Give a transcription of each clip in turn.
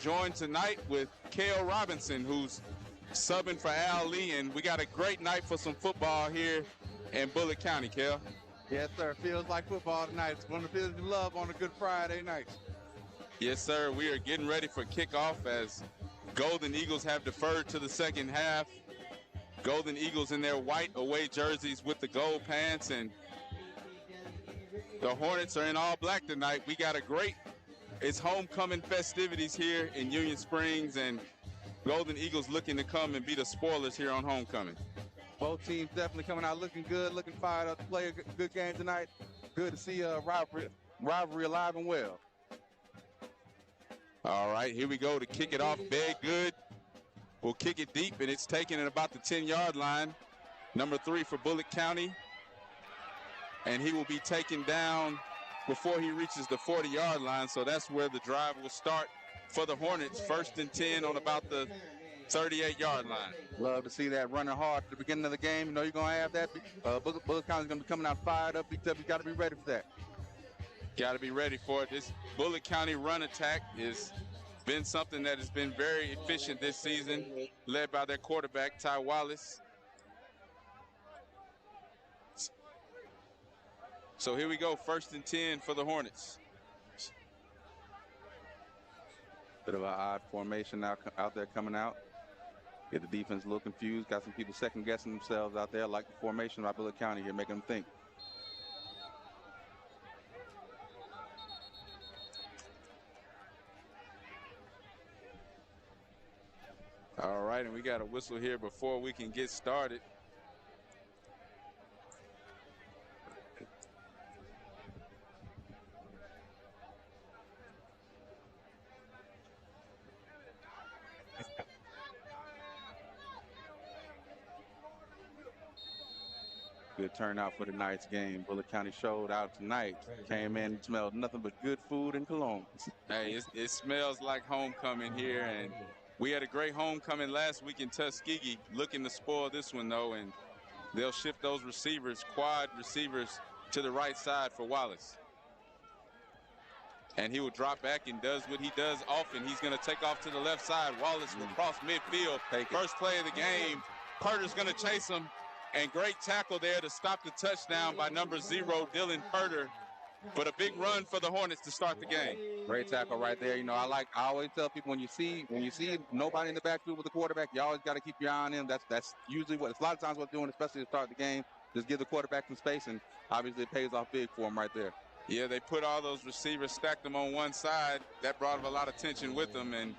joined tonight with Kale Robinson, who's subbing for Al Lee, and we got a great night for some football here in Bullock County, Kale. Yes, sir. Feels like football tonight. It's one of the feelings you love on a good Friday night. Yes, sir. We are getting ready for kickoff as Golden Eagles have deferred to the second half. Golden Eagles in their white away jerseys with the gold pants, and the Hornets are in all black tonight. We got it's homecoming festivities here in Union Springs, and Golden Eagles looking to come and be the spoilers here on homecoming. Both teams definitely coming out looking good, looking fired up to play a good game tonight. Good to see a rivalry alive and well. All right, here we go to kick it off. Bed good. We'll kick it deep, and it's taken at about the 10-yard line. Number 3 for Bullock County. And he will be taken down before he reaches the 40-yard line, so that's where the drive will start for the Hornets. 1st and 10 on about the 38-yard line. Love to see that running hard at the beginning of the game. You know you're going to have that. Bullock County's going to be coming out fired up. You got to be ready for that. Got to be ready for it. This Bullock County run attack has been something that has been very efficient this season, led by their quarterback, Ty Wallace. So here we go, 1st and 10 for the Hornets. Bit of an odd formation now out there coming out. Get the defense a little confused. Got some people second-guessing themselves out there. Like the formation by Bullock County here, making them think. All right, and we got a whistle here before we can get started. Good turnout for tonight's game. Bullock County showed out tonight. Came in, smelled nothing but good food and cologne. Hey, it smells like homecoming here, and we had a great homecoming last week in Tuskegee. Looking to spoil this one, though, and they'll shift those quad receivers, to the right side for Wallace. And he will drop back and does what he does often. He's going to take off to the left side. Wallace will cross midfield. First play of the game. Purter's going to chase him. And great tackle there to stop the touchdown by number 0, Dylan Purter. But a big run for the Hornets to start the game. Great tackle right there. You know, I always tell people when you see nobody in the backfield with the quarterback, you always got to keep your eye on him. That's usually a lot of times what they're doing, especially to start the game. Just give the quarterback some space, and obviously it pays off big for him right there. Yeah, they put all those receivers, stacked them on one side. That brought a lot of tension with them and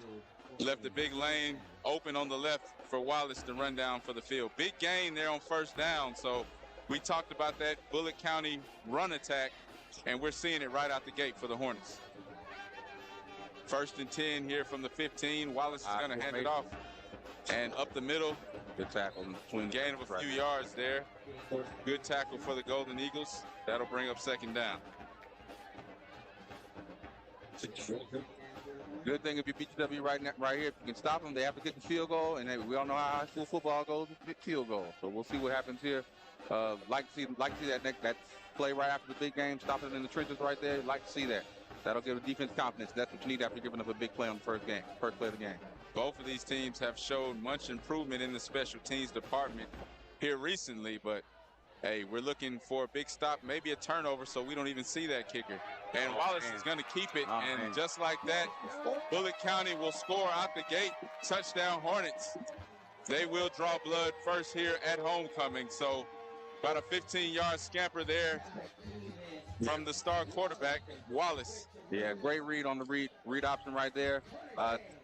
left a big lane open on the left for Wallace to run down for the field. Big gain there on 1st down. So we talked about that Bullock County run attack, and we're seeing it right out the gate for the Hornets. 1st and 10 here from the 15. Wallace is going to hand it off. And up the middle. Good tackle. Gain of a few yards there. Good tackle for the Golden Eagles. That'll bring up 2nd down. Good thing if you beat UW right here, if you can stop them, they have to get the field goal, and we all know how high school football goes with field goal. So we'll see what happens here. Like to see that play right after the big game, stop it in the trenches right there. Like to see that. That'll give the defense confidence. That's what you need after giving up a big play on the first play of the game. Both of these teams have showed much improvement in the special teams department here recently, but hey, we're looking for a big stop, maybe a turnover, so we don't even see that kicker. And Wallace is going to keep it, and just like that, Bullock County will score out the gate. Touchdown Hornets. They will draw blood first here at homecoming, so about a 15-yard scamper there from the star quarterback, Wallace. Yeah, great read on the read option right there.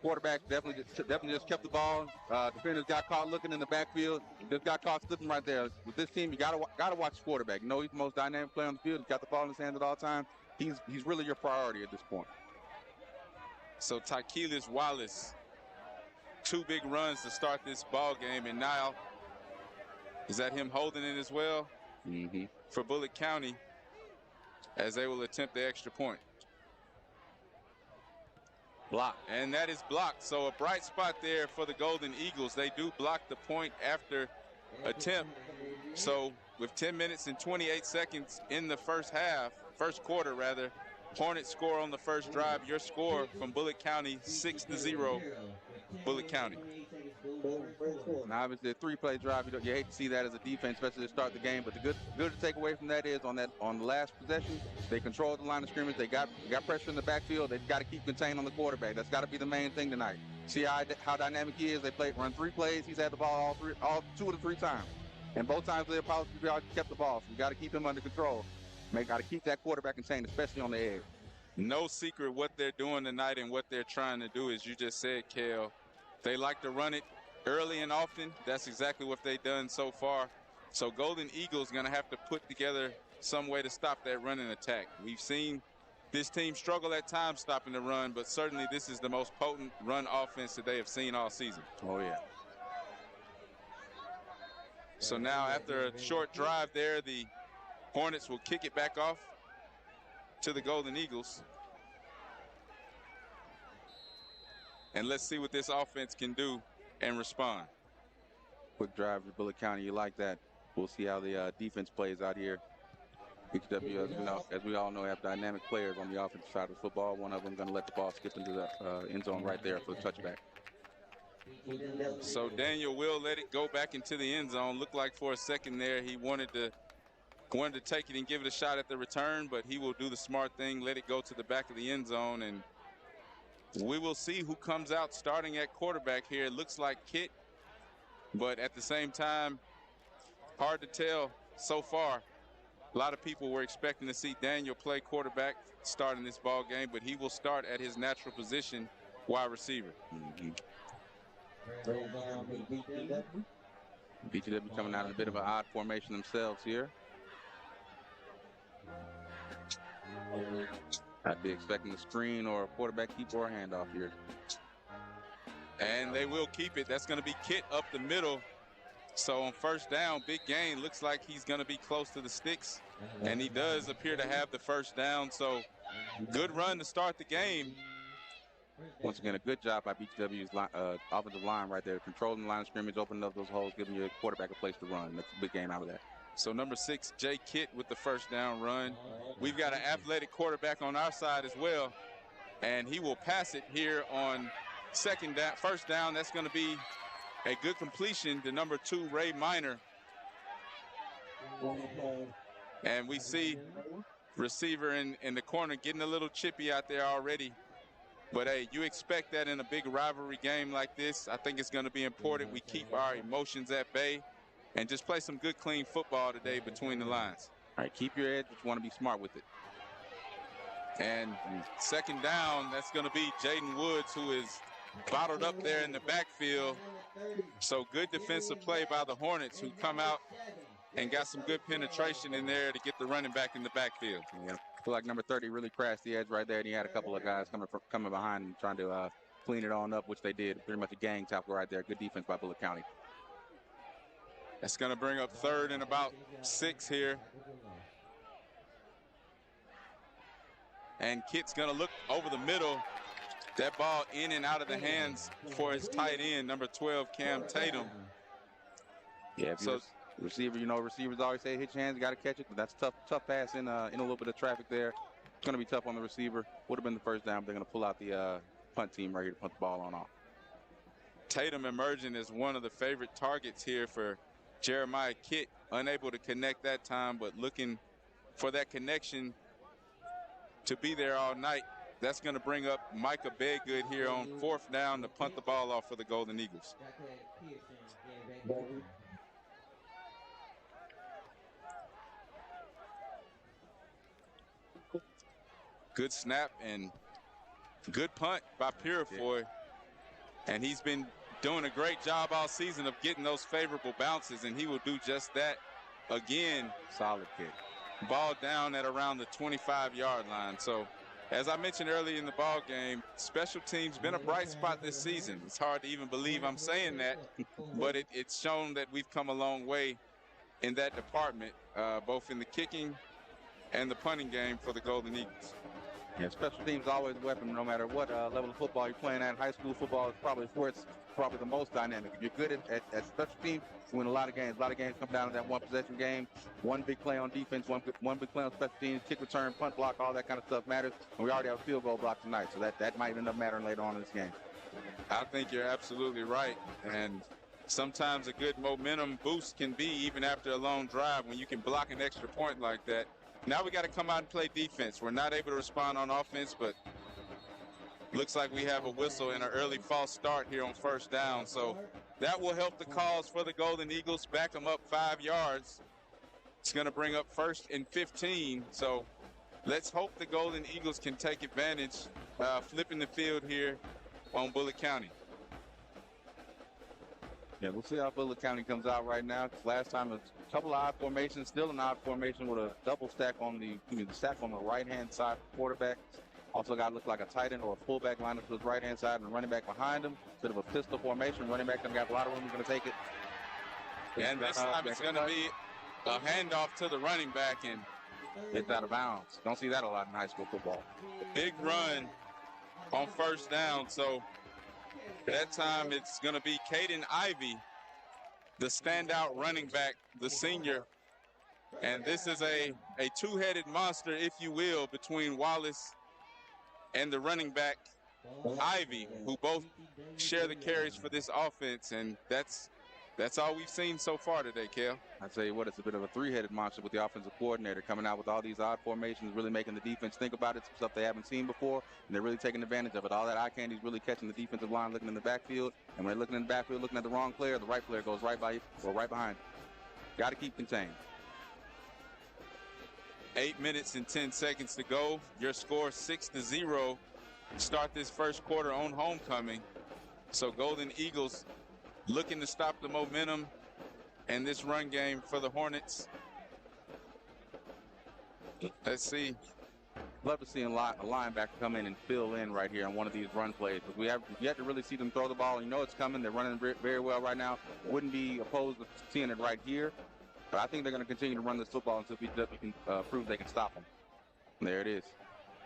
Quarterback definitely just kept the ball. Defenders got caught looking in the backfield. Just got caught slipping right there. With this team, you gotta watch the quarterback. You know he's the most dynamic player on the field. He's got the ball in his hands at all times. He's really your priority at this point. So Tykeelis Wallace, 2 big runs to start this ball game, and now is that him holding it as well for Bullock County as they will attempt the extra point. Block. And that is blocked. So a bright spot there for the Golden Eagles. They do block the point after attempt. So with 10 minutes and 28 seconds in the first quarter, Hornets score on the first drive. Your score from Bullock County, 6-0, Bullock County. Now, obviously, a three-play drive, you hate to see that as a defense, especially to start the game. But the good to take away from that is on the last possession, they controlled the line of scrimmage. They got pressure in the backfield. They've got to keep contained on the quarterback. That's got to be the main thing tonight. See how dynamic he is. They run 3 plays. He's had the ball all 2 of the 3 times, and both times they kept the ball. So you got to keep him under control. Got to keep that quarterback contained, especially on the edge. No secret what they're doing tonight and what they're trying to do, as you just said, Kel. They like to run it early and often. That's exactly what they've done so far. So Golden Eagles going to have to put together some way to stop that running attack. We've seen this team struggle at times stopping the run, but certainly this is the most potent run offense that they have seen all season. Oh, yeah. So now after a short drive there, the Hornets will kick it back off to the Golden Eagles. And let's see what this offense can do and respond. Quick drive to Bullock County. You like that. We'll see how the defense plays out here. BCW, as we all know, have dynamic players on the offensive side of the football. One of them going to let the ball skip into the end zone right there for the touchback. So Daniel will let it go back into the end zone. Looked like for a second there he wanted to take it and give it a shot at the return, but he will do the smart thing, let it go to the back of the end zone, and we will see who comes out starting at quarterback here. It looks like Kit, but at the same time, hard to tell so far. A lot of people were expecting to see Daniel play quarterback starting this ball game, but he will start at his natural position, wide receiver. BCW coming out in a bit of an odd formation themselves here. I'd be expecting a screen or a quarterback keep or a handoff here. And they will keep it. That's going to be Kit up the middle. So on first down, big gain. Looks like he's going to be close to the sticks. And he does appear to have the first down. So good run to start the game. Once again, a good job by BCW's offensive line right there. Controlling the line of scrimmage, opening up those holes, giving your quarterback a place to run. That's a big game out of that. So number 6, Jay Kit with the first down run. We've got an athletic quarterback on our side as well. And he will pass it here on first down. That's going to be a good completion to number 2, Ray Minor. And we see receiver in the corner getting a little chippy out there already. But, hey, you expect that in a big rivalry game like this. I think it's going to be important we keep our emotions at bay and just play some good, clean football today between the lines. All right, keep your edge, but you want to be smart with it. And second down, that's going to be Jaden Woods, who is bottled up there in the backfield. So good defensive play by the Hornets, who come out and got some good penetration in there to get the running back in the backfield. Yeah. I feel like number 30 really crashed the edge right there, and he had a couple of guys coming behind and trying to clean it on up, which they did. Pretty much a gang tackle right there. Good defense by Bullock County. That's going to bring up third and about 6 here. And Kit's going to look over the middle. That ball in and out of the hands for his tight end, number 12, Cam Tatum. Yeah, so receiver, receivers always say hit your hands, you got to catch it. But that's tough pass in a little bit of traffic there. It's going to be tough on the receiver. Would have been the first down, but they're going to pull out the punt team right here to punt the ball on off. Tatum emerging as one of the favorite targets here for Jeremiah Kit. Unable to connect that time, but looking for that connection to be there all night. That's going to bring up Micah Bedgood here on fourth down to punt the ball off for the Golden Eagles. Good snap and good punt by Purifoy. And he's been doing a great job all season of getting those favorable bounces, and he will do just that again. Solid kick. Ball down at around the 25-yard line. So, as I mentioned earlier in the ball game, special teams been a bright spot this season. It's hard to even believe I'm saying that, but it's shown that we've come a long way in that department, both in the kicking and the punting game for the Golden Eagles. Yeah, special teams is always a weapon, no matter what level of football you're playing at. High school football is probably where it's probably the most dynamic. If you're good at special teams, you win a lot of games. A lot of games come down to that one possession game, one big play on defense, one big play on special teams, kick return, punt block, all that kind of stuff matters. And we already have a field goal block tonight, so that might end up mattering later on in this game. I think you're absolutely right. And sometimes a good momentum boost can be even after a long drive when you can block an extra point like that. Now we got to come out and play defense. We're not able to respond on offense, but looks like we have a whistle and an early false start here on first down. So that will help the cause for the Golden Eagles, back them up 5 yards. It's going to bring up 1st and 15. So let's hope the Golden Eagles can take advantage, flipping the field here on Bullock County. Yeah, we'll see how Bullock County comes out right now. Last time, a couple of odd formations, still an odd formation with a double stack on the right-hand side quarterback. Also got to look like a tight end or a fullback lined up to his right-hand side and a running back behind him. Bit of a pistol formation. Running back got a lot of room. He's going to take it. And this time it's going to be a handoff to the running back, and it's out of bounds. Don't see that a lot in high school football. Big run on first down. So that time it's going to be Caden Ivey, the standout running back, the senior. And this is a two-headed monster, if you will, between Wallace and the running back, Ivy, who both share the carries for this offense. And that's all we've seen so far today, Kel. I tell you what, it's a bit of a three-headed monster with the offensive coordinator coming out with all these odd formations, really making the defense think about it, some stuff they haven't seen before, and they're really taking advantage of it. All that eye candy is really catching the defensive line looking in the backfield, and when they're looking in the backfield, looking at the wrong player, the right player goes right by you or right behind you. Got to keep contained. 8 minutes and 10 seconds to go. Your score 6-0. Start this first quarter on homecoming. So Golden Eagles looking to stop the momentum and this run game for the Hornets. Let's see. Love to see a linebacker come in and fill in right here on one of these run plays. But we have yet to really see them throw the ball. You know it's coming. They're running very well right now. Wouldn't be opposed to seeing it right here. But I think they're going to continue to run this football until we can prove they can stop them. There it is.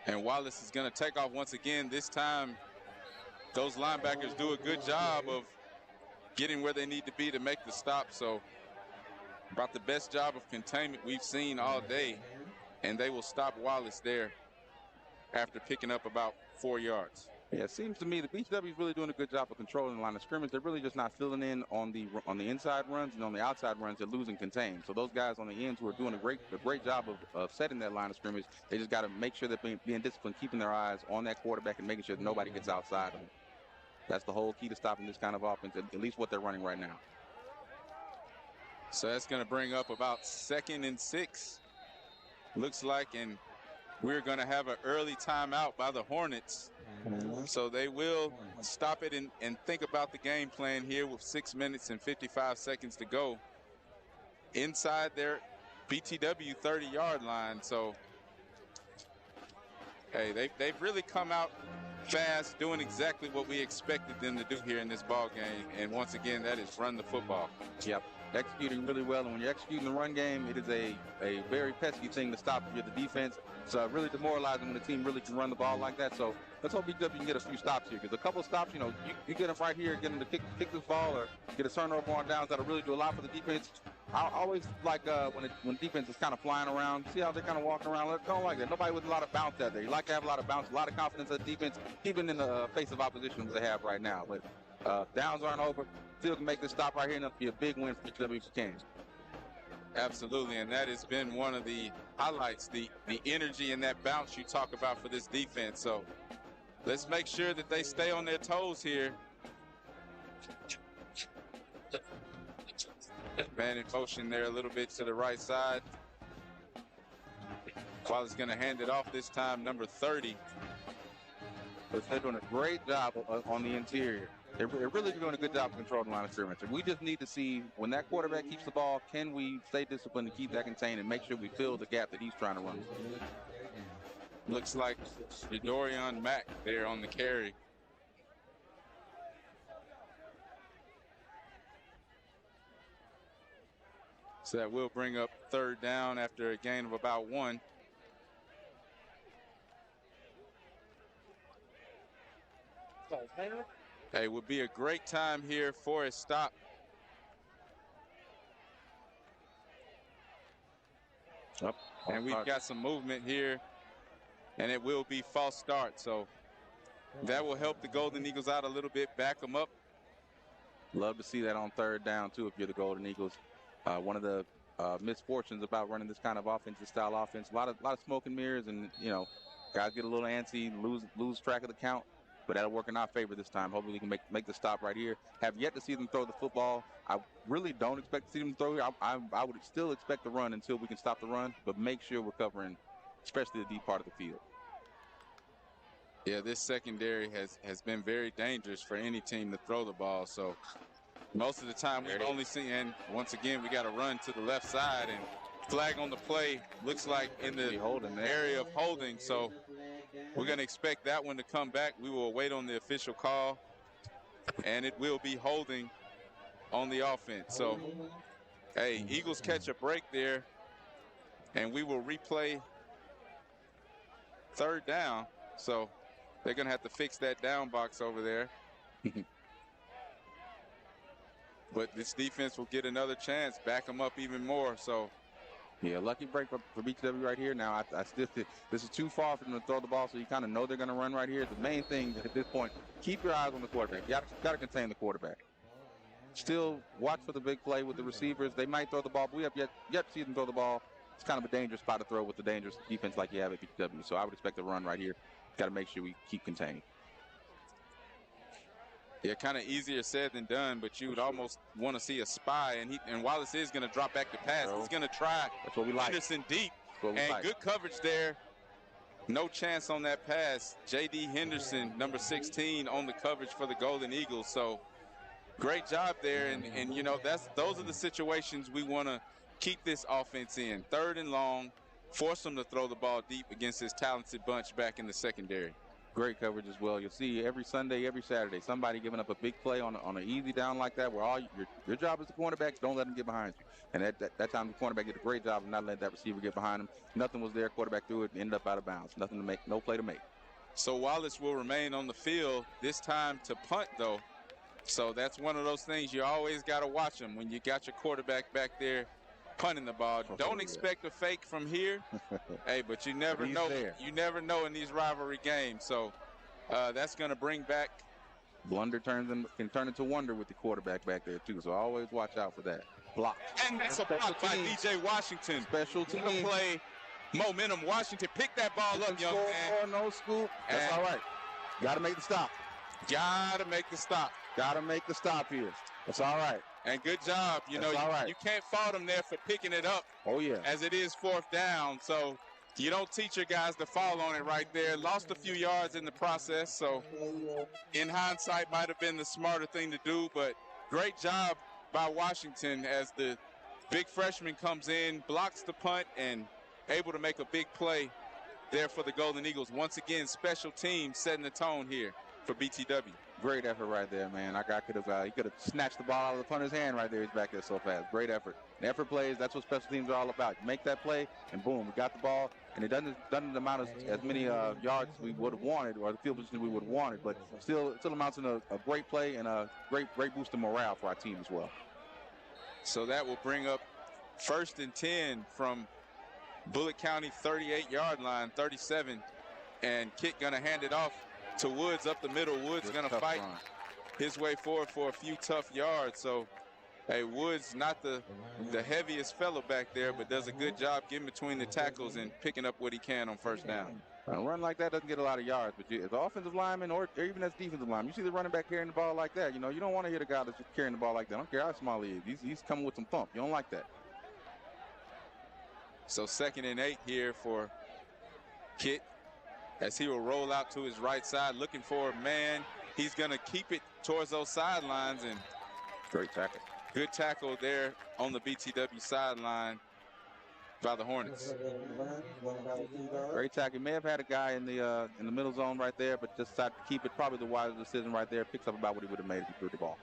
And Wallace is going to take off once again. This time, those linebackers do a good job of getting where they need to be to make the stop. So about the best job of containment we've seen all day. And they will stop Wallace there after picking up about 4 yards. Yeah, it seems to me the BCW is really doing a good job of controlling the line of scrimmage. They're really just not filling in on the inside runs, and on the outside runs, they're losing contain. So those guys on the ends who are doing a great job of setting that line of scrimmage, they just got to make sure they're being disciplined, keeping their eyes on that quarterback and making sure that nobody gets outside of them. That's the whole key to stopping this kind of offense, at least what they're running right now. So that's going to bring up about 2nd and 6. Looks like, and we're going to have an early timeout by the Hornets. So they will stop it and think about the game plan here with 6 minutes and 55 seconds to go inside their BTW 30-yard line. So, hey, they've really come out fast, doing exactly what we expected them to do here in this ball game. And once again, that is run the football. Yep. Executing really well, and when you're executing the run game, it is a very pesky thing to stop if you're the defense. It's really demoralizing when the team really can run the ball like that. So let's hope BW can get a few stops here, because a couple of stops, you get them right here, get them to kick this ball or get a turnover on downs, that'll really do a lot for the defense. I always like when defense is kind of flying around, see how they're kind of walking around. Don't like that. Nobody with a lot of bounce out there. You like to have a lot of bounce, a lot of confidence at defense, even in the face of opposition that they have right now. But downs aren't over. Still can make this stop right here, and it'll be a big win for BW Kings. Absolutely, and that has been one of the highlights, the energy and that bounce you talk about for this defense. So let's make sure that they stay on their toes here. Man in motion there a little bit to the right side. Wallace going to hand it off this time, number 30. But they're doing a great job on the interior. They're really doing a good job of controlling the line of scrimmage. We just need to see, when that quarterback keeps the ball, can we stay disciplined and keep that contained and make sure we fill the gap that he's trying to run? Looks like Dorian Mack there on the carry. So that will bring up 3rd down after a gain of about 1. Hey, would be a great time here for a stop. Yep. And we've got some movement here, and it will be false start. So that will help the Golden Eagles out a little bit, back them up. Love to see that on third down, too, if you're the Golden Eagles. One of the misfortunes about running this kind of offensive style offense, a lot of smoke and mirrors, and, you know, guys get a little antsy, lose track of the count. But that'll work in our favor this time. Hopefully we can make the stop right here. Have yet to see them throw the football. I really don't expect to see them throw here. I would still expect the run until we can stop the run, but make sure we're covering, especially the deep part of the field. Yeah, this secondary has been very dangerous for any team to throw the ball. So most of the time we've only seen, and once again, we got to run to the left side, and flag on the play looks like in the area of holding. So we're going to expect that one to come back. We will wait on the official call, and it will be holding on the offense. So, hey, Eagles catch a break there, and we will replay third down. So they're going to have to fix that down box over there. But this defense will get another chance, back them up even more. So, yeah, lucky break for BTW right here. Now, I still think this is too far for them to throw the ball, so you kind of know they're going to run right here. The main thing at this point, keep your eyes on the quarterback. You got to contain the quarterback. Still watch for the big play with the receivers. They might throw the ball, but we have yet to see them throw the ball. It's kind of a dangerous spot to throw with the dangerous defense like you have at BTW. So I would expect a run right here. Got to make sure we keep contained. Yeah, kind of easier said than done, but you would almost want to see a spy. And Wallace is going to drop back to pass. He's going to try. That's what we like. Henderson deep. And good coverage there. No chance on that pass. J.D. Henderson, number 16, on the coverage for the Golden Eagles. So great job there. And you know, those are the situations we want to keep this offense in. Third and long, force them to throw the ball deep against this talented bunch back in the secondary. Great coverage as well. You'll see every Sunday, every Saturday, somebody giving up a big play on an easy down like that, where your job as the cornerback, don't let them get behind you. And that time the cornerback did a great job of not letting that receiver get behind him. Nothing was there. Quarterback threw it and ended up out of bounds. Nothing to make, no play to make. So Wallace will remain on the field, this time to punt, though. So that's one of those things you always got to watch them when you got your quarterback back there punting the ball. Don't expect a fake from here. Hey, but you never know. You never know in these rivalry games. So that's going to bring back. Blunder can turn into wonder with the quarterback back there, too. So always watch out for that. Block. And that's a block by DJ Washington. Special team. Play momentum. Washington, pick that ball up, young man. No scoop. That's all right. Got to make the stop. Got to make the stop. Got to make the stop here. That's all right. And good job. You know, you can't fault them there for picking it up. Oh, yeah. As it is fourth down. So you don't teach your guys to fall on it right there. Lost a few yards in the process. So in hindsight, might have been the smarter thing to do. But great job by Washington as the big freshman comes in, blocks the punt, and able to make a big play there for the Golden Eagles. Once again, special teams setting the tone here for BTW. Great effort right there, man. He could have snatched the ball out of the punter's hand right there. He's back there so fast. Great effort. The effort plays, that's what special teams are all about. You make that play, and boom, we got the ball. And it doesn't amount as many yards we would have wanted, or the field position we would have wanted, but still amounts in a great play and a great boost of morale for our team as well. So that will bring up 1st and 10 from Bullock County 38-yard line, 37. And Kit going to hand it off to Woods up the middle. Woods going to fight his way forward for a few tough yards. So, hey, Woods not the heaviest fellow back there, but does a good job getting between the tackles and picking up what he can on first down. A run like that doesn't get a lot of yards, but as offensive lineman or even as defensive lineman, you see the running back carrying the ball like that. You know, you don't want to hit a guy that's just carrying the ball like that. I don't care how small he is. He's coming with some thump. You don't like that. So 2nd and 8 here for Kit as he will roll out to his right side looking for a man. He's going to keep it towards those sidelines, and great tackle. Good tackle there on the BTW sideline by the Hornets. Great tackle. He may have had a guy in the middle zone right there, but just decided to keep it. Probably the wiser decision right there. Picks up about what he would have made if he threw the ball.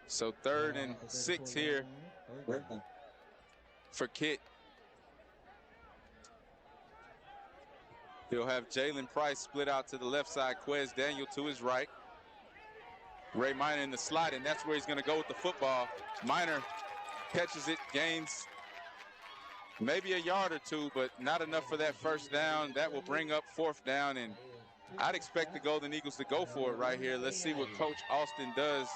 So 3rd and 6 here for Kit. He'll have Jalen Price split out to the left side, Quez Daniel to his right. Ray Minor in the slot, and that's where he's going to go with the football. Minor catches it, gains maybe a yard or two, but not enough for that first down. That will bring up 4th down, and I'd expect the Golden Eagles to go for it right here. Let's see what Coach Austin does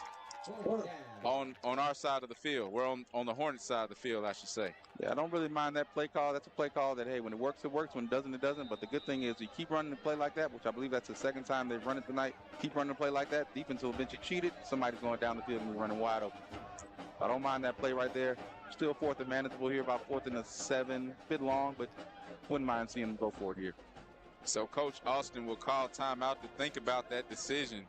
on our side of the field. We're on the Hornet side of the field, I should say. Yeah, I don't really mind that play call. That's a play call that, hey, when it works, it works. When it doesn't, it doesn't. But the good thing is you keep running the play like that, which I believe that's the second time they've run it tonight. Keep running the play like that. Defense will eventually cheat it. Somebody's going down the field and running wide open. I don't mind that play right there. Still 4th and manageable here, about 4th and 7. A bit long, but wouldn't mind seeing them go for it here. So Coach Austin will call timeout to think about that decision.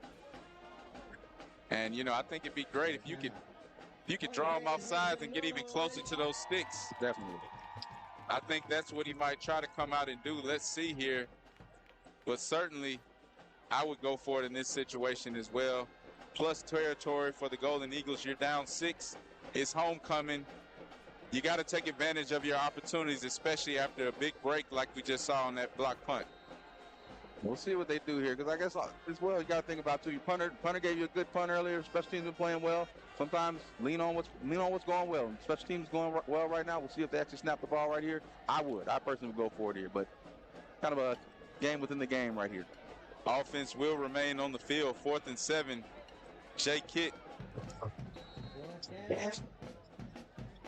And, you know, I think it'd be great if you could draw them off sides and get even closer to those sticks. Definitely. I think that's what he might try to come out and do. Let's see here. But certainly, I would go for it in this situation as well. Plus territory for the Golden Eagles. You're down 6. It's homecoming. You got to take advantage of your opportunities, especially after a big break like we just saw on that block punt. We'll see what they do here, because I guess as well you got to think about too. Your punter gave you a good punt earlier. Special teams been playing well. Sometimes lean on what's going well. And special teams going well right now. We'll see if they actually snap the ball right here. I personally would go for it here, but kind of a game within the game right here. Offense will remain on the field. 4th and 7. Jay Kitt.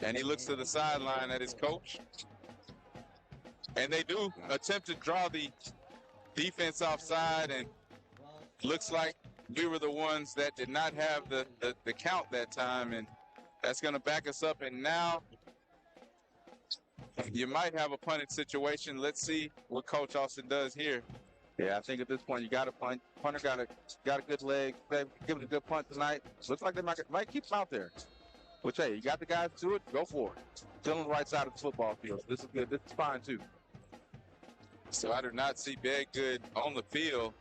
And he looks to the sideline at his coach. And they do attempt to draw the defense offside, and looks like we were the ones that did not have the count that time, and that's going to back us up. And now you might have a punted situation. Let's see what Coach Austin does here. Yeah, I think at this point you got to punt. Punter got a good leg. Give it a good punt tonight. Looks like they might keep him out there. Which, hey, you got the guys to do it, go for it. Still on the right side of the football field. This is good. This is fine, too. So I do not see Bedgood on the field.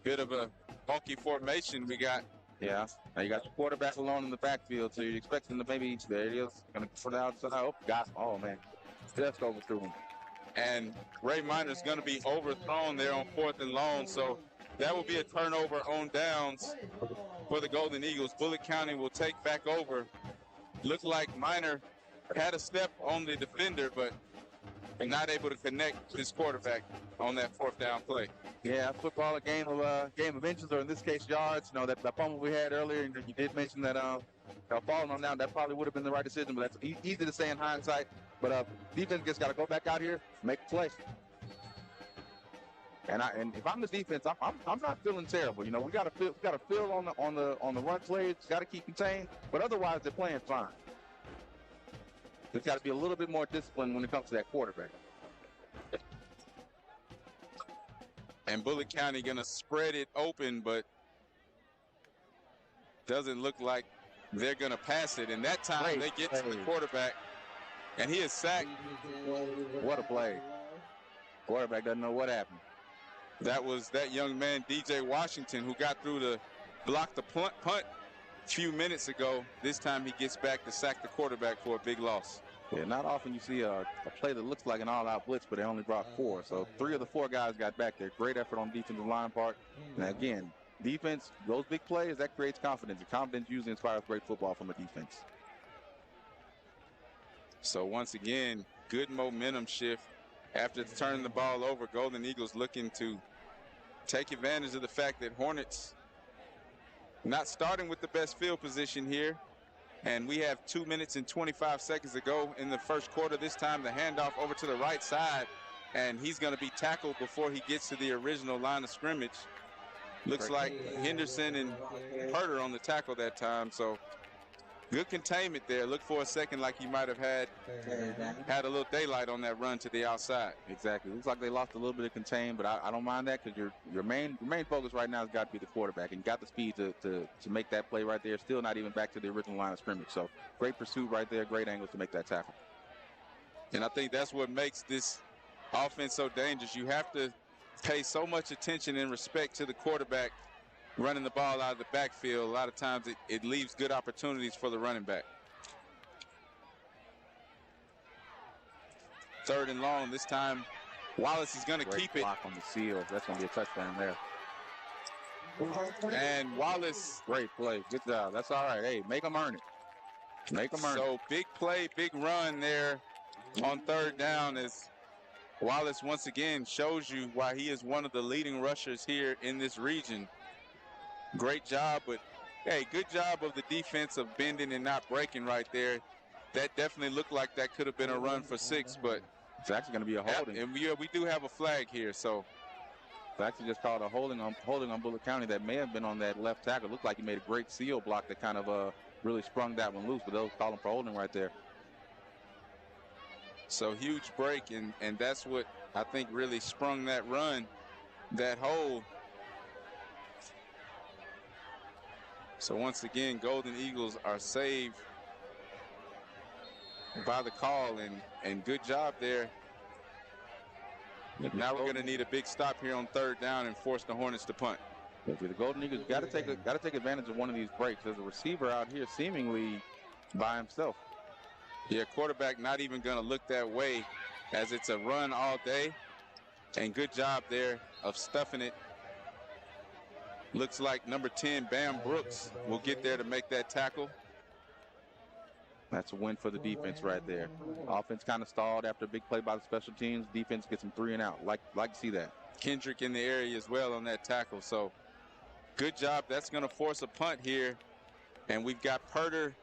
Bit of a funky formation we got. Yeah. Now you got your quarterback alone in the backfield, so you're expecting to maybe, there he is, going to put out, oh, man. Just overthrew him. And Ray Minor's going to be overthrown there on 4th and long, so that will be a turnover on downs for the Golden Eagles. Bullock County will take back over. Looked like Minor had a step on the defender, but not able to connect his quarterback on that 4th down play. Yeah, football, a game of inches, or in this case, yards. You know, that fumble we had earlier, and you did mention that falling on down, that probably would have been the right decision, but that's easy to say in hindsight. But defense just got to go back out here, make a play. And if I'm the defense, I'm not feeling terrible. You know, we got to feel on the run plays, got to keep contained, but otherwise they're playing fine. There's got to be a little bit more discipline when it comes to that quarterback. And Bullock County going to spread it open, but doesn't look like they're going to pass it. And that time they get to the quarterback, and he is sacked. What a play. Quarterback doesn't know what happened. That was that young man, DJ Washington, who got through to block the punt a few minutes ago. This time he gets back to sack the quarterback for a big loss. Yeah, not often you see a play that looks like an all-out blitz, but they only brought 4. So 3 of the 4 guys got back there. Great effort on defensive line part. And again, defense, those big plays, that creates confidence. And confidence usually inspires great football from a defense. So once again, good momentum shift. After turning the ball over, Golden Eagles looking to take advantage of the fact that Hornets not starting with the best field position here. And we have 2 minutes and 25 seconds to go in the first quarter. This time the handoff over to the right side, and he's going to be tackled before he gets to the original line of scrimmage. Looks like Henderson and Herter on the tackle that time. So good containment there. Look for a second like he might have had a little daylight on that run to the outside. Exactly. Looks like they lost a little bit of contain, but I don't mind that, because your main focus right now has got to be the quarterback, and you got the speed to make that play right there. Still not even back to the original line of scrimmage. So great pursuit right there, great angles to make that tackle. And I think that's what makes this offense so dangerous. You have to pay so much attention and respect to the quarterback running the ball out of the backfield. A lot of times it leaves good opportunities for the running back. 3rd and long. This time Wallace is going to keep it. Block on the seal. That's going to be a touchdown there. And Wallace. Great play. Good job. That's all right. Hey, make them earn it. Make them earn it. So big play, big run there on third down as Wallace once again shows you why he is one of the leading rushers here in this region. Great job, but hey, good job of the defense of bending and not breaking right there. That definitely looked like that could have been a run for 6, but it's actually going to be a holding. And we do have a flag here, so it's actually just called a holding on Bullock County. That may have been on that left tackle. It looked like he made a great seal block that kind of really sprung that one loose, but they'll call him for holding right there. So huge break, and that's what I think really sprung that run, that hole. So once again, Golden Eagles are saved by the call, and good job there. Now we're going to need a big stop here on third down and force the Hornets to punt. The Golden Eagles got to take advantage of one of these breaks. There's a receiver out here seemingly by himself. Yeah, quarterback not even going to look that way as it's a run all day. And good job there of stuffing it. Looks like number 10, Bam Brooks, will get there to make that tackle. That's a win for the defense right there. Offense kind of stalled after a big play by the special teams. Defense gets them 3 and out. Like to see that. Kendrick in the area as well on that tackle. So good job. That's going to force a punt here. And we've got Purter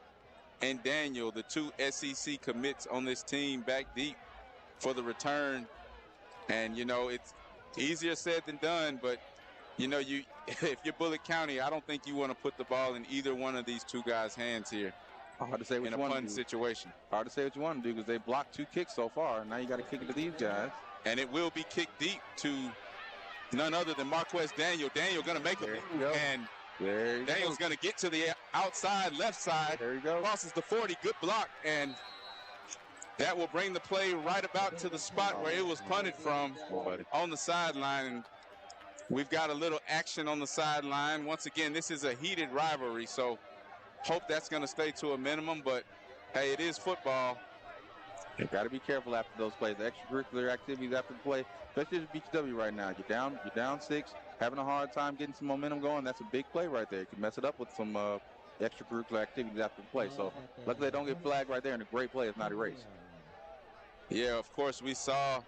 and Daniel, the 2 SEC commits on this team, back deep for the return. And, you know, it's easier said than done, but, you know, if you're Bullock County, I don't think you want to put the ball in either one of these 2 guys' hands here. Hard to say what in you a want punt to do. situation. Hard to say what you want to do because they blocked 2 kicks so far. Now you got to kick it to these guys. And it will be kicked deep to none other than Marquez Daniel. Daniel going to make it. And Daniel's going to get to the outside left side. There you go. Crosses the 40. Good block. And that will bring the play right about to the spot where it was punted from on the sideline. And we've got a little action on the sideline. Once again, this is a heated rivalry, so hope that's going to stay to a minimum. But, hey, it is football. You got to be careful after those plays. The extracurricular activities after the play, especially at BCW right now. You're down 6, having a hard time getting some momentum going. That's a big play right there. You can mess it up with some extracurricular activities after the play. So luckily they don't get flagged right there, and a great play is not erased. Yeah, of course, we saw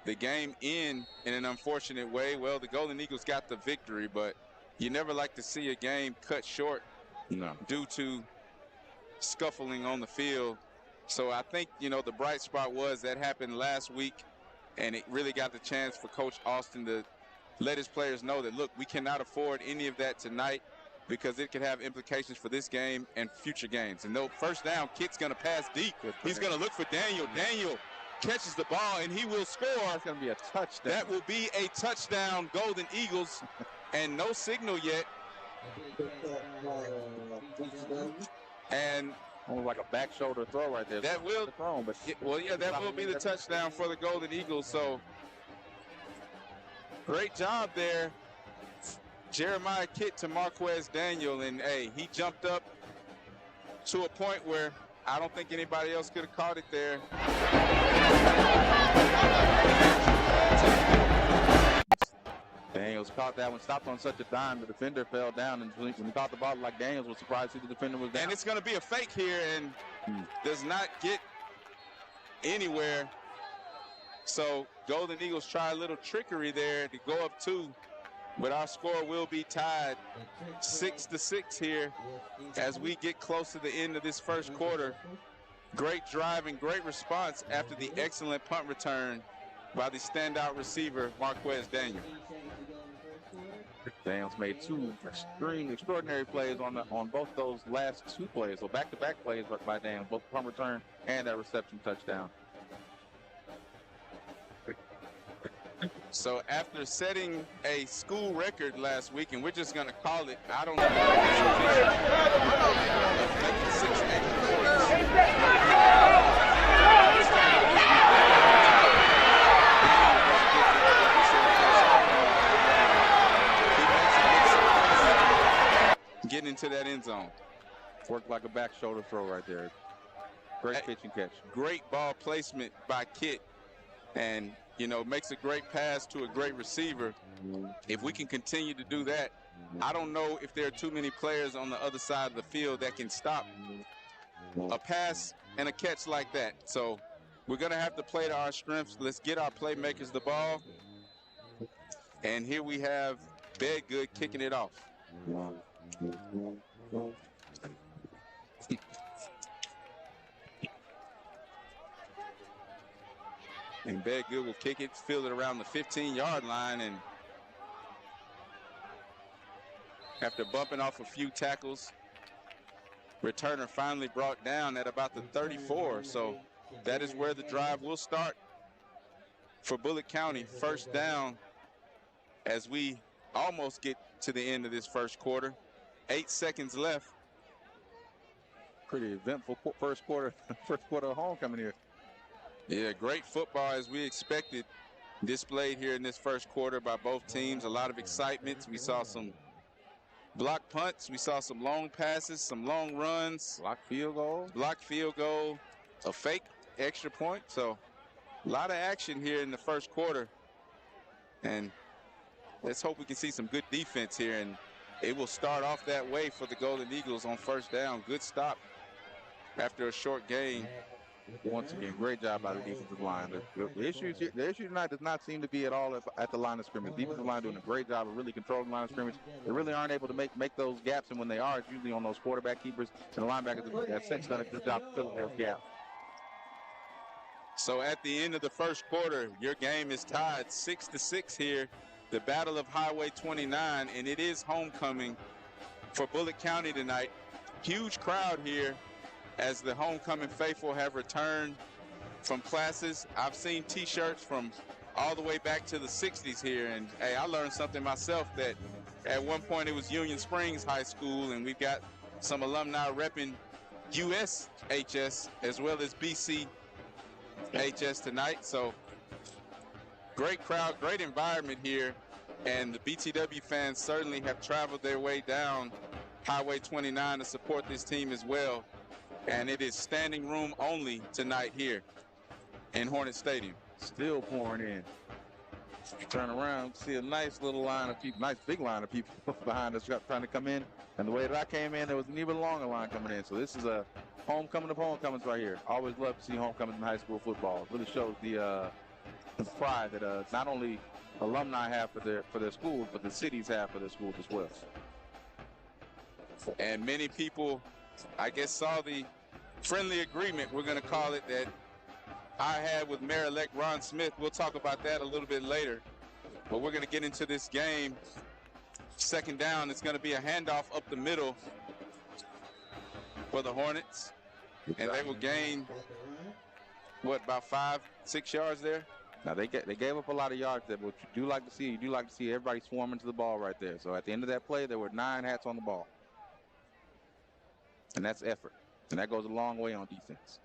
the game end in an unfortunate way. Well, the Golden Eagles got the victory, but you never like to see a game cut short due to scuffling on the field. So I think, you know, the bright spot was that happened last week, and it really got the chance for Coach Austin to let his players know that, look, we cannot afford any of that tonight because it could have implications for this game and future games. And no first down, Kit's going to pass deep. He's going to look for Daniel. Daniel catches the ball, and he will score. It's going to be a touchdown. That will be a touchdown, Golden Eagles, and no signal yet. And like a back shoulder throw right there. That will, thrown, but that will be the touchdown for the Golden Eagles. So great job there, Jeremiah Kitt to Marquez Daniel, and hey, he jumped up to a point where I don't think anybody else could have caught it there. Daniels caught that one, stopped on such a dime, the defender fell down, and when he caught the ball, like Daniels was surprised to see the defender was down. And it's going to be a fake here, and does not get anywhere. So Golden Eagles try a little trickery there to go up 2, but our score will be tied 6-6 here as we get close to the end of this first quarter. Great drive and great response after the excellent punt return by the standout receiver, Marquez Daniel. Daniels made 2 extraordinary plays on both those last 2 plays. So back-to-back plays by Daniels, both punt return and that reception touchdown. So after setting a school record last week, and we're just going to call it, I don't getting into that end zone. Worked like a back shoulder throw right there. Great pitch and catch. Great ball placement by Kitt. and, you know, makes a great pass to a great receiver. If we can continue to do that, I don't know if there are too many players on the other side of the field that can stop a pass and a catch like that. So we're going to have to play to our strengths. Let's get our playmakers the ball. And here we have Bedgood kicking it off. And Bedgood will kick it, field it around the 15-yard line, and after bumping off a few tackles, returner finally brought down at about the 34. So that is where the drive will start for Bullock County. First down as we almost get to the end of this first quarter. 8 seconds left. Pretty eventful first quarter of homecoming here. Yeah, great football as we expected, displayed here in this first quarter by both teams. A lot of excitement. We saw some block punts. We saw some long passes, some long runs. Block field goal. A fake extra point. So a lot of action here in the first quarter. And let's hope we can see some good defense here. And it will start off that way for the Golden Eagles on first down. Good stop after a short gain. Once again, great job by the defensive line. The issue tonight does not seem to be at all at the line of scrimmage. Defensive line doing a great job of really controlling the line of scrimmage. They really aren't able to make those gaps, and when they are, it's usually on those quarterback keepers and the linebackers that essentially done a good job filling those gaps. So at the end of the first quarter, your game is tied 6-6 here. The Battle of Highway 29, and it is homecoming for Bullock County tonight. Huge crowd here as the homecoming faithful have returned from classes. I've seen T-shirts from all the way back to the 60s here, and hey, I learned something myself that at one point it was Union Springs High School, and we've got some alumni repping USHS as well as BCHS tonight. So great crowd, great environment here, and the BTW fans certainly have traveled their way down Highway 29 to support this team as well. And it is standing room only tonight here in Hornet Stadium. Still pouring in. Turn around, see a nice little line of people, nice big line of people behind us trying to come in. And the way that I came in, there was an even longer line coming in. So this is a homecoming of homecomings right here. Always love to see homecomings in high school football. It really shows the pride that not only alumni have for their schools, but the cities have for their schools as well. And many people, I guess, saw the friendly agreement, we're going to call it, that I had with Mayor-elect Ron Smith. We'll talk about that a little bit later. But we're going to get into this game. Second down, it's going to be a handoff up the middle for the Hornets. And they will gain, about 5-6 yards there? Now, they gave up a lot of yards there, but what you do like to see everybody swarming to the ball right there. So at the end of that play, there were 9 hats on the ball. And that's effort. And that goes a long way on defense.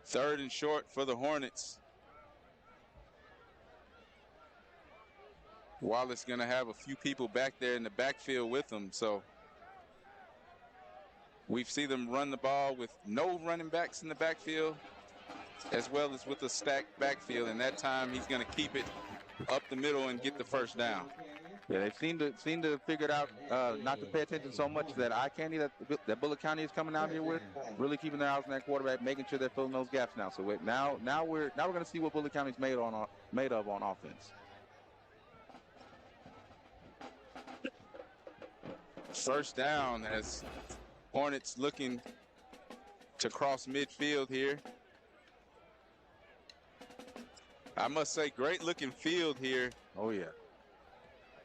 Third and short for the Hornets. Wallace going to have a few people back there in the backfield with them. So we've seen them run the ball with no running backs in the backfield, as well as with a stacked backfield. And that time he's going to keep it up the middle and get the first down. Yeah, they seem to figure it out not to pay attention so much to that eye candy that Bullock County is coming out here with. Really keeping their eyes on that quarterback, making sure they're filling those gaps now. So now we're going to see what Bullock County's made of on offense. First down as Hornets looking to cross midfield here. I must say, great looking field here. Oh yeah.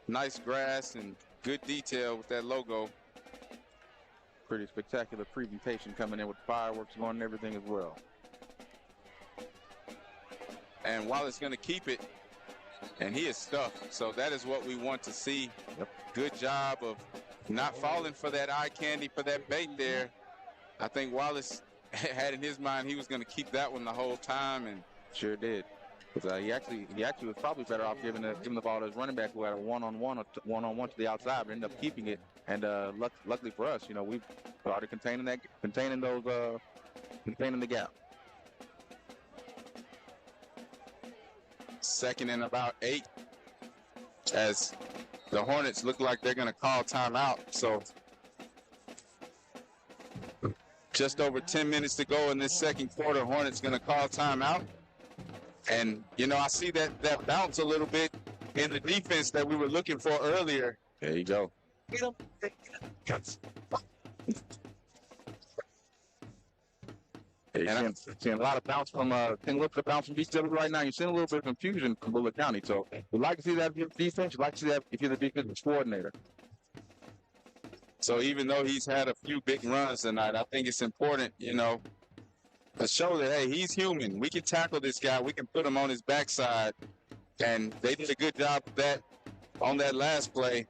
Nice grass and good detail with that logo. Pretty spectacular presentation coming in with fireworks going and everything as well. And Wallace going to keep it, and he is stuffed. So that is what we want to see. Yep. Good job of not falling for that eye candy, for that bait there. I think Wallace had in his mind he was going to keep that one the whole time, and sure did. Because he actually was probably better off giving the ball to his running back who had a one-on-one to the outside, but ended up keeping it. And luckily for us, we started containing the gap. 2nd and about 8, as the Hornets look like they're going to call timeout. So just over 10 minutes to go in this second quarter. Hornets going to call timeout. And, you know, I see that bounce a little bit in the defense that we were looking for earlier. There you go. And seeing a lot of bounce from seeing a little bit of bounce from BCSN right now. You're seeing a little bit of confusion from Bullock County. So we'd like to see that if you're the defense. You'd like to see that if you're the defensive coordinator. So even though he's had a few big runs tonight, I think it's important, you know, to show that, hey, he's human. We can tackle this guy. We can put him on his backside. And they did a good job of that on that last play.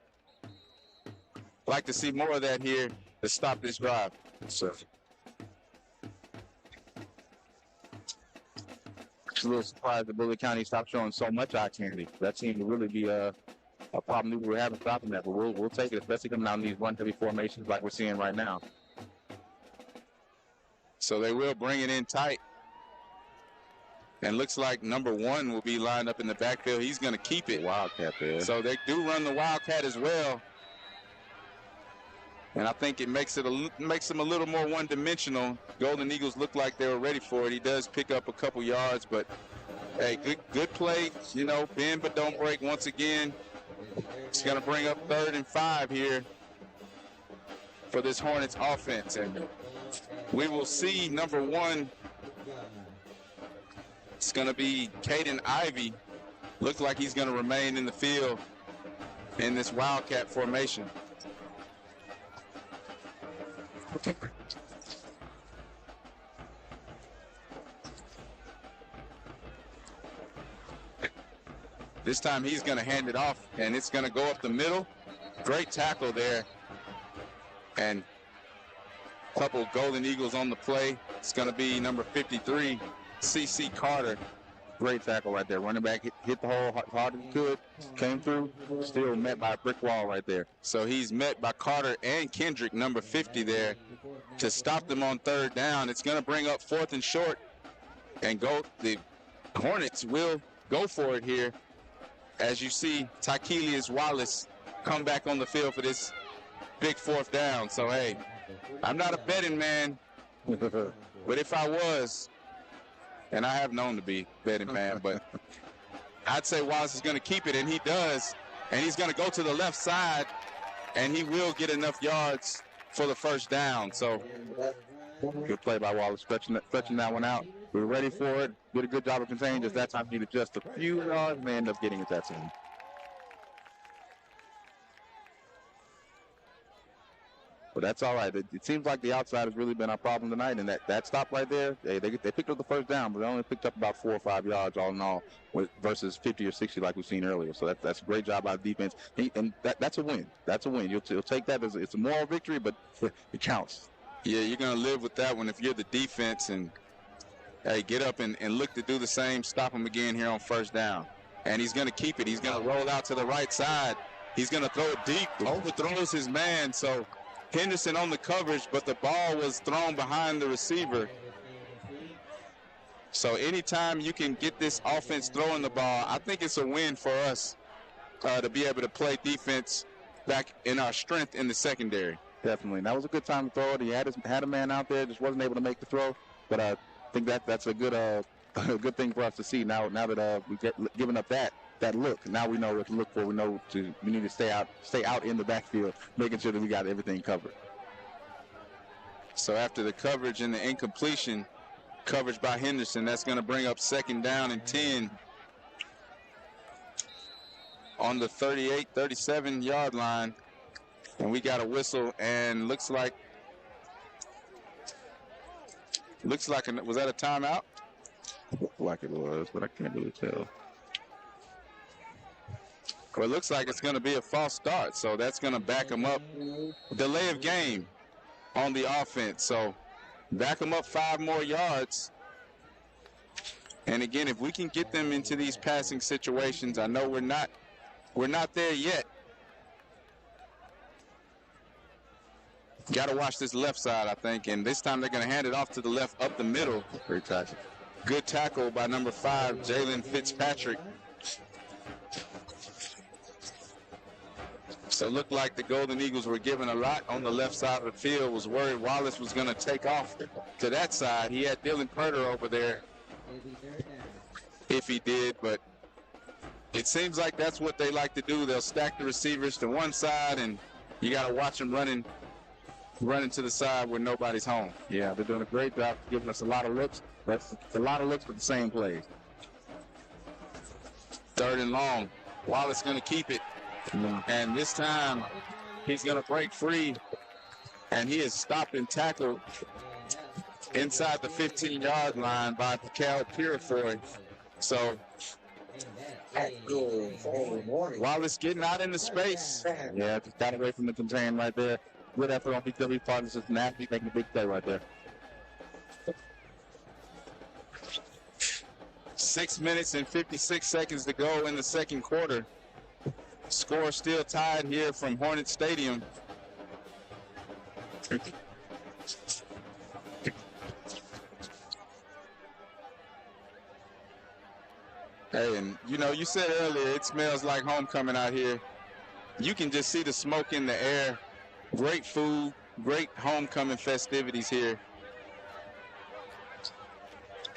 Like to see more of that here to stop this drive. So a little surprised that Bullock County stopped showing so much eye candy. That seemed to really be a problem we were having stopping that, but we'll take it, especially coming out in these run-heavy formations like we're seeing right now. So they will bring it in tight. And looks like number 1 will be lined up in the backfield. He's going to keep it. Wildcat there. So they do run the Wildcat as well. And I think it makes them a little more one-dimensional. Golden Eagles look like they were ready for it. He does pick up a couple yards, but hey, good play. You know, bend but don't break once again. It's going to bring up 3rd and 5 here for this Hornets offense. And we will see number 1. It's going to be Caden Ivey. Looks like he's going to remain in the field in this Wildcat formation. This time he's going to hand it off, and it's going to go up the middle. Great tackle there. And a couple Golden Eagles on the play. It's going to be number 53, C.C. Carter. Great tackle right there. Running back hit the hole hard as he could, came through, still met by a brick wall right there. So he's met by Carter and Kendrick, number 50 there, to stop them on 3rd down. It's going to bring up 4th and short, and the Hornets will go for it here. As you see, Tyquilius Wallace come back on the field for this big 4th down. So, hey, I'm not a betting man, but if I was, and I have known to be a betting man, but I'd say Wallace is going to keep it, and he does. And he's going to go to the left side, and he will get enough yards for the 1st down. So good play by Wallace, stretching that one out. We were ready for it. Did a good job of containing. Just that time he needed just a few yards, and they end up getting it that time. But that's all right. It seems like the outside has really been our problem tonight, and that stop right there, they picked up the 1st down, but they only picked up about 4 or 5 yards all in all, versus 50 or 60 like we've seen earlier. So that's a great job by the defense, and that's a win. That's a win. You'll take that as it's a moral victory, but it counts. Yeah, you're going to live with that one if you're the defense, and hey, get up and look to do the same. Stop him again here on 1st down, and he's going to keep it. He's going to roll out to the right side. He's going to throw it deep. Overthrows his man. So Henderson on the coverage, but the ball was thrown behind the receiver. So anytime you can get this offense throwing the ball, I think it's a win for us to be able to play defense back in our strength in the secondary. Definitely. That was a good time to throw it. He had a man out there, just wasn't able to make the throw. But I think that's a good thing for us to see now that we've given up that look. Now we know what to look for. We need to stay out in the backfield, making sure that we got everything covered. So after the coverage and the incompletion, coverage by Henderson, that's going to bring up 2nd down and 10 on the 37 yard line. And we got a whistle, and looks like was that a timeout? Looked like it was, but I can't really tell. Well, it looks like it's going to be a false start, so that's going to back them up. Delay of game on the offense, so back them up 5 more yards. And again, if we can get them into these passing situations, I know we're not there yet. Got to watch this left side, I think, and this time they're going to hand it off to the left up the middle. Great tackle. Good tackle by number 5, Jalen Fitzpatrick. So it looked like the Golden Eagles were given a lot on the left side of the field. Was worried Wallace was going to take off to that side. He had Dylan Purder over there if he did, but it seems like that's what they like to do. They'll stack the receivers to one side, and you got to watch them running to the side where nobody's home. Yeah, they're doing a great job giving us a lot of looks. That's a lot of looks for the same plays. 3rd and long. Wallace going to keep it. And this time, he's going to break free. And he is stopped and tackled inside the 15-yard line by Cal Purifoy. So Wallace getting out into space. Yeah, just got away from the contain right there. Good effort on BW partners. Just nasty making a big play right there. 6 minutes and 56 seconds to go in the second quarter. Score still tied here from Hornet Stadium. Hey, and you said earlier it smells like homecoming out here. You can just see the smoke in the air. Great food, great homecoming festivities here.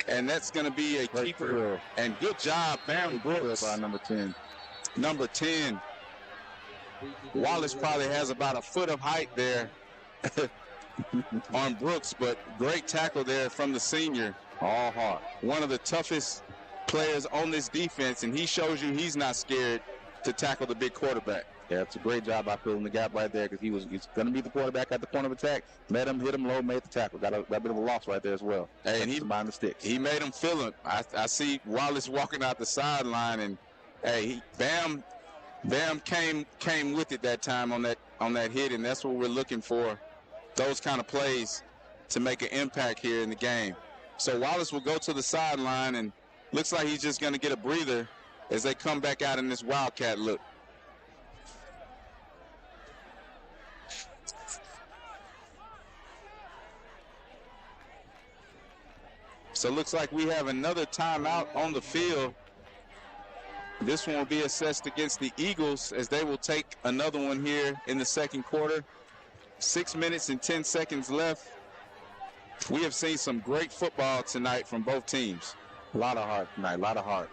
And that's going to be a keeper. And good job, Bam Brooks. By number 10. Number 10. Wallace probably has about a foot of height there on Brooks, but great tackle there from the senior. All hard. One of the toughest players on this defense, and he shows you he's not scared to tackle the big quarterback. Yeah, it's a great job by filling the gap right there because he's going to be the quarterback at the point of attack. Met him, hit him low, made the tackle. Got a bit of a loss right there as well. Hey, and behind the sticks. He made him feel it. I see Wallace walking out the sideline, and hey, Bam came with it that time on that hit, and that's what we're looking for. Those kind of plays to make an impact here in the game. So Wallace will go to the sideline, and looks like he's just going to get a breather as they come back out in this Wildcat look. So it looks like we have another timeout on the field. This one will be assessed against the Eagles as they will take another one here in the second quarter. 6 minutes and 10 seconds left. We have seen some great football tonight from both teams. A lot of heart tonight, a lot of heart.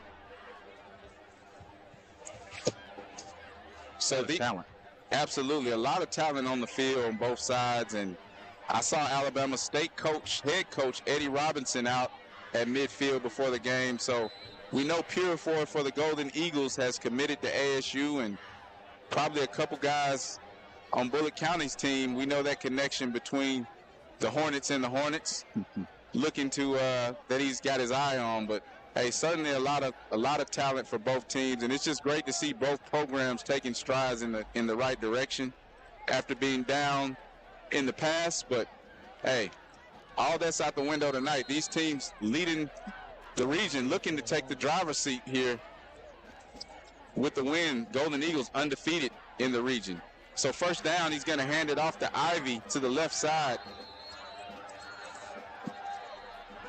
So the talent. Absolutely, a lot of talent on the field on both sides. And I saw Alabama State head coach Eddie Robinson out at midfield before the game. So we know Purifoy for the Golden Eagles has committed to ASU, and probably a couple guys on Bullock County's team. We know that connection between the Hornets and the Hornets. Looking to that he's got his eye on, but hey, certainly a lot of talent for both teams, and it's just great to see both programs taking strides in the right direction after being down in the past. But hey, all that's out the window tonight. These teams leading the region, looking to take the driver's seat here with the win. Golden Eagles undefeated in the region. So first down, he's going to hand it off to Ivy to the left side.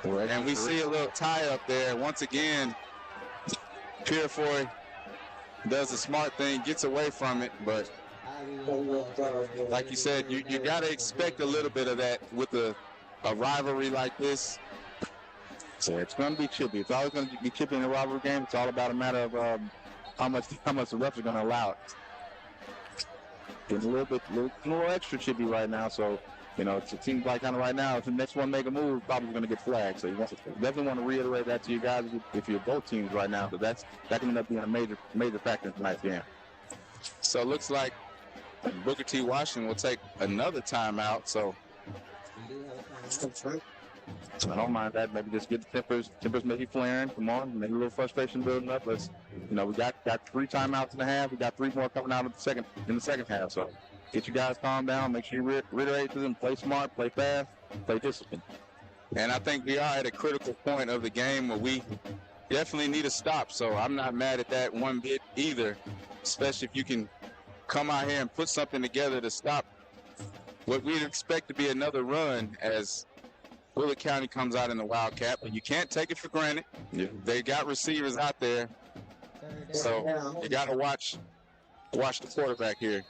And we see a little tie up there. Once again, Purifoy does a smart thing, gets away from it, but like you said, you got to expect a little bit of that with a rivalry like this. So it's going to be chippy. It's always going to be chippy in a rivalry game. It's all about a matter of how much the refs are going to allow it. It's a little extra chippy right now, so it seems like kind of right now, if the next one make a move, probably going to get flagged. So you definitely want to reiterate that to you guys if you're both teams right now. So that can end up being a major factor in tonight's game. So it looks like Booker T. Washington will take another timeout. So I don't mind that. Maybe just get the tempers maybe flaring. Come on, maybe a little frustration building up. We got 3 timeouts and a half. We got 3 more coming out in the second half. So get you guys calm down. Make sure you reiterate to them. Play smart, play fast, play discipline. And I think we are at a critical point of the game where we definitely need a stop. So I'm not mad at that one bit either, especially if you can come out here and put something together to stop what we'd expect to be another run as Bullock County comes out in the Wildcat, but you can't take it for granted. Yeah. They got receivers out there, so you got to watch the quarterback here.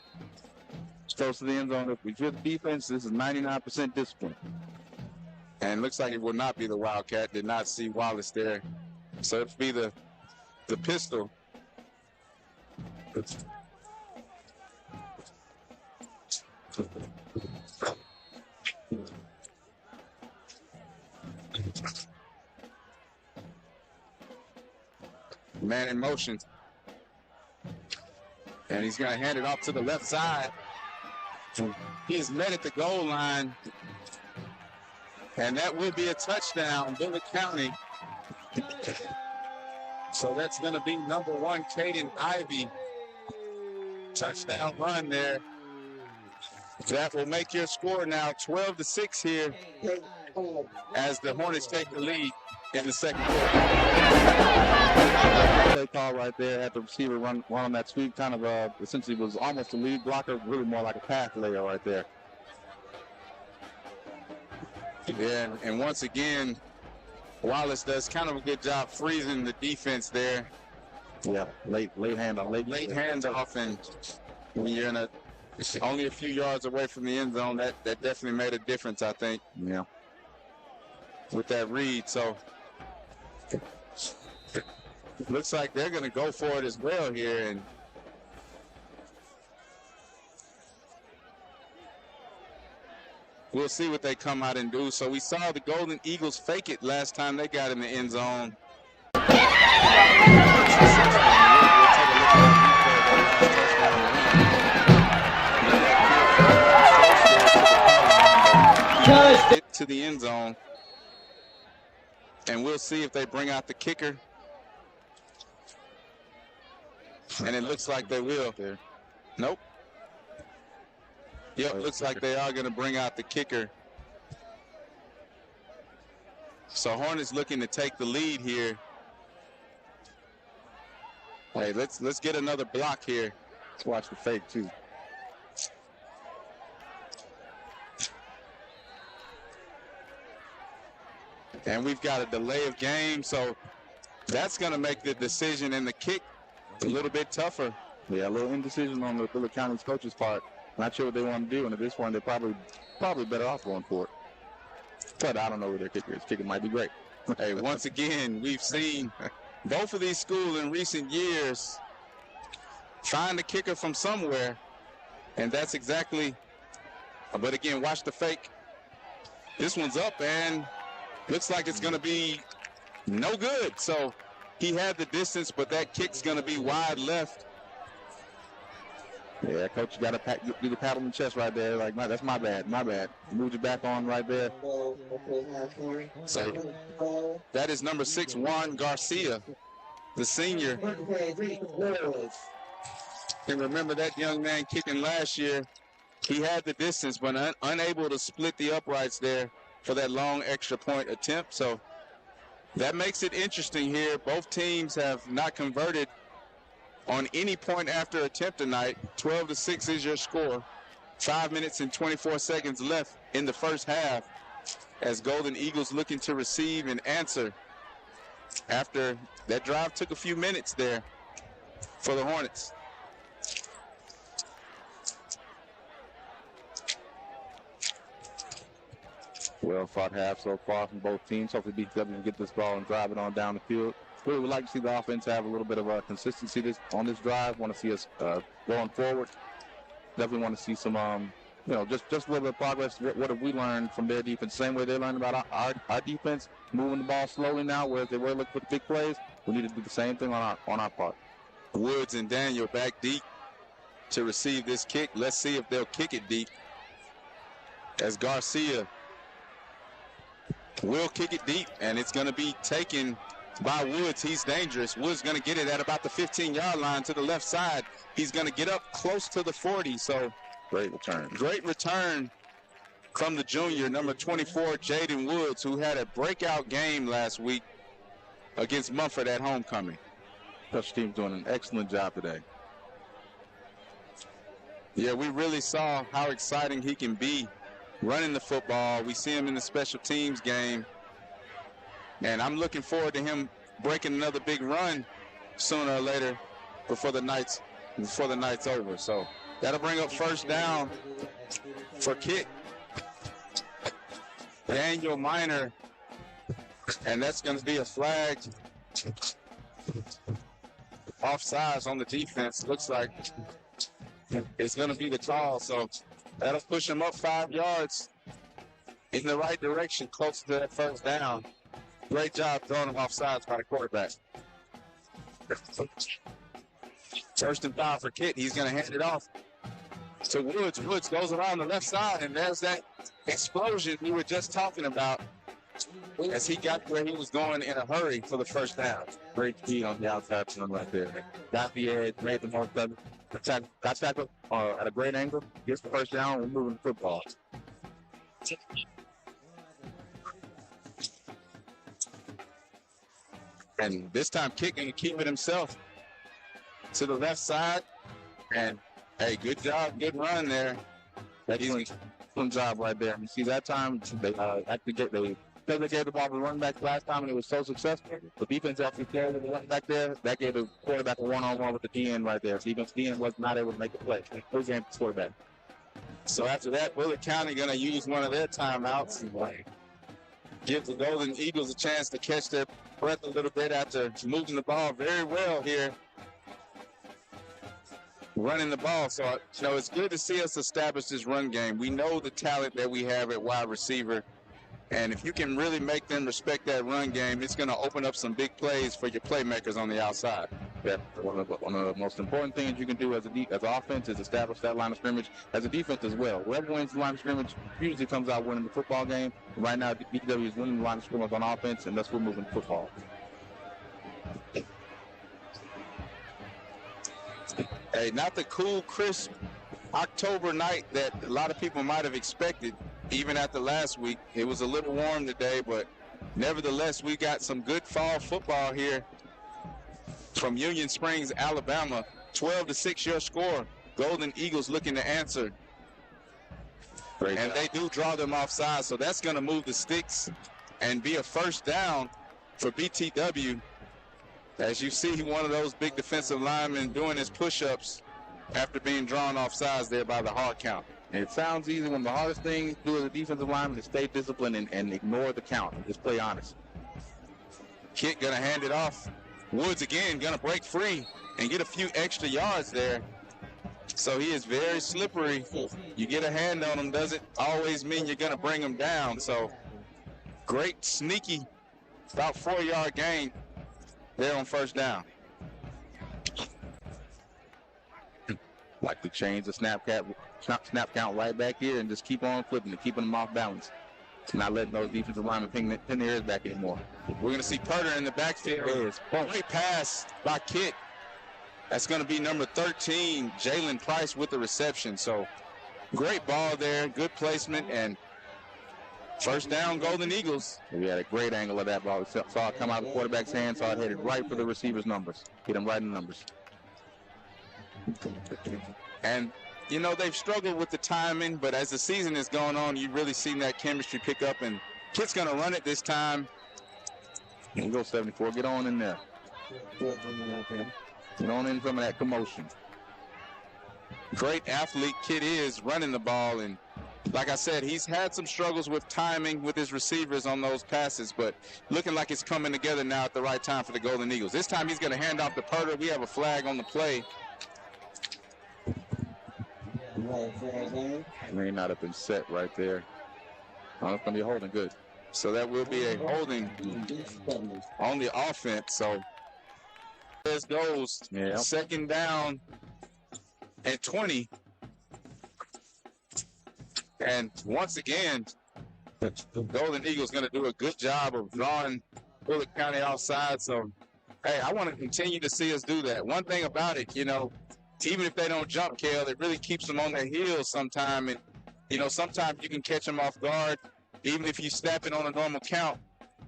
Close to the end zone. If we fit defense, this is 99% discipline. And it looks like it will not be the Wildcat. Did not see Wallace there. So it'll be the pistol. Man in motion. And he's going to hand it off to the left side. He is met at the goal line. And that will be a touchdown, Bullock County. So that's going to be number 1, Caden Ivy. Touchdown run there. That will make your score now 12-6 here as the Hornets take the lead in the second quarter. Play call right there, had the receiver run on that sweep, kind of essentially was almost a lead blocker, really more like a pass layer right there. Yeah, and once again, Wallace does kind of a good job freezing the defense there. Yeah, late handoff. Late handoff, and when you're in only a few yards away from the end zone, that definitely made a difference, I think. Yeah. With that read, so looks like they're going to go for it as well here, and we'll see what they come out and do. So we saw the Golden Eagles fake it last time they got in the end zone. To the end zone, and we'll see if they bring out the kicker. And it looks like they will. Nope. Yep, looks like they are going to bring out the kicker. So Hornets looking to take the lead here. Hey, let's get another block here. Let's watch the fake too. And we've got a delay of game, so that's going to make the decision and the kick a little bit tougher. Yeah, a little indecision on the Bullock County's coach's part. Not sure what they want to do, and at this point, they're probably better off going for it. But I don't know where their kicker is. Kicker might be great. Hey, once again, we've seen both of these schools in recent years trying to kicker from somewhere, and that's exactly. But again, watch the fake. This one's up, and looks like it's going to be no good. So he had the distance, but that kick's going to be wide left. Yeah, coach, you got to do the pat on the chest right there. Like, that's my bad. Moved your back on right there. So that is number 6, Juan Garcia, the senior. And remember that young man kicking last year, he had the distance, but unable to split the uprights there for that long extra point attempt. So that makes it interesting here. Both teams have not converted on any point after attempt tonight. 12-6 is your score. 5 minutes and 24 seconds left in the first half as Golden Eagles looking to receive and answer after that drive took a few minutes there for the Hornets. Well fought half so far from both teams. Hopefully BCW can get this ball and drive it on down the field. Really would like to see the offense have a little bit of consistency on this drive. Want to see us going forward. Definitely want to see some, just a little bit of progress. What have we learned from their defense? Same way they learned about our defense, moving the ball slowly now, whereas they were looking for the big plays. We need to do the same thing on our part. Woods and Daniel back deep to receive this kick. Let's see if they'll kick it deep, as Garcia will kick it deep, and it's going to be taken by Woods. He's dangerous. Woods going to get it at about the 15-yard line to the left side. He's going to get up close to the 40. So great return. Great return from the junior, number 24, Jaden Woods, who had a breakout game last week against Munford at homecoming. Special team's doing an excellent job today. Yeah, we really saw how exciting he can be running the football. We see him in the special teams game. And I'm looking forward to him breaking another big run sooner or later before the night's over. So that'll bring up first down for kick. Daniel Minor. And that's going to be a flag. Offsides on the defense. Looks like it's going to be the call. So that'll push him up 5 yards in the right direction, close to that first down. Great job throwing him offsides by the quarterback. First and 5 for Kit. He's going to hand it off to Woods. Woods goes around the left side, and there's that explosion we were just talking about as he got where he was going in a hurry for the first down. Great speed on the outside run right there. Got the edge, made the most of it. Got tackled at a great angle. Gets the first down. We're moving the football. And this time kicking to keep it himself to the left side. And, hey, good job, good run there. Excellent job right there. You see, that time they gave the ball to the running back last time, and it was so successful. The defense actually carried the running back there. That gave the quarterback a one-on-one with the DN right there. So even DN was not able to make a play. It game for quarterback. So after that, Bullock County going to use one of their timeouts and give the Golden Eagles a chance to catch their breath a little bit after moving the ball very well here, running the ball. So, it's good to see us establish this run game. We know the talent that we have at wide receiver, and if you can really make them respect that run game, it's going to open up some big plays for your playmakers on the outside. Yeah, one of the most important things you can do as an offense is establish that line of scrimmage. As a defense as well. Whoever wins the line of scrimmage usually comes out winning the football game. Right now, BCW is winning the line of scrimmage on offense, and that's what we're moving the football. Hey, not the cool, crisp October night that a lot of people might have expected, even after last week. It was a little warm today, but nevertheless, we got some good fall football here from Union Springs, Alabama. 12-6 your score. Golden Eagles looking to answer. And they do draw them offside, so that's going to move the sticks and be a first down for BTW. As you see, one of those big defensive linemen doing his push-ups after being drawn offsides there by the hard count. And it sounds easy when the hardest thing to do as a defensive lineman is stay disciplined and ignore the count and just play honest. Kit going to hand it off. Woods again going to break free and get a few extra yards there. So he is very slippery. You get a hand on him doesn't always mean you're going to bring him down. So great sneaky about 4-yard gain there on first down. Like to change the snap count right back here and just keep on flipping it, keeping them off balance. Not letting those defensive linemen pin their ears back anymore. We're going to see Purder in the backfield. Great pass by Kit. That's going to be number 13, Jalen Price with the reception. So great ball there, good placement, and first down, Golden Eagles. We had a great angle of that ball. We saw it come out of the quarterback's hand, saw it headed right for the receiver's numbers. Get him right in the numbers. And, they've struggled with the timing, but as the season is going on, you've really seen that chemistry pick up, and Kit's going to run it this time. Here we go, 74. Get on in there. Get on in some of that commotion. Great athlete Kit is running the ball, and like I said, he's had some struggles with timing with his receivers on those passes, but looking like it's coming together now at the right time for the Golden Eagles. This time he's going to hand off to Purder. We have a flag on the play. May not have been set right there. Oh, it's going to be a holding. Good. So that will be a holding on the offense. So there goes. Yeah. Second down and 20. And once again, the Golden Eagles going to do a good job of drawing Bullock County offside. So, hey, I want to continue to see us do that. One thing about it, even if they don't jump, Kale, it really keeps them on their heels sometime. And, sometimes you can catch them off guard, even if you snap it on a normal count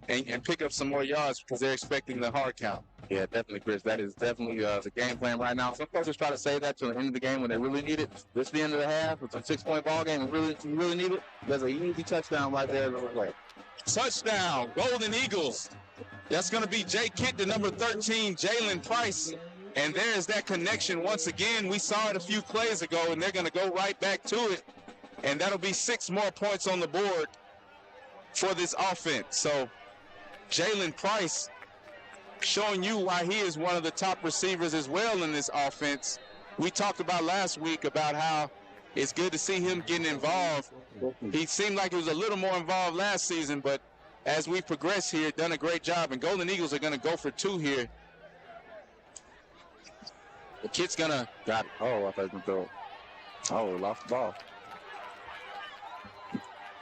and pick up some more yards because they're expecting the hard count. Yeah, definitely, Chris. That is definitely the game plan right now. Some coaches try to say that to the end of the game when they really need it. This is the end of the half. It's a 6-point ball game. You really need it. There's an easy touchdown right there. Touchdown, Golden Eagles. That's going to be Jay Kent, the number 13, Jalen Price. And there's that connection once again. We saw it a few plays ago, and they're going to go right back to it. And that'll be 6 more points on the board for this offense. So Jalen Price showing you why he is one of the top receivers as well in this offense. We talked about last week about how it's good to see him getting involved. He seemed like he was a little more involved last season, but as we progress here, done a great job. And Golden Eagles are going to go for 2 here. The kid's going to... Got it. Oh, I thought he was going to throw it. Oh, lost the ball.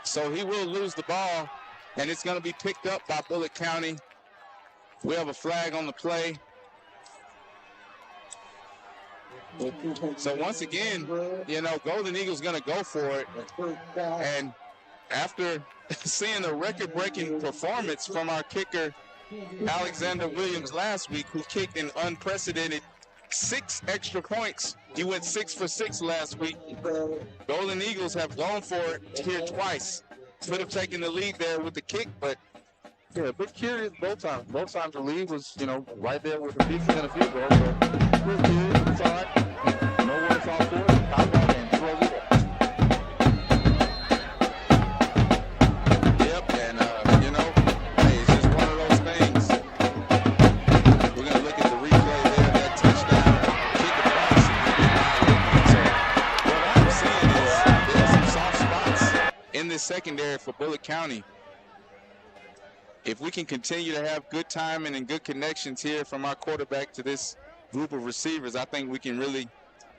So he will lose the ball, and it's going to be picked up by Bullock County. We have a flag on the play. So once again, Golden Eagles going to go for it. And after seeing a record-breaking performance from our kicker, Alexander Williams, last week, who kicked an unprecedented 6 extra points. He went 6 for 6 last week. Golden Eagles have gone for it here twice. Could have taken the lead there with the kick, but yeah, a bit curious both times. Both times the lead was, right there with the pieces and a field goal. So we're curious. It's all right. No worries all for it. Yep, and hey, it's just one of those things. We're gonna look at the replay there, that touchdown, kick across. So what I'm seeing is there's some soft spots in this secondary for Bullock County. If we can continue to have good timing and good connections here from our quarterback to this group of receivers, I think we can really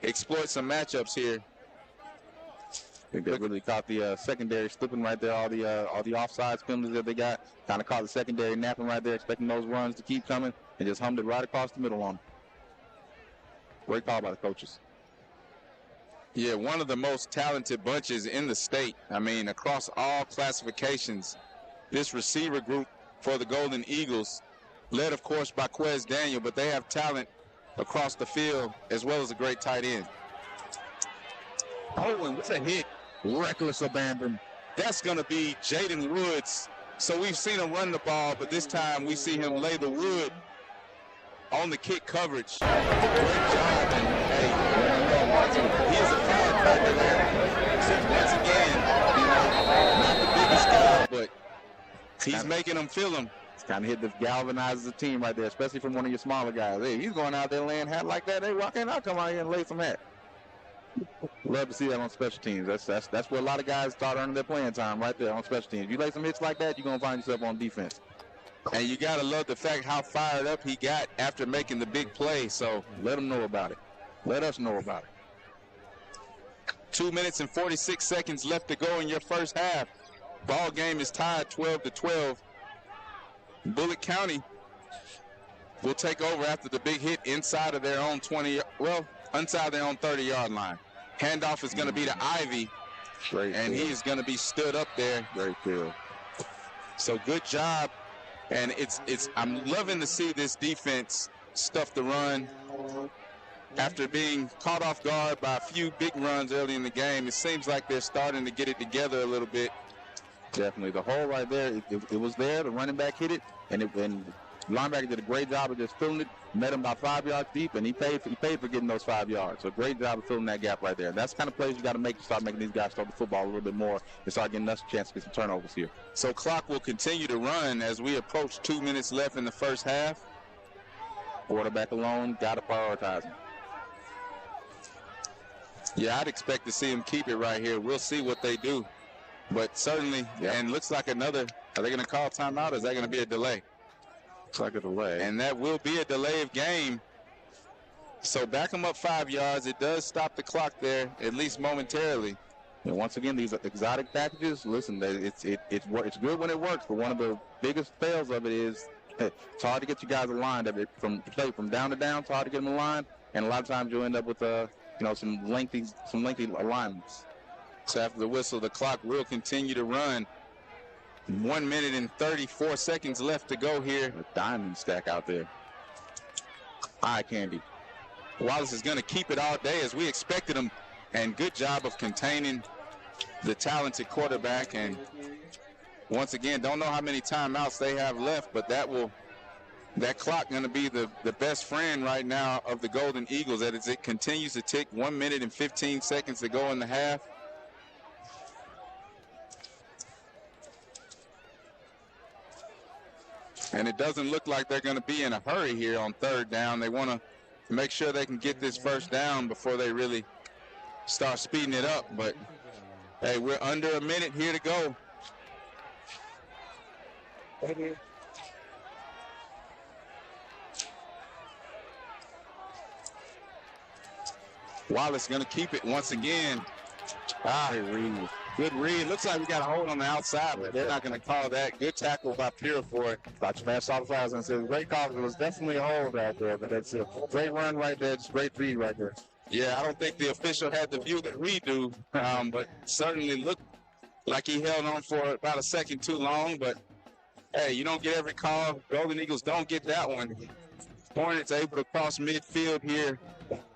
exploit some matchups here. I think they really caught the secondary slipping right there. All the offsides penalties that they got kind of caught the secondary napping right there, expecting those runs to keep coming, and just hummed it right across the middle on them. Great call by the coaches. Yeah, one of the most talented bunches in the state. I mean, across all classifications. This receiver group for the Golden Eagles, led, of course, by Quez Daniel, but they have talent across the field as well as a great tight end. Oh, and what's a hit? Reckless abandon. That's going to be Jaden Woods. So we've seen him run the ball, but this time we see him lay the wood on the kick coverage. Great job, and hey, he is a firecracker there. So once again, not the biggest guy, but he's making them feel him. It's kind of hit this galvanizes the team right there, especially from one of your smaller guys. Hey, he's going out there laying hat like that. Hey, why can't I come out here and lay some hat? Love to see that on special teams. That's where a lot of guys start earning their playing time right there on special teams. If you lay some hits like that, you're going to find yourself on defense. And you got to love the fact how fired up he got after making the big play. So let him know about it. Let us know about it. 2 minutes and 46 seconds left to go in your first half. Ball game is tied 12-12. Bullock County will take over after the big hit inside of their own inside their own 30-yard line. Handoff is going to be to Ivy, and he is going to be stood up there. Very cool. So good job, and I'm loving to see this defense stuff the run. After being caught off guard by a few big runs early in the game, it seems like they're starting to get it together a little bit. Definitely. The hole right there, it was there. The running back hit it, and the linebacker did a great job of just filling it, met him about 5 yards deep, and he paid for getting those 5 yards. So great job of filling that gap right there. That's the kind of plays you got to make to start making these guys start the football a little bit more and start getting us a chance to get some turnovers here. So clock will continue to run as we approach 2 minutes left in the first half. Quarterback alone, got to prioritize him. Yeah, I'd expect to see him keep it right here. We'll see what they do. But certainly, and looks like another, are they going to call timeout or is that going to be a delay? Looks like a delay. And that will be a delay of game. So back them up 5 yards. It does stop the clock there, at least momentarily. And once again, these exotic packages, listen, it's good when it works, but one of the biggest fails of it is it's hard to get you guys aligned. From down to down, it's hard to get them aligned, and a lot of times you'll end up with some lengthy alignments. So after the whistle, the clock will continue to run. 1 minute and 34 seconds left to go here. A diamond stack out there. eye candy. Wallace is going to keep it all day as we expected him, and good job of containing the talented quarterback. And once again, don't know how many timeouts they have left, but that clock going to be the best friend right now of the Golden Eagles as it continues to tick. 1 minute and 15 seconds to go in the half. And it doesn't look like they're going to be in a hurry here on third down. They want to make sure they can get this first down before they really start speeding it up. But, hey, we're under a minute here to go. Wallace going to keep it once again. Good read. Looks like we got a hold on the outside, but they're not going to call that. Good tackle by Purifoy. Dr. Man saw the flags and said, great call. It was definitely a hold out there, but that's a great run right there. It's great read right there. Yeah, I don't think the official had the view that we do, but certainly looked like he held on for about a second too long. But, hey, you don't get every call. Golden Eagles don't get that one. Hornets able to cross midfield here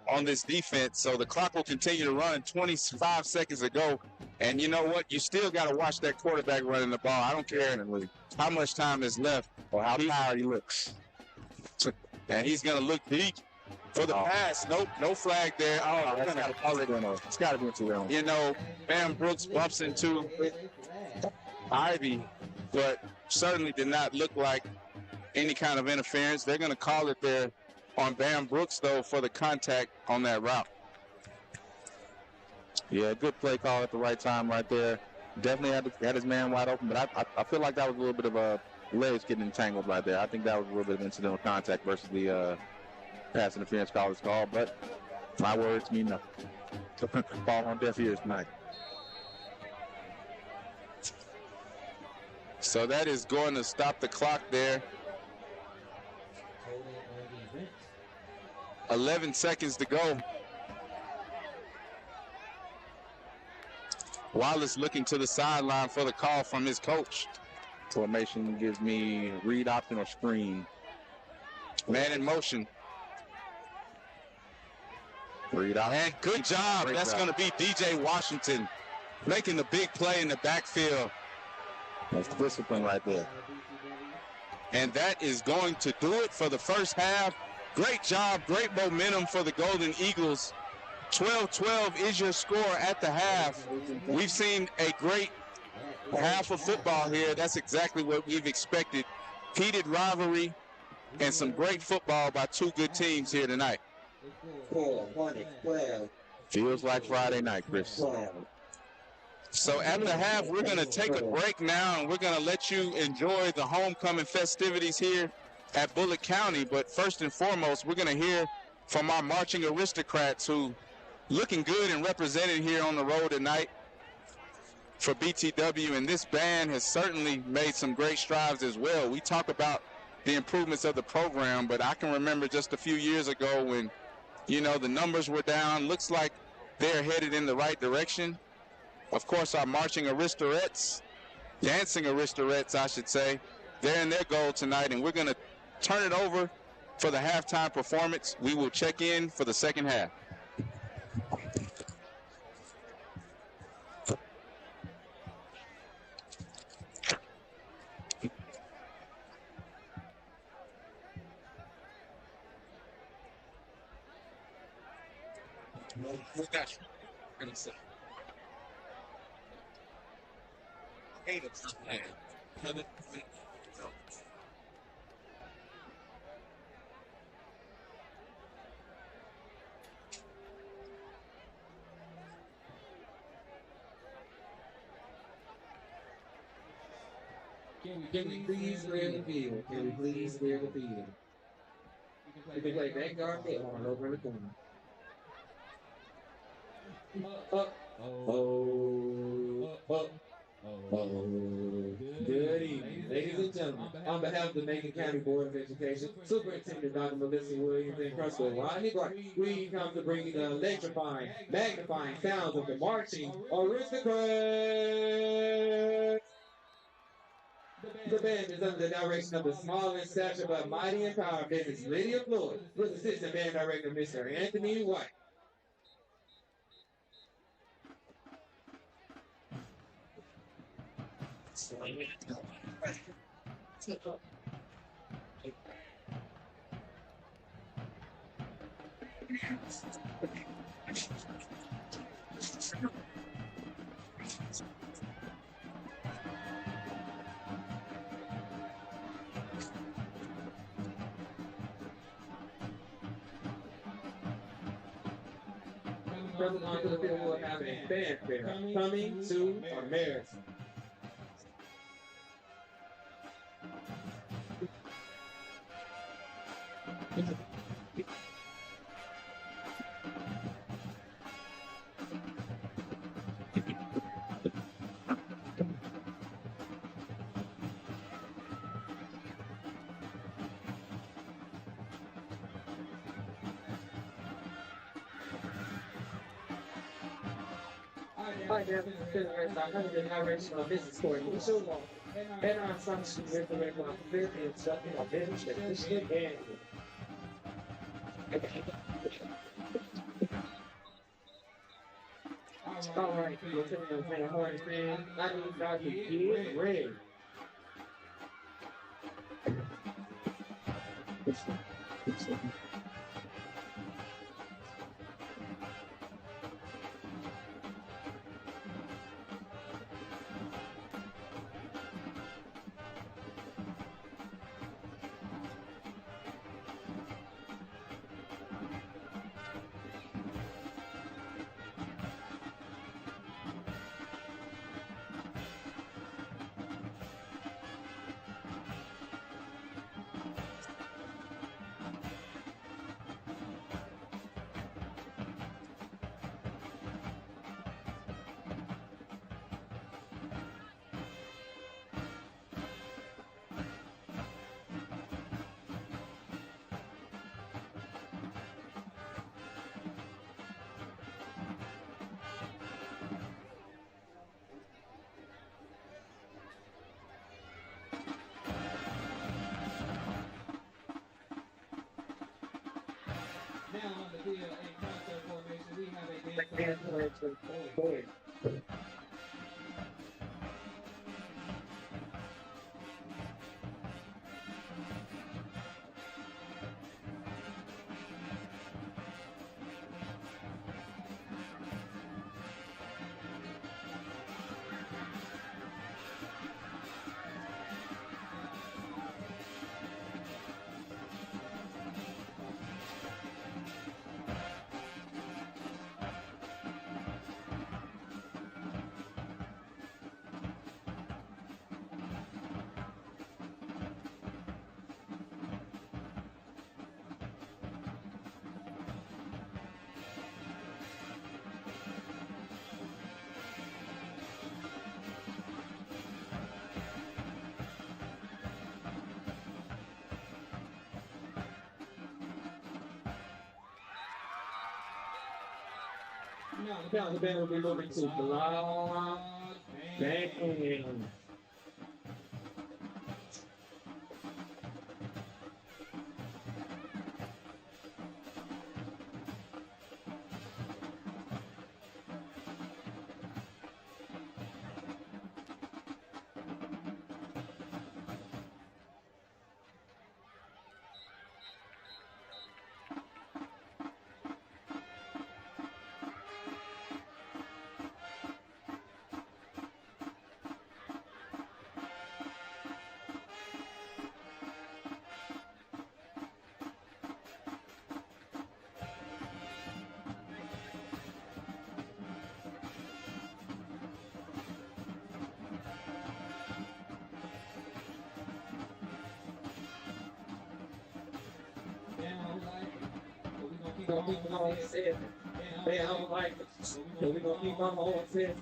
on this defense, so the clock will continue to run. 25 seconds to go. And you know what? You still got to watch that quarterback running the ball. I don't care how much time is left or how tired he looks. And he's going to look deep for the pass. Nope, no flag there. It's got to be too early. You know, Bam Brooks bumps into Ivy, but certainly did not look like any kind of interference. They're going to call it there on Bam Brooks, though, for the contact on that route. Yeah, good play call at the right time right there. Definitely had his man wide open, but I feel like that was a little bit of a legs getting entangled right there. I think that was a little bit of incidental contact versus the pass interference call is called, but my words mean nothing. Fall on deaf ears tonight. So that is going to stop the clock there. 11 seconds to go. Wallace looking to the sideline for the call from his coach. Formation gives me read option or screen. Man in motion. Read option. And good job. That's going to be DJ Washington making the big play in the backfield. That's discipline right there. And that is going to do it for the first half. Great job, great momentum for the Golden Eagles. 12-12 is your score at the half. We've seen a great half of football here. That's exactly what we've expected. Heated rivalry and some great football by two good teams here tonight. Feels like Friday night, Chris. So at the half, we're going to take a break now, and we're going to let you enjoy the homecoming festivities here at Bullock County. But first and foremost, we're going to hear from our marching aristocrats who looking good and represented here on the road tonight for BTW. And this band has certainly made some great strides as well. We talk about the improvements of the program, but I can remember just a few years ago when, you know, the numbers were down. Looks like they're headed in the right direction. Of course, our marching aristorettes, dancing aristorettes, I should say, they're in their goal tonight, and we're going to turn it over for the halftime performance. We will check in for the second half. Can we please clear the field? Can we please clear the field? You can play backyard football over in the corner. Good evening, ladies and gentlemen. On behalf of the Macon County Board of Education, Superintendent Dr. Melissa Williams and Principal Rodney Clark, we come to bring you the electrifying, magnifying sounds of the marching aristocrats. The band is under the direction of the small in stature but mighty in power Mrs. Lydia Floyd, with assistant band director Mr. Anthony White. Coming onto the field, we'll have a fanfare coming to America. Hi there, I'm under the direction of business coordinator. So long. And our assumption is the regular therapy and stuff in our business technician and all right, we'll tell you I'm a hard man. I need y'all to get ready. Now on the field in concert formation, we have a dance formation. Now the band will be moving to Bullock. Bang. We're gonna keep on saying, they don't like it. So we're gonna keep on saying.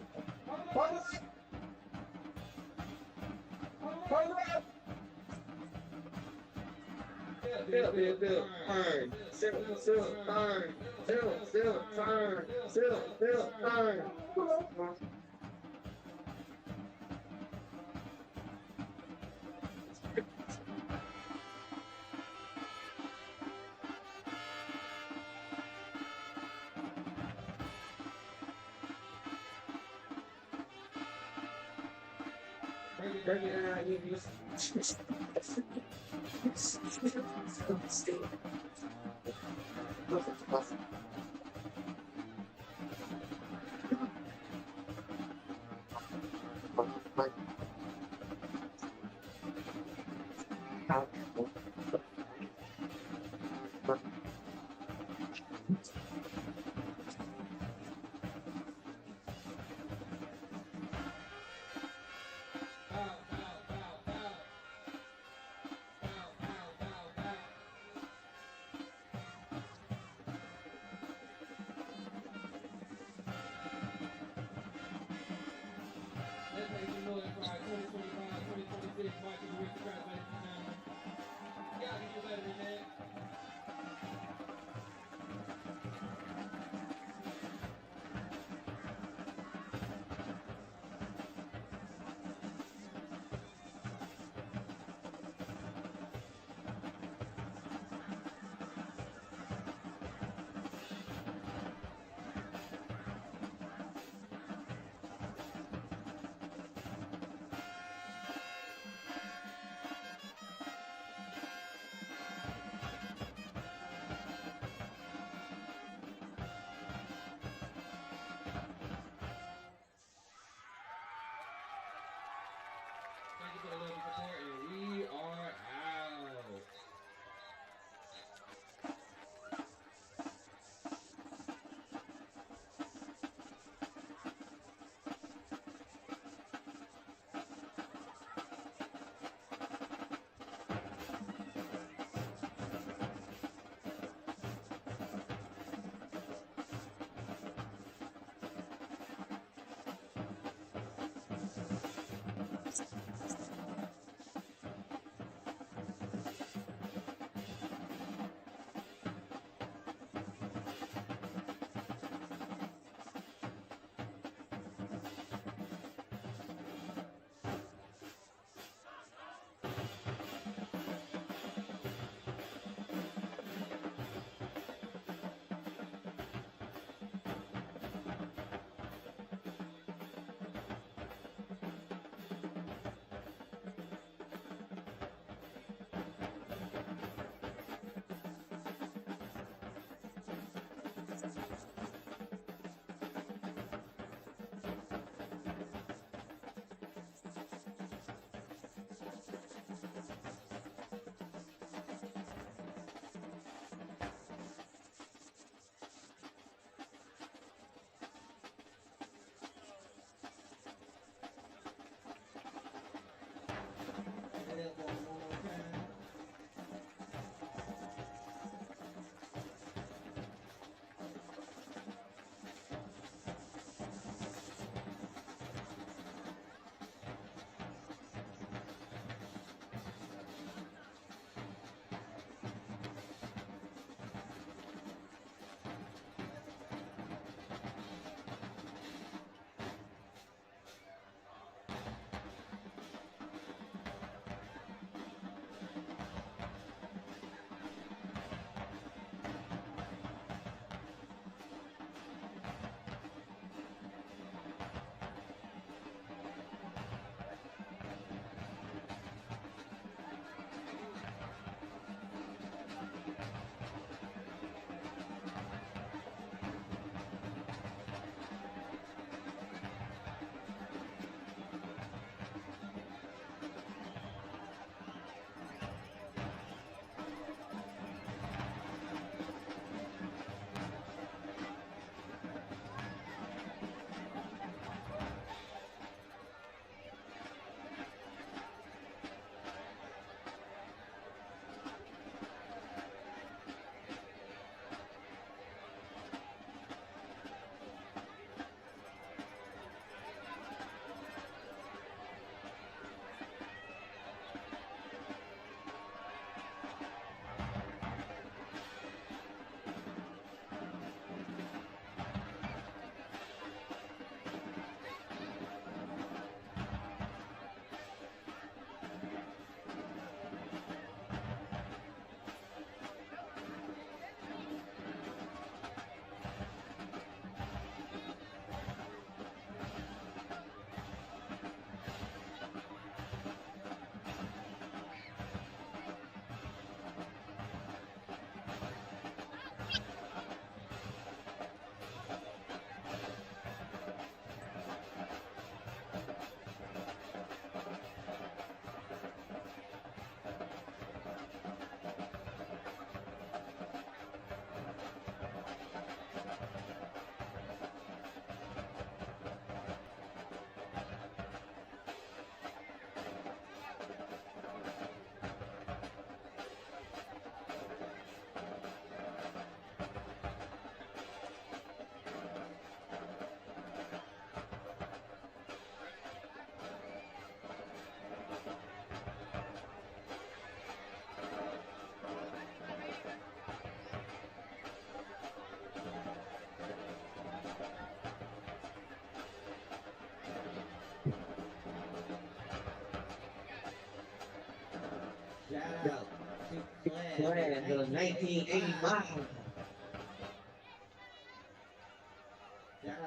Bill, turn, still, turn, still, turn, still, turn. Bring it out. We are out. Class of 1985.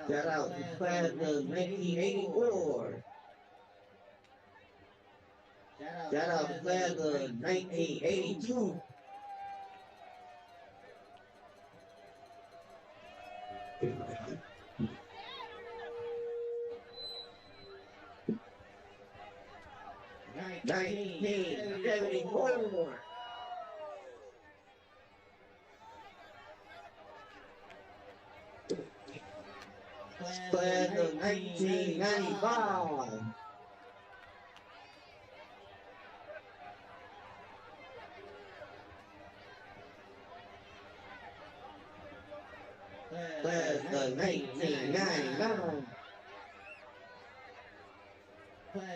Shout out to class of 1984. Shout out to class of 1982. Nineteen 74. Class of 1995. Class of 1999.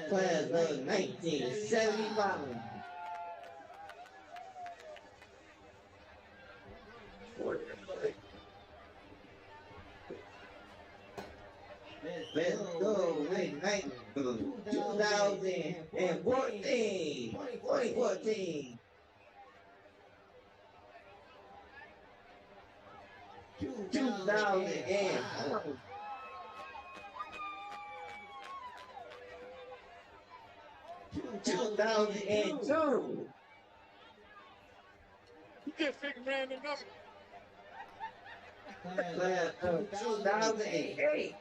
Class of 1975. Let's go with 2014. 2014. 2004. 2002. You can't figure random numbers. Class of 2008.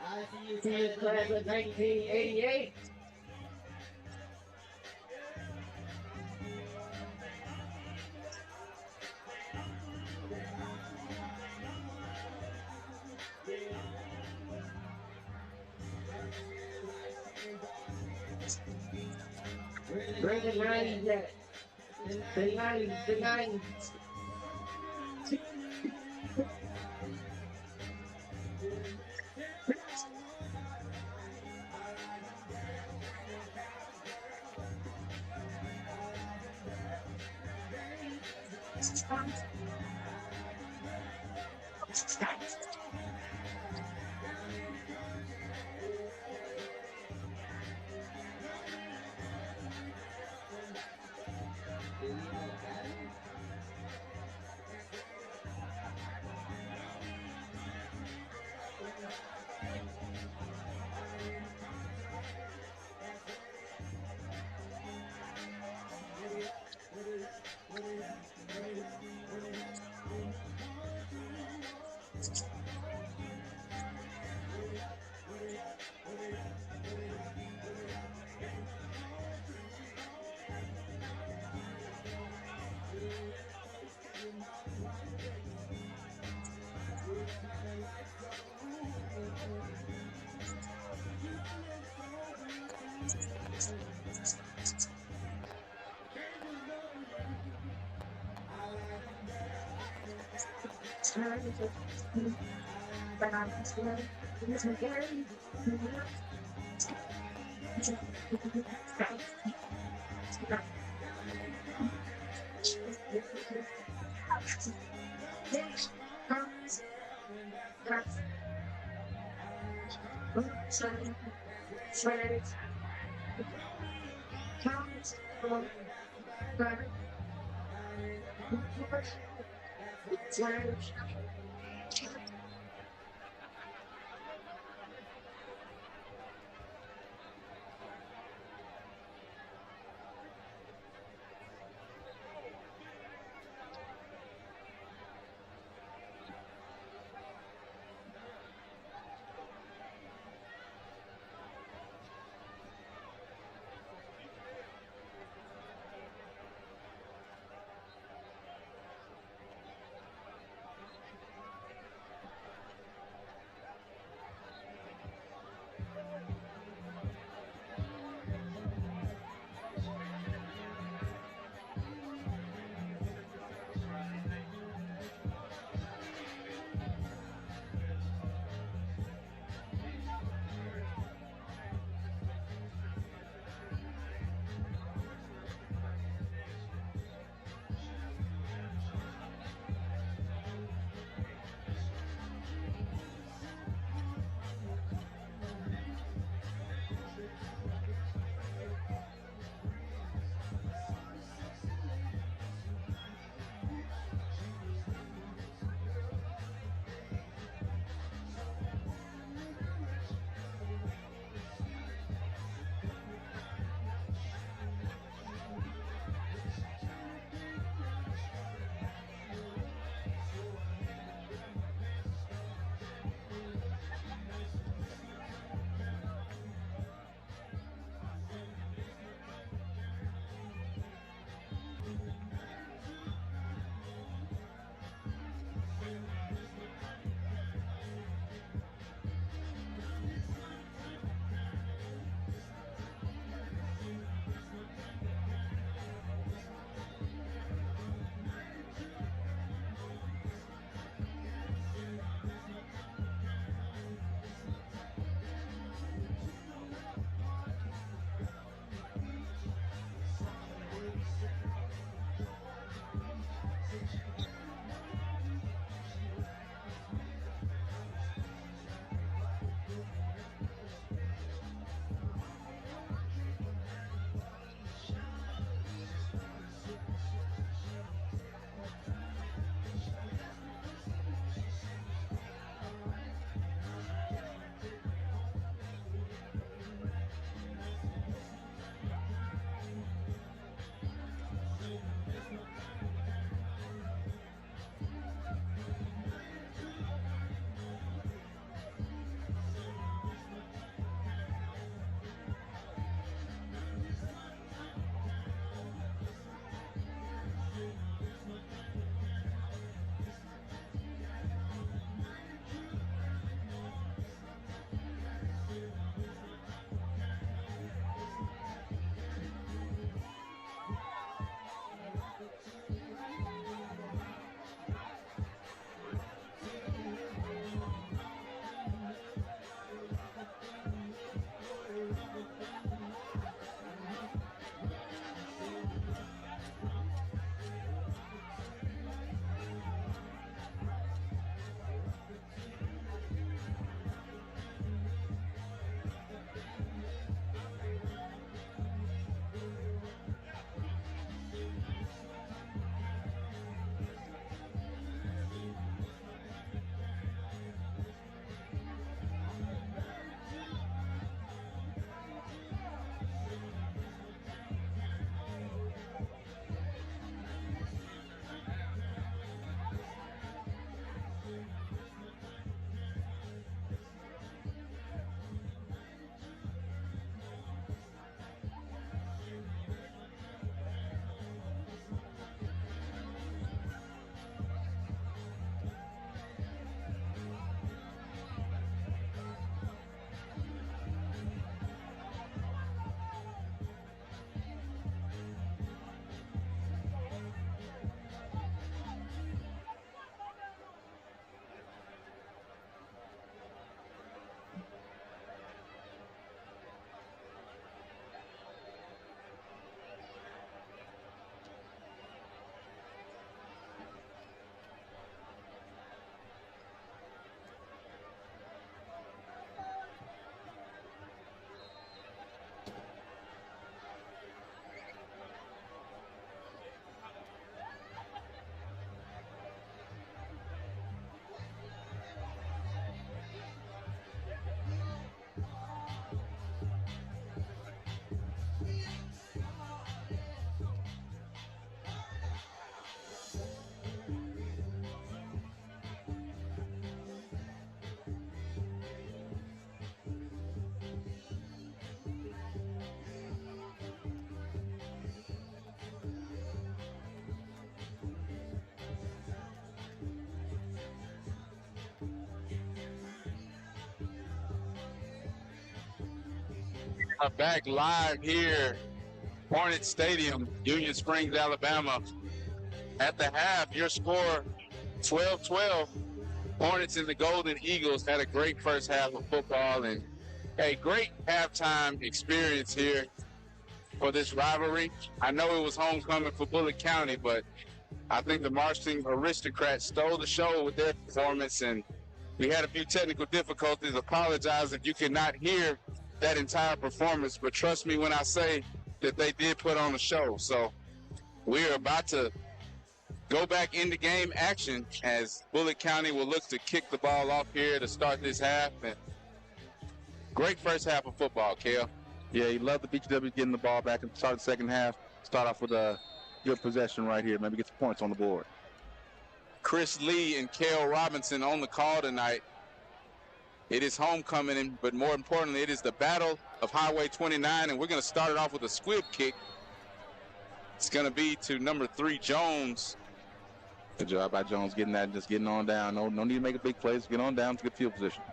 ICU class of 1988. Bring the 90s back. The 90s, the 90s. are back live here, Hornet Stadium, Union Springs, Alabama. At the half, your score 12-12. Hornets and the Golden Eagles had a great first half of football and a great halftime experience here for this rivalry. I know it was homecoming for Bullock County, but I think the Marching Aristocrats stole the show with their performance, and we had a few technical difficulties. Apologize if you could not hear that entire performance, but trust me when I say that they did put on a show. So we are about to go back into game action as Bullock County will look to kick the ball off here to start this half. And great first half of football, Kale. Yeah, you love the BCW getting the ball back and start the second half. Start off with a good possession right here. Maybe get some points on the board. Chris Lee and Kale Robinson on the call tonight. It is homecoming, but more importantly, it is the Battle of Highway 29, and we're going to start it off with a squib kick. It's going to be to number 3, Jones. Good job by Jones getting that and just getting on down. No need to make a big play. Just get on down to good field position.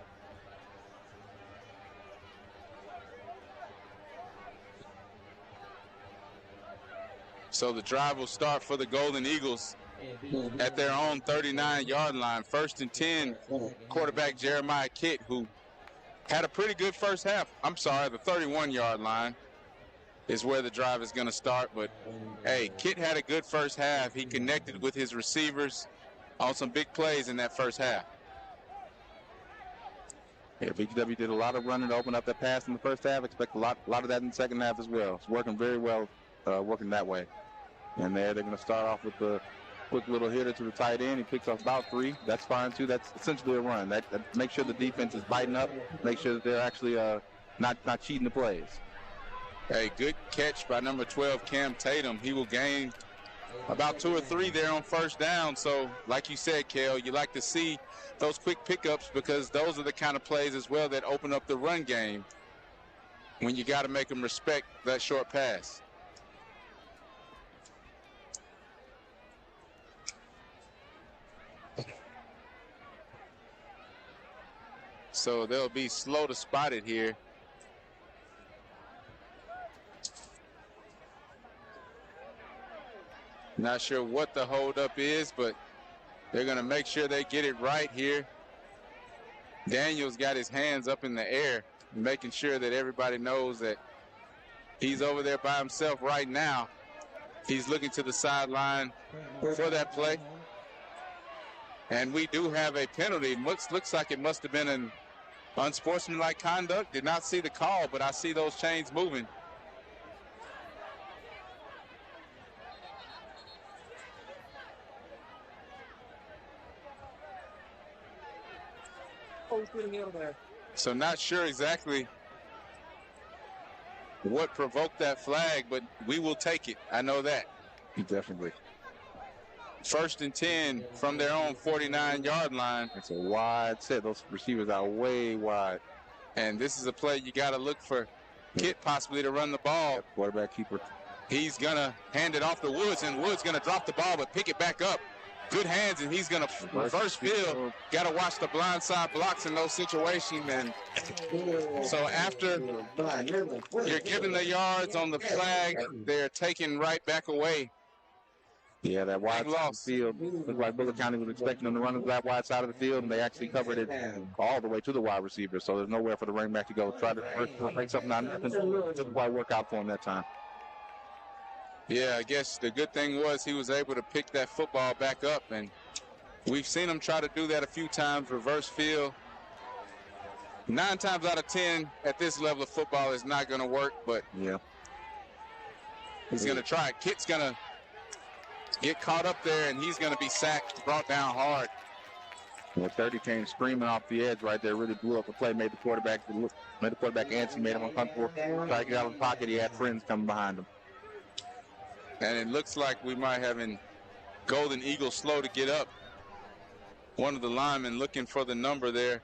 So the drive will start for the Golden Eagles at their own 39-yard line. 1st and 10, quarterback Jeremiah Kitt, who had a pretty good first half. I'm sorry, the 31-yard line is where the drive is going to start. But, hey, Kitt had a good first half. He connected with his receivers on some big plays in that first half. Yeah, BCW did a lot of running to open up that pass in the first half. Expect a lot of that in the second half as well. It's working very well, working that way. And they're going to start off with the quick little hitter to the tight end. He picks up about 3. That's fine, too. That's essentially a run. That make sure the defense is biting up. Make sure that they're actually not cheating the plays. A good catch by number 12, Cam Tatum. He will gain about 2 or 3 there on first down. So, like you said, Kale, you like to see those quick pickups because those are the kind of plays as well that open up the run game when you got to make them respect that short pass. So they'll be slow to spot it here. Not sure what the holdup is, but they're going to make sure they get it right here. Daniel's got his hands up in the air, making sure that everybody knows that he's over there by himself right now. He's looking to the sideline for that play. And we do have a penalty. Looks like it must have been an unsportsmanlike conduct. Did not see the call, but I see those chains moving. So not sure exactly what provoked that flag, but we will take it. I know that. Definitely. 1st and 10 from their own 49-yard line. It's a wide set. Those receivers are way wide. And this is a play you got to look for Kitt possibly to run the ball. Quarterback keeper. He's going to hand it off to Woods, and Woods going to drop the ball but pick it back up. Good hands, and he's going to reverse field. Got to watch the blind side blocks in those situations. And so after you're giving the yards on the flag, they're taken right back away. Yeah, that wide side of the field. Looked like Bullock County was expecting them to run to that wide side of the field, and they actually covered it all the way to the wide receiver. So there's nowhere for the running back to go. Try to break something out. It didn't quite work out for him that time. Yeah, I guess the good thing was he was able to pick that football back up, and we've seen him try to do that a few times, reverse field. 9 times out of 10 at this level of football is not going to work, but yeah, he's going to try it. Kitt's going to get caught up there, and he's going to be sacked, brought down hard. Well, 30 came screaming off the edge right there, really blew up the play, made the quarterback antsy, made him uncomfortable. Tried to get out of the pocket. He had friends coming behind him. And it looks like we might have a Golden Eagle slow to get up. One of the linemen looking for the number there.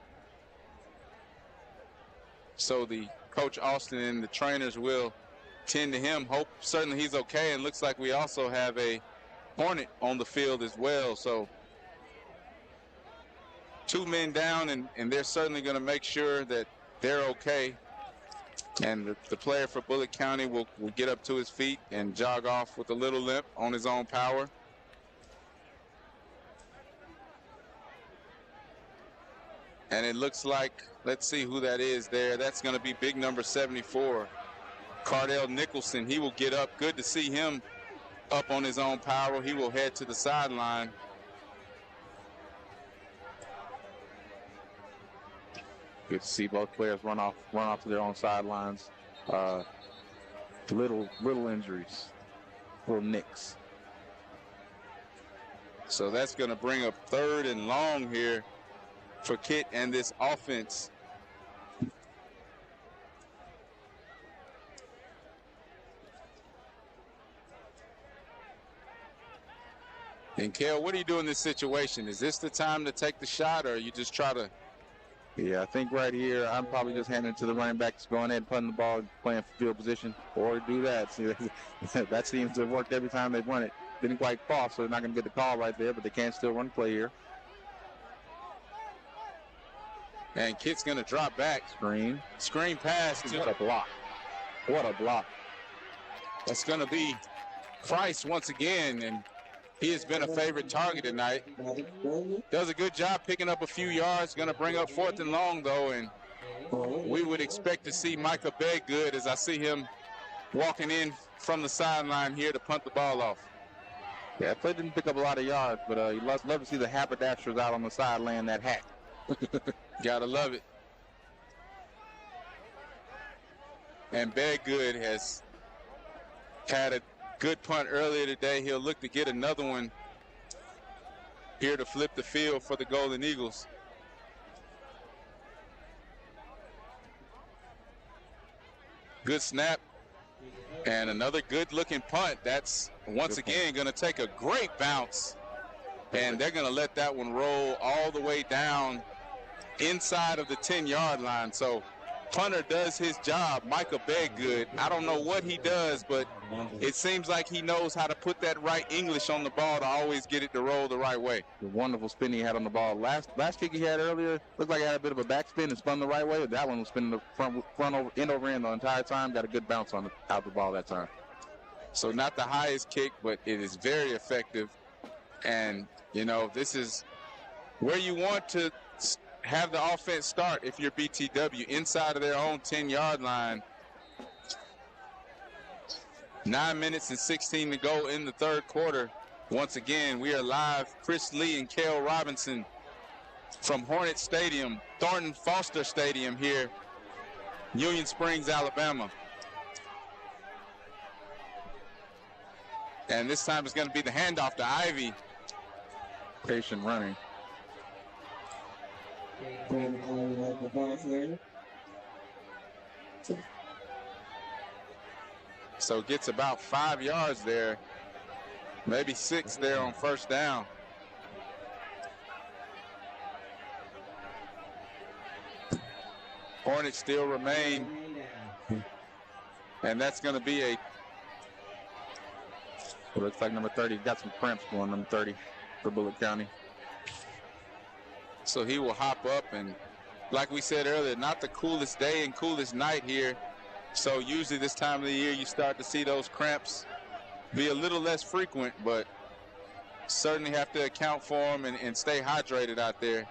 So the Coach Austin and the trainers will tend to him. Hope certainly he's okay. And looks like we also have a Hornet on the field as well. So 2 men down, and they're certainly going to make sure that they're okay. And the player for Bullock County will get up to his feet and jog off with a little limp on his own power. And it looks like, let's see who that is there. That's going to be big number 74, Cardell Nicholson. He will get up. Good to see him up on his own power. He will head to the sideline. Good to see both players run off to their own sidelines. Little injuries, little nicks. So that's going to bring up 3rd and long here for Kit and this offense. And Kel, what do you do in this situation? Is this the time to take the shot, or you just try to? Yeah, I think right here, I'm probably just handing it to the running back that's going ahead and putting the ball, playing for field position, or do that. See, that seems to have worked every time they've run it. Didn't quite fall, so they're not going to get the call right there, but they can still run play here. And Kit's going to drop back. Screen pass. What a block. What a block. That's going to be Price once again, and he has been a favorite target tonight. Does a good job picking up a few yards. Going to bring up 4th and long, though, and we would expect to see Micah Bedgood as I see him walking in from the sideline here to punt the ball off. Yeah, play didn't pick up a lot of yards, but you love to see the haberdashers out on the side laying that hat. Gotta love it. And Bedgood has had a good punt earlier today. He'll look to get another one here to flip the field for the Golden Eagles. Good snap. And another good-looking punt. That's once again going to take a great bounce. And they're going to let that one roll all the way down inside of the 10-yard line. So punter does his job, Micah Bedgood. I don't know what he does, but it seems like he knows how to put that right English on the ball to always get it to roll the right way. The wonderful spin he had on the ball. Last kick he had earlier looked like he had a bit of a backspin and spun the right way. That one was spinning the front over, end over end the entire time. Got a good bounce on out the ball that time. So not the highest kick, but it is very effective. And, you know, this is where you want to have the offense start if you're BTW, inside of their own 10-yard line. 9 minutes and 16 to go in the third quarter. Once again, we are live. Chris Lee and Cale Robinson from Hornet Stadium, Thornton Foster Stadium here, Union Springs, Alabama. And this time it's going to be the handoff to Ivy. Patient running. So gets about 5 yards there, maybe 6 there on first down. Hornets still remain, and that's going to be a. It looks like number 30 got some cramps going, number 30 for Bullock County. So he will hop up, and like we said earlier, not the coolest day and coolest night here. So usually this time of the year you start to see those cramps be a little less frequent, but certainly have to account for them and stay hydrated out there.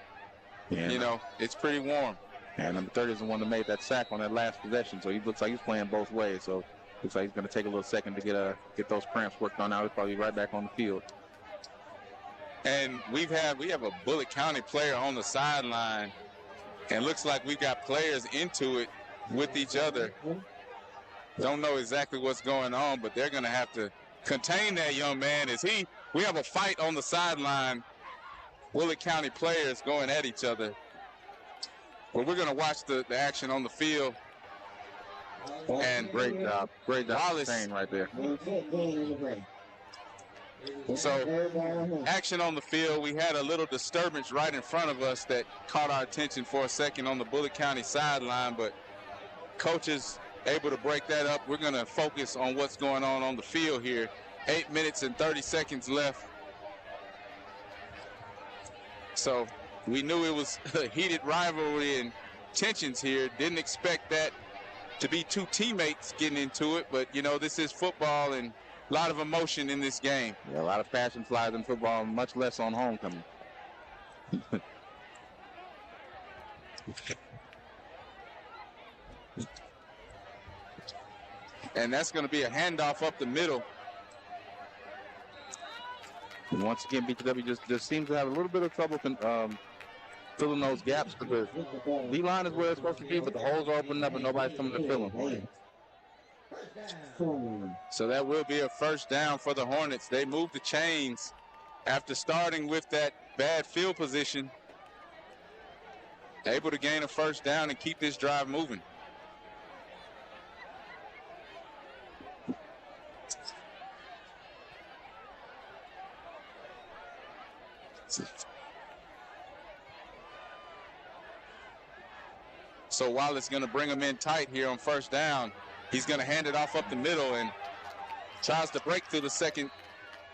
Yeah. You know, it's pretty warm. And number 30 is the one that made that sack on that last possession, so he looks like he's playing both ways. So looks like he's going to take a little second to get those cramps worked on. Now he's probably right back on the field. And we have a Bullock County player on the sideline, and looks like we've got players into it with each other. Don't know exactly what's going on, but they're going to have to contain that young man we have a fight on the sideline. Bullock County players going at each other. But we're going to watch the action on the field. And great job Wallace right there. So action on the field. We had a little disturbance right in front of us that caught our attention for a second on the Bullock County sideline, but coaches able to break that up. We're going to focus on what's going on the field here. 8 minutes and 30 seconds left. So we knew it was a heated rivalry and tensions here. Didn't expect that to be two teammates getting into it, but, you know, this is football and a lot of emotion in this game. Yeah, a lot of passion flies in football, much less on homecoming. And that's going to be a handoff up the middle. And once again, BTW just seems to have a little bit of trouble filling those gaps because the D-line is where it's supposed to be, but the holes are opening up and nobody's coming to fill them. So that will be a first down for the Hornets. They moved the chains after starting with that bad field position. Able to gain a first down and keep this drive moving. So Wallace going to bring him in tight here on first down. He's going to hand it off up the middle and tries to break through the second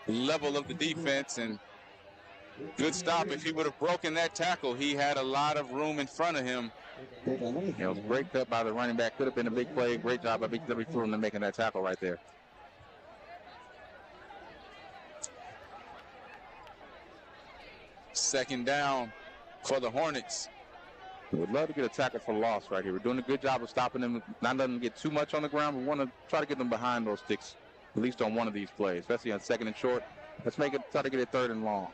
level of the defense. And good stop. If he would have broken that tackle, he had a lot of room in front of him. It was a great cut by the running back. Could have been a big play. Great job by BTW for him to making that tackle right there. Second down for the Hornets. We would love to get a tackle for loss right here. We're doing a good job of stopping them, not letting them get too much on the ground. We want to try to get them behind those sticks, at least on one of these plays, especially on second and short. Let's try to get it third and long.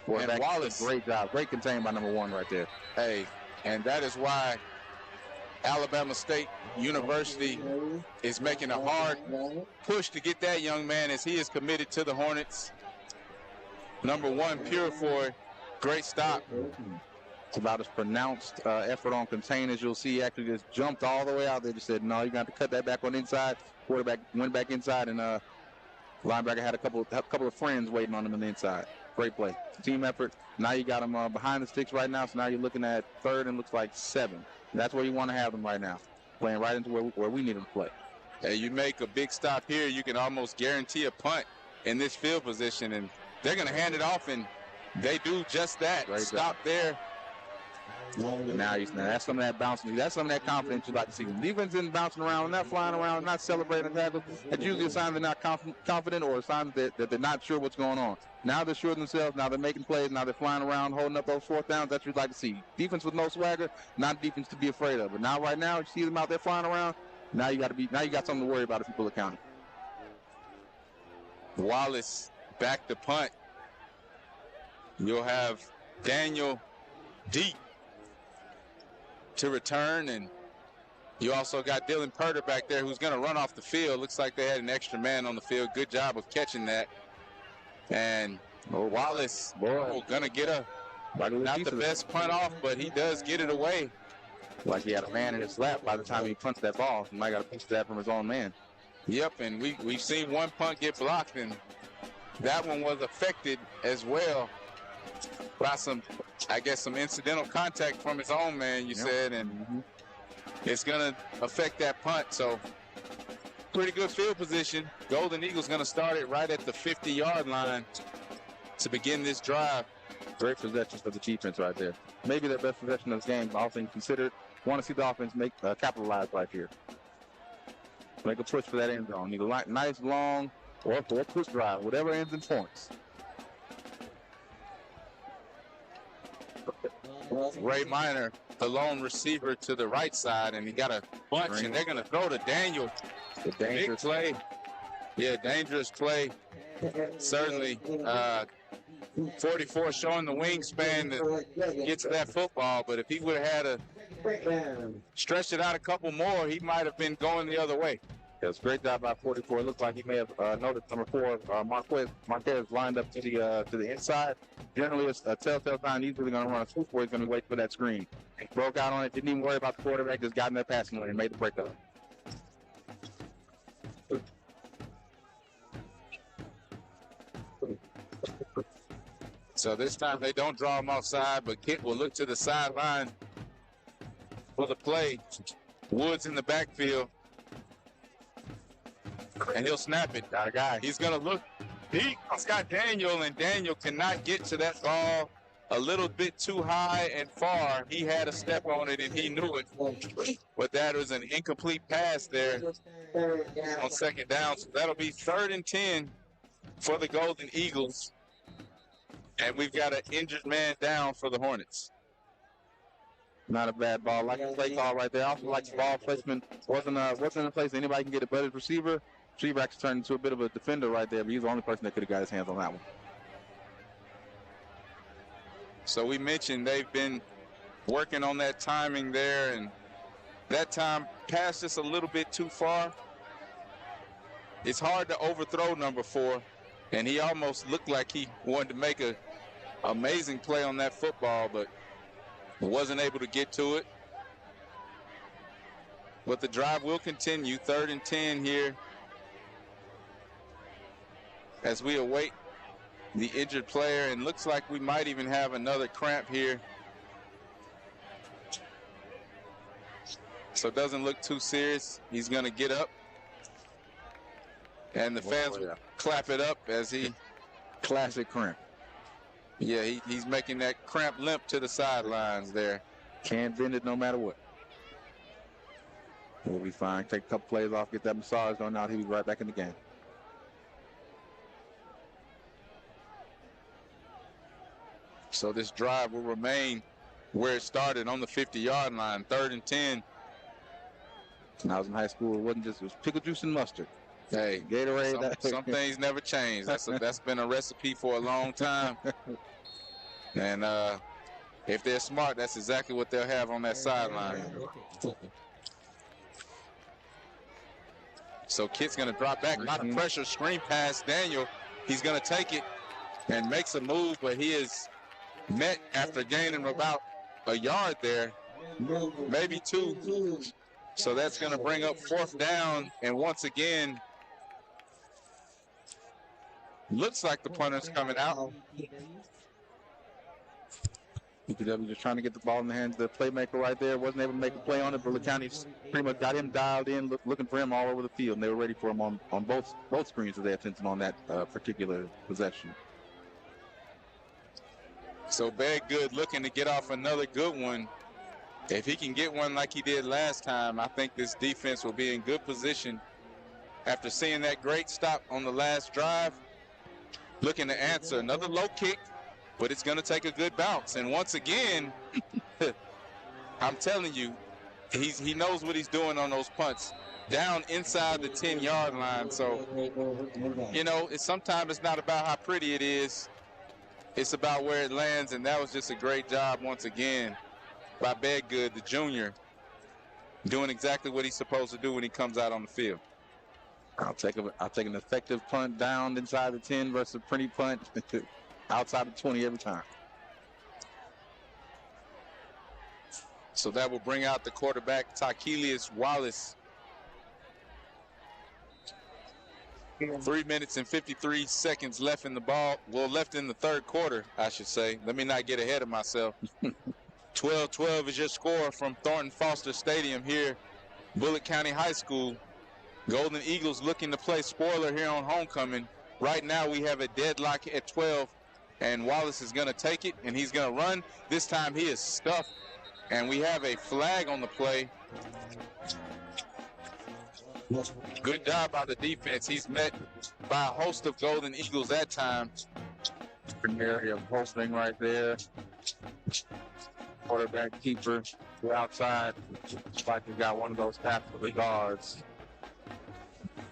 And Wallace, great job. Great contained by number 1 right there. Hey, and that is why Alabama State University is making a hard push to get that young man as he is committed to the Hornets. Number 1, Purifoy, great stop. It's about as pronounced effort on contain as you'll see. Actually just jumped all the way out there. Just said, no, you're going to have to cut that back on inside. Quarterback went back inside, and linebacker had a couple of friends waiting on him on the inside. Great play. Team effort. Now you got him behind the sticks right now, so now you're looking at third and looks like 7. That's where you want to have them right now, playing right into where we need them to play. Hey, you make a big stop here, you can almost guarantee a punt in this field position, and they're going to hand it off, and they do just that. Great stop job. there. Now that's some of that bouncing. That's some of that confidence you'd like to see. The defense isn't bouncing around, not flying around, not celebrating tackles. That's usually a sign they're not confident or a sign that they're not sure what's going on. Now they're sure of themselves. Now they're making plays. Now they're flying around, holding up those fourth downs. That's what you'd like to see. Defense with no swagger, not defense to be afraid of. But now, right now, you see them out there flying around. Now you got something to worry about if you pull a counter. Wallace back to punt. You'll have Daniel deep to return, and you also got Dylan Purder back there who's going to run off the field. Looks like they had an extra man on the field. Good job of catching that. And Wallace going to get not the best punt off, but he does get it away. Like he had a man in his lap by the time he punts that ball. He might got a piece of that from his own man. Yep, and we've seen one punt get blocked, and that one was affected as well by some incidental contact from his own man, you said, and it's going to affect that punt. So pretty good field position. Golden Eagles going to start it right at the 50-yard line to begin this drive. Great possessions for the defense right there. Maybe their best possession of this game, all things considered. Want to see the offense capitalize right here. Make a push for that end zone. Need a nice, long, or push drive, whatever ends in points. Ray Minor, the lone receiver to the right side, and he got a bunch, and they're going to throw to Daniel. Big play. Yeah, dangerous play. Certainly. 44 showing the wingspan to get to that football, but if he would have had stretched it out a couple more, he might have been going the other way. Yes, great job by 44. It looks like he may have noticed number 4, Marquez lined up to the inside. Generally, it's a telltale sign he's really going to run a swoop, or he's going to wait for that screen. Broke out on it, didn't even worry about the quarterback, just got in that passing lane and made the breakup. So this time they don't draw him offside, but Kent will look to the sideline for the play. Woods in the backfield. And he'll snap it. Got a guy. He's going to look deep. It's got Daniel, and Daniel cannot get to that ball. a little bit too high and far. He had a step on it, and he knew it. But that was an incomplete pass there on second down. So that'll be 3rd and 10 for the Golden Eagles. And we've got an injured man down for the Hornets. Not a bad ball. Like a play call right there. Also like the ball placement wasn't in a place anybody can get a better receiver. Receiver actually turned into a bit of a defender right there, but he's the only person that could have got his hands on that one. So we mentioned they've been working on that timing there, and that time passed just a little bit too far. It's hard to overthrow number 4, and he almost looked like he wanted to make an amazing play on that football, but wasn't able to get to it. But the drive will continue. 3rd and 10 here as we await the injured player, and looks like we might even have another cramp here. So it doesn't look too serious. He's going to get up, and the fans will clap it up as he... Classic cramp. Yeah, he's making that cramp limp to the sidelines there. Can't bend it no matter what. We'll be fine. Take a couple plays off, get that massage on out. He'll be right back in the game. So this drive will remain where it started on the 50-yard line, 3rd and 10. When I was in high school, it was pickle juice and mustard. Hey, Gatorade. Some things never change. That's been a recipe for a long time. And if they're smart, that's exactly what they'll have on that sideline. So Kit's going to drop back. A lot of pressure. Screen pass. Daniel, he's going to take it and makes a move, but he is met after gaining about a yard there, maybe 2. So that's going to bring up 4th down, and once again, looks like the punter's coming out. BPW just trying to get the ball in the hands of the playmaker right there. Wasn't able to make a play on it. Bullock County pretty much got him dialed in, looking for him all over the field, and they were ready for him on both screens of their attention on that particular possession. So Bedgood looking to get off another good one. If he can get one like he did last time, I think this defense will be in good position after seeing that great stop on the last drive. Looking to answer another low kick, but it's going to take a good bounce. And once again, I'm telling you, he knows what he's doing on those punts. Down inside the 10-yard line. So, sometimes it's not about how pretty it is. It's about where it lands, and that was just a great job once again by Bedgood, the junior, doing exactly what he's supposed to do when he comes out on the field. I'll take an effective punt down inside the 10 versus a pretty punt outside the 20 every time. So that will bring out the quarterback, Takelius Wallace. 3 minutes and 53 seconds left in the ball. Well, left in the third quarter, I should say. Let me not get ahead of myself. 12-12 is your score from Thornton Foster Stadium here, Bullock County High School. Golden Eagles looking to play spoiler here on homecoming. Right now we have a deadlock at 12, and Wallace is going to take it, and he's going to run. This time he is stuffed, and we have a flag on the play. Good job by the defense. He's met by a host of Golden Eagles that time. Area of posting right there. Quarterback keeper to outside. Looks like he got one of those taps for the guards.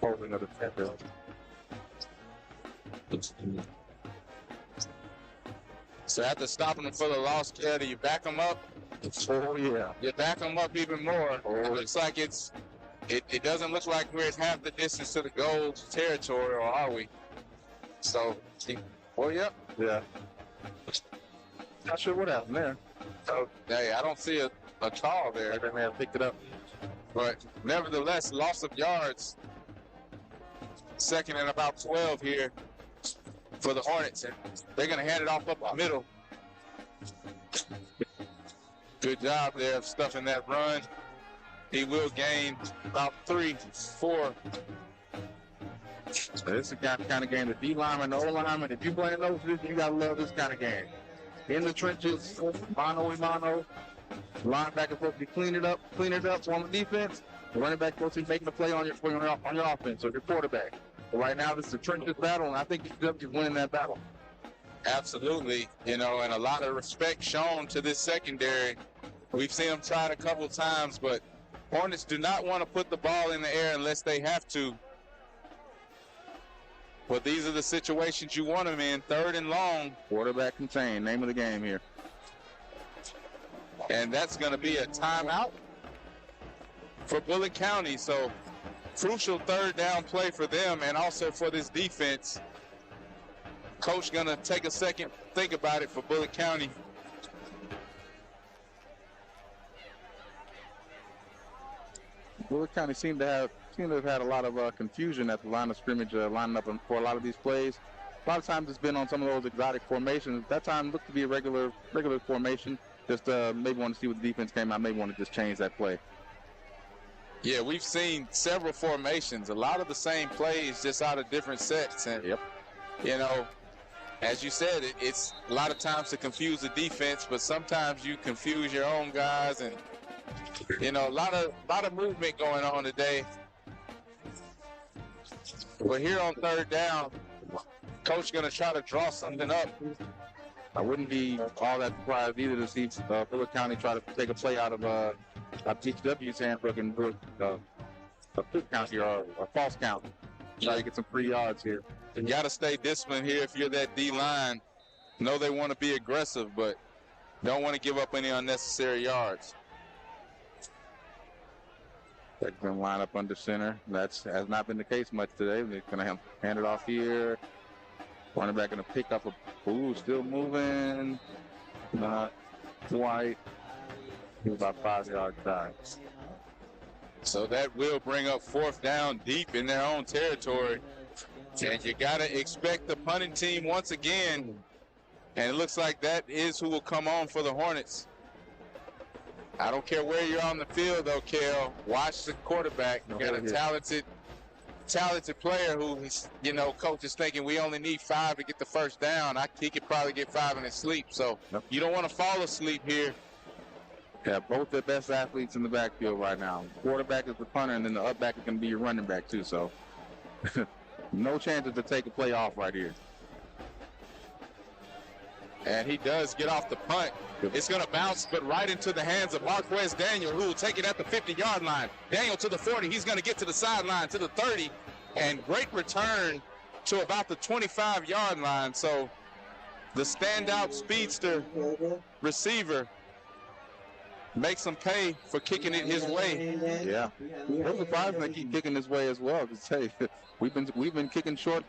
Holding of the defender. So after stopping him for the loss, do you back him up? Oh, yeah. You back him up even more. It looks like it doesn't look like we're at half the distance to the goal territory, or are we? So, yep. Yeah. Not sure what happened there. So, hey, I don't see a call there. They may have picked it up. But nevertheless, loss of yards. 2nd and about 12 here for the Hornets. And they're going to hand it off up the middle. Good job there of stuffing that run. He will gain about 3, 4. So this is the kind of game, the D lineman, the O lineman, if you play in those positions, you got to love this kind of game. in the trenches, mano-a-mano. Linebacker supposed to be clean it up on the defense. The running back supposed to be making a play on your offense or your quarterback. But right now, this is a trenches battle, and I think BCW is winning that battle. Absolutely, and a lot of respect shown to this secondary. We've seen them try it a couple times, but Hornets do not want to put the ball in the air unless they have to. But these are the situations you want them in, 3rd and long. Quarterback contained, name of the game here. And that's going to be a timeout for Bullock County. So crucial 3rd down play for them and also for this defense. Coach going to take a second, think about it for Bullock County. Bullock County seemed to have had a lot of confusion at the line of scrimmage, lining up for a lot of these plays. A lot of times it's been on some of those exotic formations. That time looked to be a regular formation. Just maybe want to see what the defense came out. Maybe want to just change that play. Yeah, we've seen several formations, a lot of the same plays, just out of different sets. And, as you said, it's a lot of times to confuse the defense, but sometimes you confuse your own guys. And, a lot of movement going on today. But here on 3rd down, Coach going to try to draw something up. I wouldn't be all that surprised either to see Bullock County try to take a play out of BCW's handbook and do a quick count here, or a false count. Try to get some free yards here. You got to stay disciplined here if you're that D-line. Know they want to be aggressive, but don't want to give up any unnecessary yards. They're going to line up under center. That has not been the case much today. They're going to hand it off here. Running back going to pick up still moving. Not quite. He's about 5 yards back. So that will bring up 4th down deep in their own territory. And you got to expect the punting team once again. And it looks like that is who will come on for the Hornets. I don't care where you're on the field, though, Kel. Watch the quarterback. You got a talented player who, coach is thinking we only need 5 to get the 1st down. He could probably get 5 in his sleep. So you don't want to fall asleep here. Yeah, both the best athletes in the backfield right now. Quarterback is the punter, and then the up back is going to be your running back, too. So no chances to take a play off right here. And he does get off the punt. It's going to bounce, but right into the hands of Marquez Daniel, who will take it at the 50-yard line. Daniel to the 40. He's going to get to the sideline, to the 30. And great return to about the 25-yard line. So the standout speedster receiver makes him pay for kicking it his way. Yeah. I'm surprised they keep kicking this way as well. Because, hey, we've been kicking short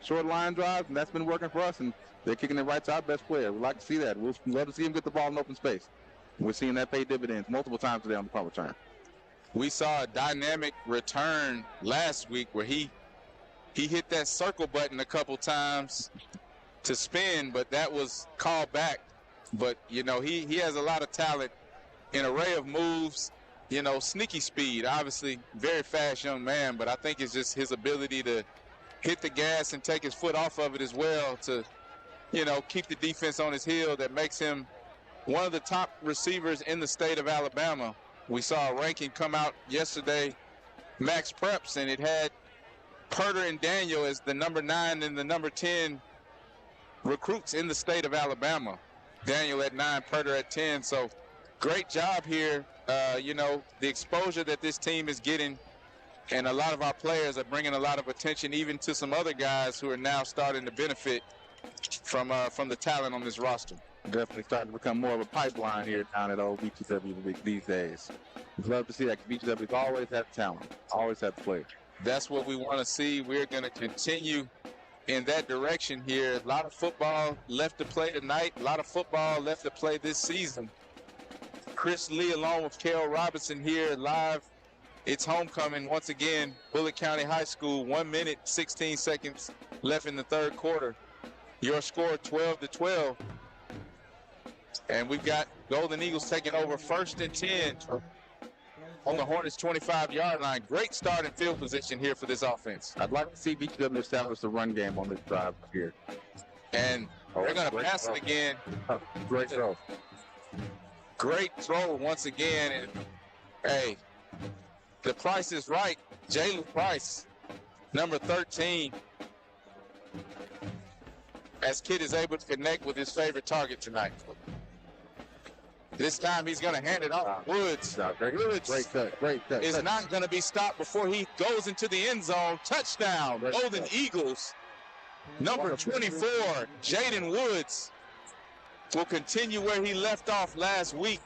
line drives, and that's been working for us. And they're kicking it right to our best player. We'd like to see that. We'd love to see him get the ball in open space. We're seeing that pay dividends multiple times today on the punt return. We saw a dynamic return last week where he hit that circle button a couple times to spin, but that was called back. But, he has a lot of talent, an array of moves, sneaky speed. Obviously, very fast young man, but I think it's just his ability to hit the gas and take his foot off of it as well to keep the defense on his heel that makes him one of the top receivers in the state of Alabama. We saw a ranking come out yesterday, Max Preps, and it had Purder and Daniel as the number 9 and the number 10 recruits in the state of Alabama. Daniel at 9, Purder at 10. So great job here. The exposure that this team is getting, and a lot of our players are bringing a lot of attention even to some other guys who are now starting to benefit from the talent on this roster. Definitely starting to become more of a pipeline here down at old BCW these days. We'd love to see that. BCW's always had talent, always had the players. That's what we want to see. We're going to continue in that direction here. A lot of football left to play tonight. A lot of football left to play this season. Chris Lee along with Kel Robinson here live. It's homecoming once again. Bullock County High School, 1 minute, 16 seconds left in the 3rd quarter. Your score 12-12. And we've got Golden Eagles taking over 1st and 10 on the Hornets 25-yard line. Great start in field position here for this offense. I'd like to see BCW establish the run game on this drive here. And They're going to pass it again. Great throw. Great throw once again. And, hey, the price is right. Jalen Price, number 13. As Kid is able to connect with his favorite target tonight. This time he's going to hand it off. Woods. Great cut. Great cut. Is not going to be stopped before he goes into the end zone. Touchdown, Golden Eagles. Number 24, Jaden Woods, will continue where he left off last week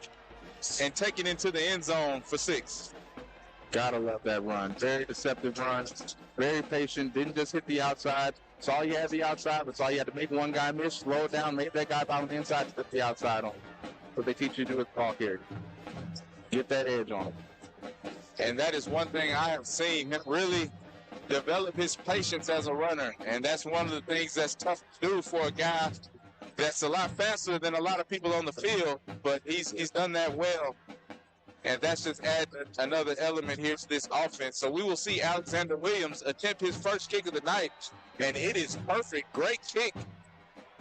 and take it into the end zone for 6. Gotta love that run. Very deceptive run. Very patient. Didn't just hit the outside. Saw you had the outside, but saw you had to make one guy miss, slow it down, make that guy on the inside, put the outside on. What they teach you to do with ball carry. Get that edge on him. And that is one thing I have seen him really develop his patience as a runner. And that's one of the things that's tough to do for a guy that's a lot faster than a lot of people on the field, but he's done that well. And that's just add another element here to this offense. So we will see Alexander Williams attempt his first kick of the night, and it is perfect. Great kick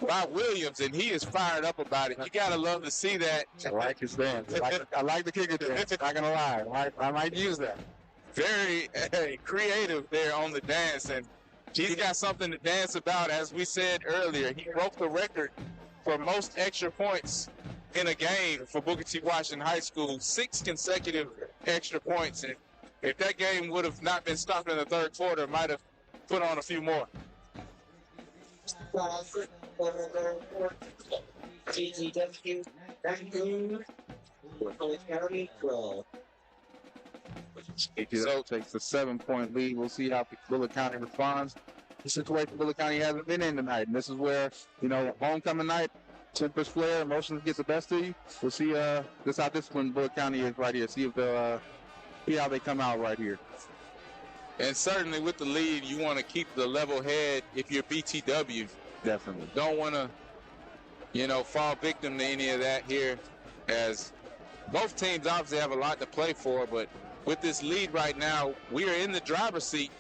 by Williams, and he is fired up about it. You got to love to see that. I like his dance. I like the kicker dance. Not going to lie. I might use that. Very creative there on the dance, and he's got something to dance about. As we said earlier, he broke the record for most extra points in a game for Booker T. Washington High School, 6 consecutive extra points. And if that game would have not been stopped in the third quarter, might have put on a few more. So takes a 7-point lead. We'll see how Bullock County responds. The situation Bullock County hasn't been in tonight, and this is where, homecoming night, tempers flare, emotions get the best of you. We'll see just how disciplined Bullock County is right here. See if they'll see how they come out right here. And certainly with the lead, you want to keep the level head if you're BTW. Definitely. Don't want to, fall victim to any of that here, as both teams obviously have a lot to play for, but with this lead right now, we are in the driver's seat.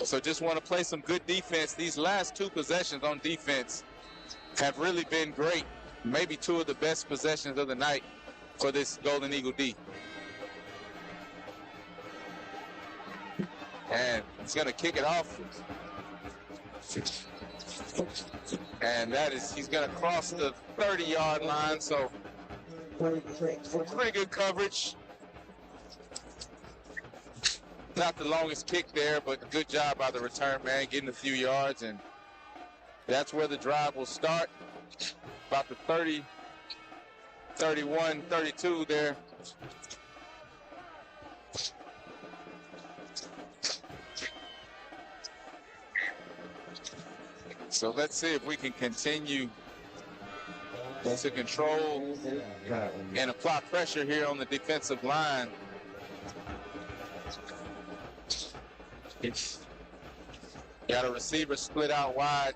So just want to play some good defense. These last 2 possessions on defense have really been great. Maybe 2 of the best possessions of the night for this Golden Eagle D. And he's going to kick it off. And he's going to cross the 30-yard line. So pretty good coverage. Not the longest kick there, but good job by the return man, getting a few yards. And that's where the drive will start. About the 30, 31, 32 there. So let's see if we can continue to control and apply pressure here on the defensive line. Got a receiver split out wide,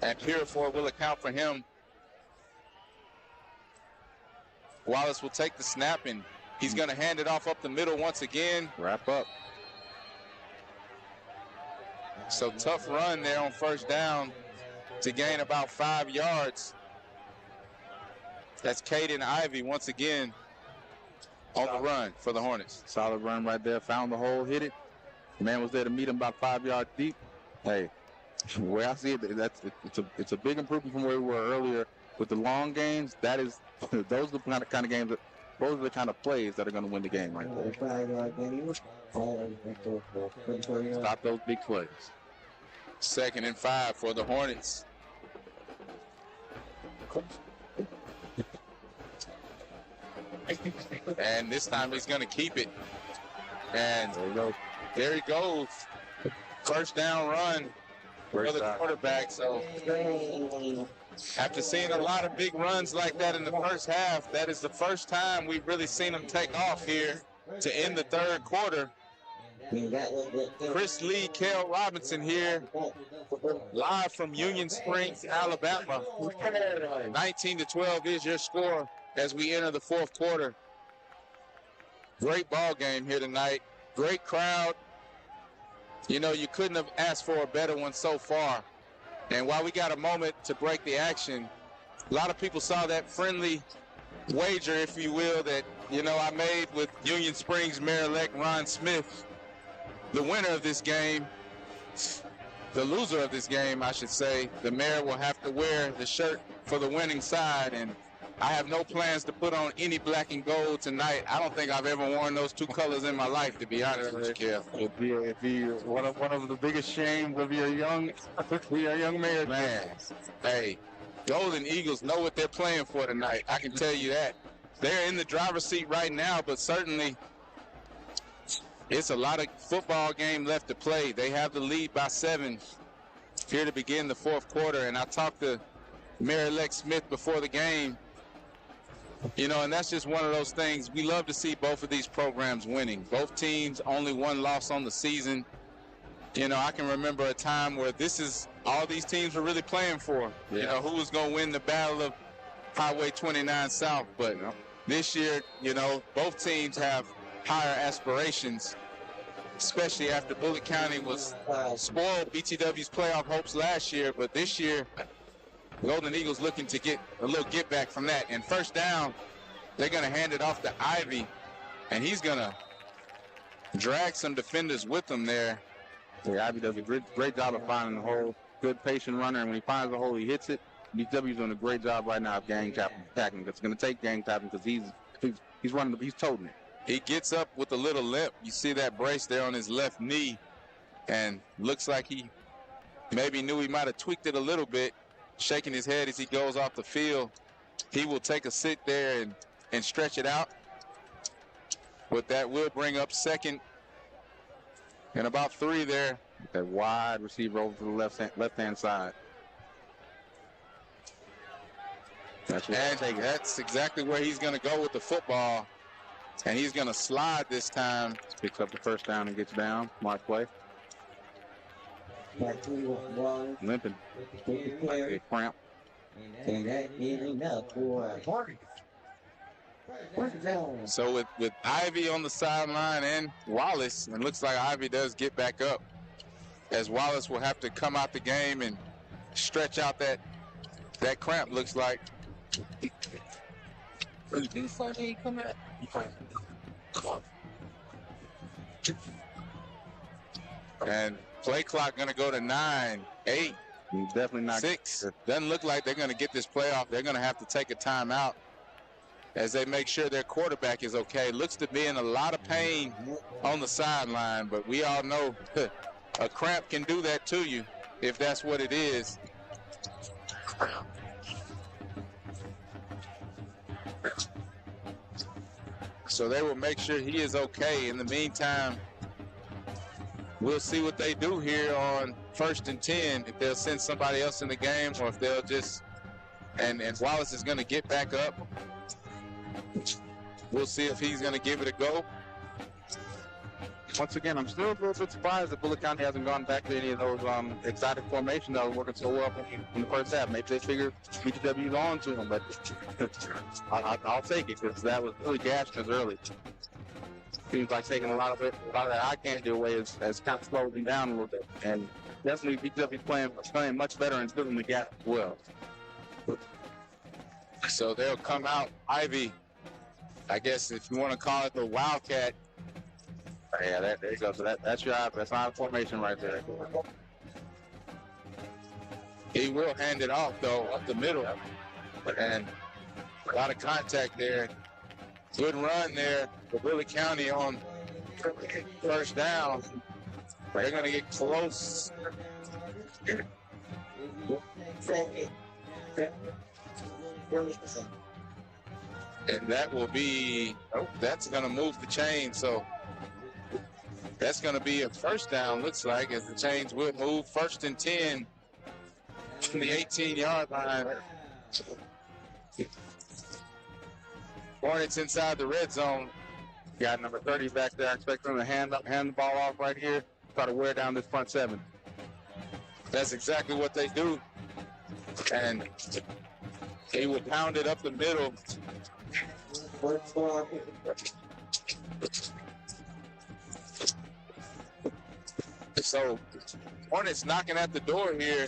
and Purifoy will account for him. Wallace will take the snap, and he's going to hand it off up the middle once again. Wrap up. So tough run there on first down to gain about 5 yards. That's Caden Ivey once again on the run for the Hornets. Solid run right there. Found the hole, hit it. The man was there to meet him about 5 yards deep. Hey, where I see it, it's a big improvement from where we were earlier with the long games. Those are the kind of games those are the kind of plays that are going to win the game right there. Stop those big plays. 2nd and 5 for the Hornets. And this time he's going to keep it. And there he goes. First down run for the quarterback. So after seeing a lot of big runs like that in the first half, that is the first time we've really seen him take off here to end the third quarter. Chris Lee, Kel Robinson here, live from Union Springs, Alabama. 19-12 is your score as we enter the fourth quarter. Great ball game here tonight. Great crowd. You couldn't have asked for a better one so far. And while we got a moment to break the action, a lot of people saw that friendly wager, if you will, that, I made with Union Springs Mayor-elect Ron Smith. The winner of this game, the loser of this game, I should say, the mayor will have to wear the shirt for the winning side. And I have no plans to put on any black and gold tonight. I don't think I've ever worn those two colors in my life, to be honest with you, Kev. It'd be one of the biggest shames of your young mayor. Man, hey, Golden Eagles know what they're playing for tonight. I can tell you that. They're in the driver's seat right now, but certainly it's a lot of football game left to play. They have the lead by 7 here to begin the fourth quarter. And I talked to Mayor-elect Smith before the game, and that's just one of those things. We love to see both of these programs winning. Both teams only one loss on the season. I can remember a time where this is all these teams were really playing for. Yeah. Who was going to win the battle of Highway 29 South. But this year, both teams have higher aspirations, especially after Bullock County was spoiled BTW's playoff hopes last year. But this year, Golden Eagles looking to get a little get back from that. And first down, they're going to hand it off to Ivy, and he's going to drag some defenders with him there. Yeah, Ivy does a great job of finding the hole. Good patient runner, and when he finds the hole, he hits it. BTW's doing a great job right now of gang tackling. It's going to take gang tackling because he's running, he's toting it. He gets up with a little limp. You see that brace there on his left knee, and looks like he maybe knew he might have tweaked it a little bit, shaking his head as he goes off the field. He will take a sit there and stretch it out. But that will bring up second and about 3 there. That wide receiver over to the left-hand side. That's exactly where he's going to go with the football. And he's going to slide this time. Picks up the first down and gets down. Smart play. Limping. Like a cramp. And that is enough for So with Ivy on the sideline and Wallace, it looks like Ivy does get back up, as Wallace will have to come out the game and stretch out that cramp, looks like. And play clock going to go to 9, 8, Definitely not 6. Doesn't look like they're going to get this playoff. They're going to have to take a timeout as they make sure their quarterback is okay. Looks to be in a lot of pain on the sideline, but we all know a cramp can do that to you if that's what it is. So they will make sure he is okay. In the meantime, we'll see what they do here on 1st and 10, if they'll send somebody else in the game or if they'll just, and Wallace is going to get back up. We'll see if he's going to give it a go. Once again, I'm still a little bit surprised that Bullock County hasn't gone back to any of those exotic formations that were working so well in the first half. Maybe they figured BTW's on to them, but I'll take it because that was really gashing us early. Seems like taking a lot of that I can't do away has kind of slowed them down a little bit. And definitely BTW's playing much better and filling the gap as well. So they'll come out, Ivy, I guess if you want to call it the Wildcat. Yeah, there you go. So that's our formation right there. He will hand it off, though, up the middle. And a lot of contact there. Good run there for Bullock County on first down. They're going to get close. And that will be, that's going to move the chain. So that's going to be a first down, looks like, as the chains will move. 1st and 10 from the 18-yard line. Hornets inside the red zone. Got number 30 back there. I expect them to hand the ball off right here. Try to wear down this front 7. That's exactly what they do. And he will pound it up the middle. So Hornets knocking at the door here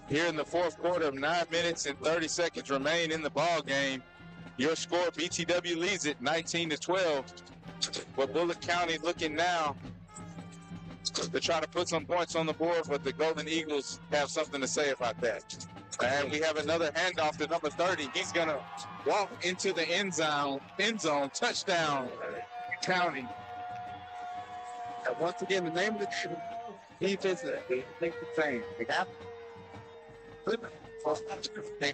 here in the fourth quarter of 9 minutes and 30 seconds remain in the ball game. Your score, BTW leads it 19-12. But Bullock County looking now to try to put some points on the board, but the Golden Eagles have something to say about that. And we have another handoff to number 30. He's going to walk into the end zone, touchdown, County. And once again, the name of the defense is the same. They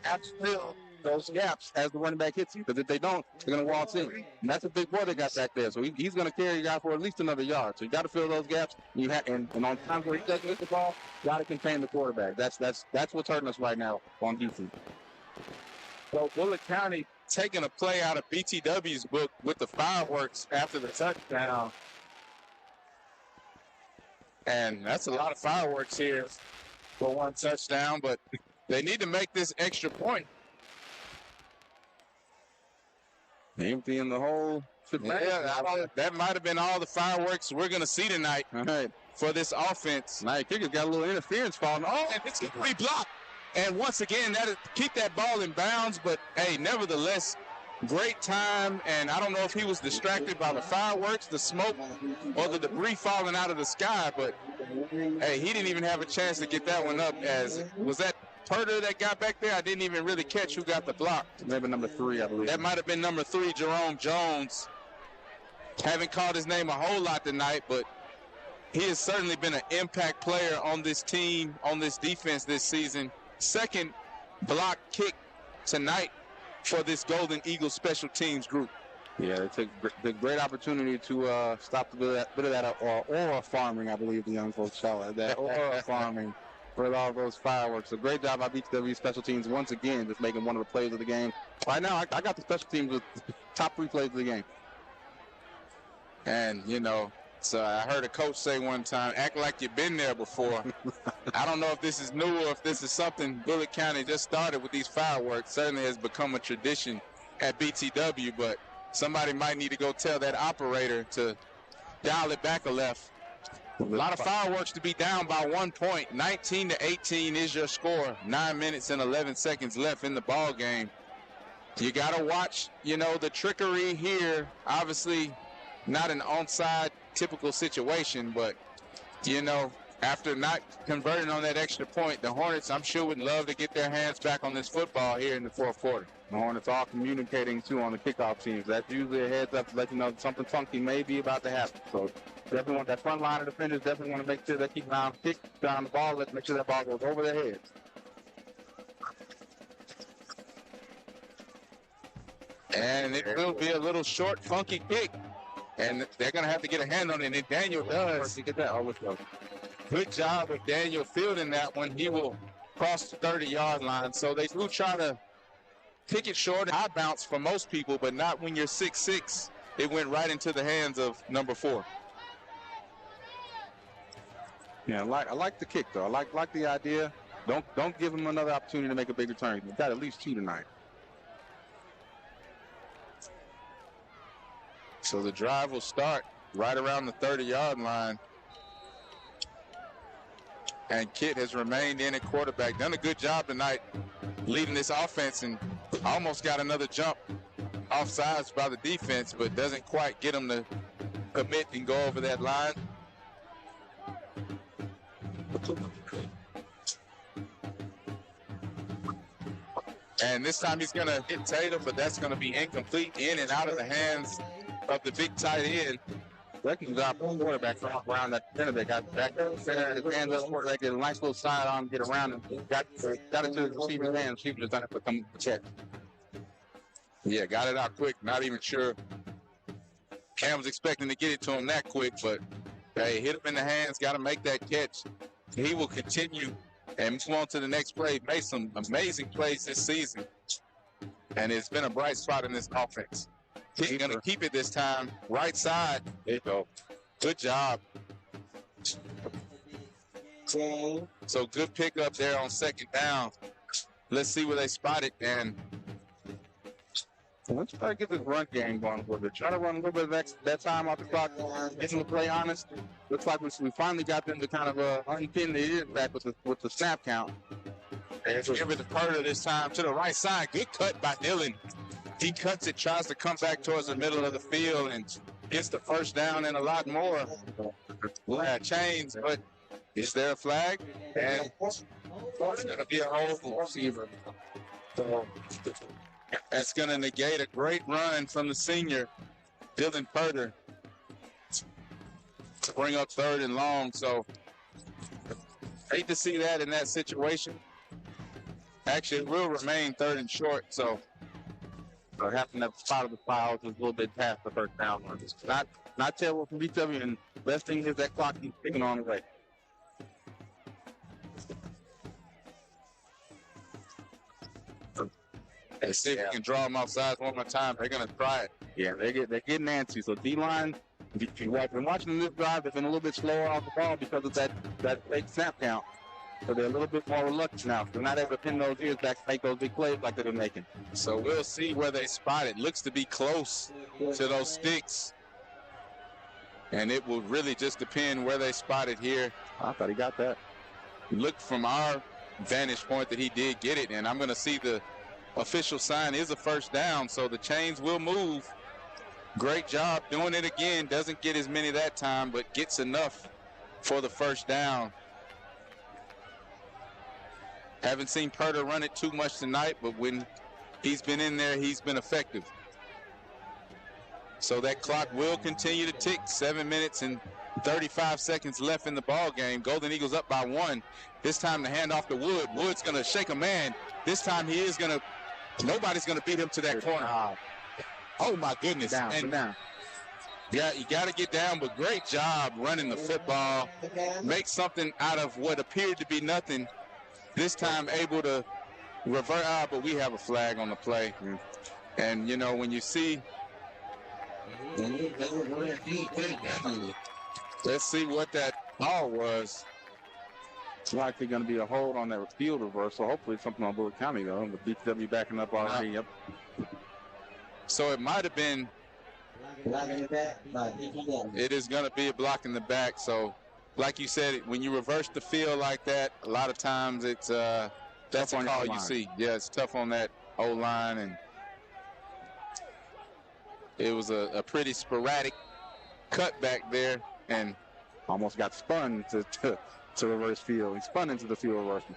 have to fill those gaps as the running back hits you, because if they don't, they're going to waltz in. And that's a big boy they got back there. So he's going to carry you guys for at least another yard. So you got to fill those gaps. And on times where he doesn't hit the ball, you got to contain the quarterback. That's what's hurting us right now on defense. So Bullock County taking a play out of BTW's book with the fireworks after the touchdown. And that's a lot of fireworks here for one touchdown, but they need to make this extra point. Emptying the whole. Yeah, that might have been all the fireworks we're going to see tonight for this offense. Now, Kicker's got a little interference falling. Oh, and it's going to be blocked. And once again, keep that ball in bounds. But, hey, nevertheless, great time. And I don't know if he was distracted by the fireworks, the smoke, or the debris falling out of the sky. But, hey, he didn't even have a chance to get that one up. Was that Purder that got back there? I didn't even really catch who got the block. Maybe number 3, I believe. That might have been number 3, Jerome Jones. Haven't called his name a whole lot tonight, but he has certainly been an impact player on this team, on this defense this season. Second block kick tonight for this Golden Eagles special teams group. Yeah, they took the great opportunity to stop a bit of that aura farming, I believe the young folks call it. That aura farming. For all those fireworks. A great job by BTW special teams once again, just making one of the plays of the game. Right now, I got the special teams with top 3 plays of the game. And, so I heard a coach say one time, act like you've been there before. I don't know if this is new or if this is something Bullock County just started with these fireworks. Certainly has become a tradition at BTW, but somebody might need to go tell that operator to dial it back a left. A lot of fireworks to be down by 1 point. 19-18 is your score. 9 minutes and 11 seconds left in the ball game. You got to watch, the trickery here. Obviously, not an onside typical situation, but, after not converting on that extra point, the Hornets, I'm sure, would love to get their hands back on this football here in the fourth quarter. The Hornets all communicating, too, on the kickoff teams. That's usually a heads up to let you know something funky may be about to happen. So definitely want that front line of defenders, definitely want to make sure they keep down the ball. Let's make sure that ball goes over their heads. And it will be a little short, funky kick. And they're going to have to get a hand on it. And Daniel does. Get that. Oh, let's go. Good job of Daniel fielding that one. He will cross the 30-yard line. So they do try to kick it short. High bounce for most people, but not when you're 6'6". It went right into the hands of number 4. Yeah, I like the kick, though. I like the idea. Don't give him another opportunity to make a big return. We've got at least 2 tonight. So the drive will start right around the 30-yard line. And Kit has remained in at quarterback. Done a good job tonight leading this offense and almost got another jump off sides by the defense, but doesn't quite get them to commit and go over that line. And this time he's going to hit Tatum, but that's going to be incomplete, in and out of the hands of the big tight end. Second job quarterback around that center. They got back there, his hands up, quarterback did a nice little side arm, get around and got it to the receiver's hand. Receiver just done it to come check. Yeah, got it out quick. Not even sure Cam was expecting to get it to him that quick, but hey, hit him in the hands, got to make that catch. He will continue and move on to the next play. Made some amazing plays this season, and it's been a bright spot in this offense. He's going to keep it this time. Right side. There you go. Good job. So good pickup there on second down. Let's see where they spot it. And let's try to get this run game going a little bit. Try to run a little bit of that time off the clock. Get them to play honest. Looks like we finally got them to kind of unpin the ears back with the snap count. Give it to Purder this time to the right side. Good cut by Dillon. He cuts it, tries to come back towards the middle of the field and gets the first down and a lot more. Chains, but is there a flag? And it's going to be a hold for the receiver. So that's going to negate a great run from the senior, Dillon Purder, to bring up 3rd and long. So hate to see that in that situation. Actually, it will remain 3rd and short. So having that spot of the file is a little bit past the first down. Not terrible from BW, and best thing is that clock keeps ticking on the way. Let's see if we can draw them offside one more time. They're going to try it. Yeah, they're getting antsy. So D-line, if you've been watching this drive, they've been a little bit slower off the ball because of that fake snap count. So they're a little bit more reluctant now. They're not able to pin those ears back to make those big plays like they've been making. So we'll see where they spot it. Looks to be close to those sticks. And it will really just depend where they spot it here. I thought he got that. Look from our vantage point that he did get it. And I'm going to see the official sign is a first down. So the chains will move. Great job doing it again. Doesn't get as many that time, but gets enough for the first down. Haven't seen Purder run it too much tonight, but when he's been in there, he's been effective. So that clock will continue to tick. 7 minutes and 35 seconds left in the ball game. Golden Eagles up by 1. This time the handoff to Wood. Wood's going to shake a man. This time he is going to, nobody's going to beat him to that corner. Oh, my goodness. Down. Yeah, you got to get down, but great job running the football. Make something out of what appeared to be nothing. This time able to revert out, but we have a flag on the play. And, you know, when you see, let's see what that call was. It's likely going to be a hold on that field reversal. Hopefully something on Bullock County, though. With BCW backing up already. Yep. So it might have been, it is going to be a block in the back. So, like you said, when you reverse the field like that, a lot of times it's that's a call you see. Yeah, it's tough on that O-line, and it was a pretty sporadic cut back there, and almost got spun to reverse field. He spun into the field reversal.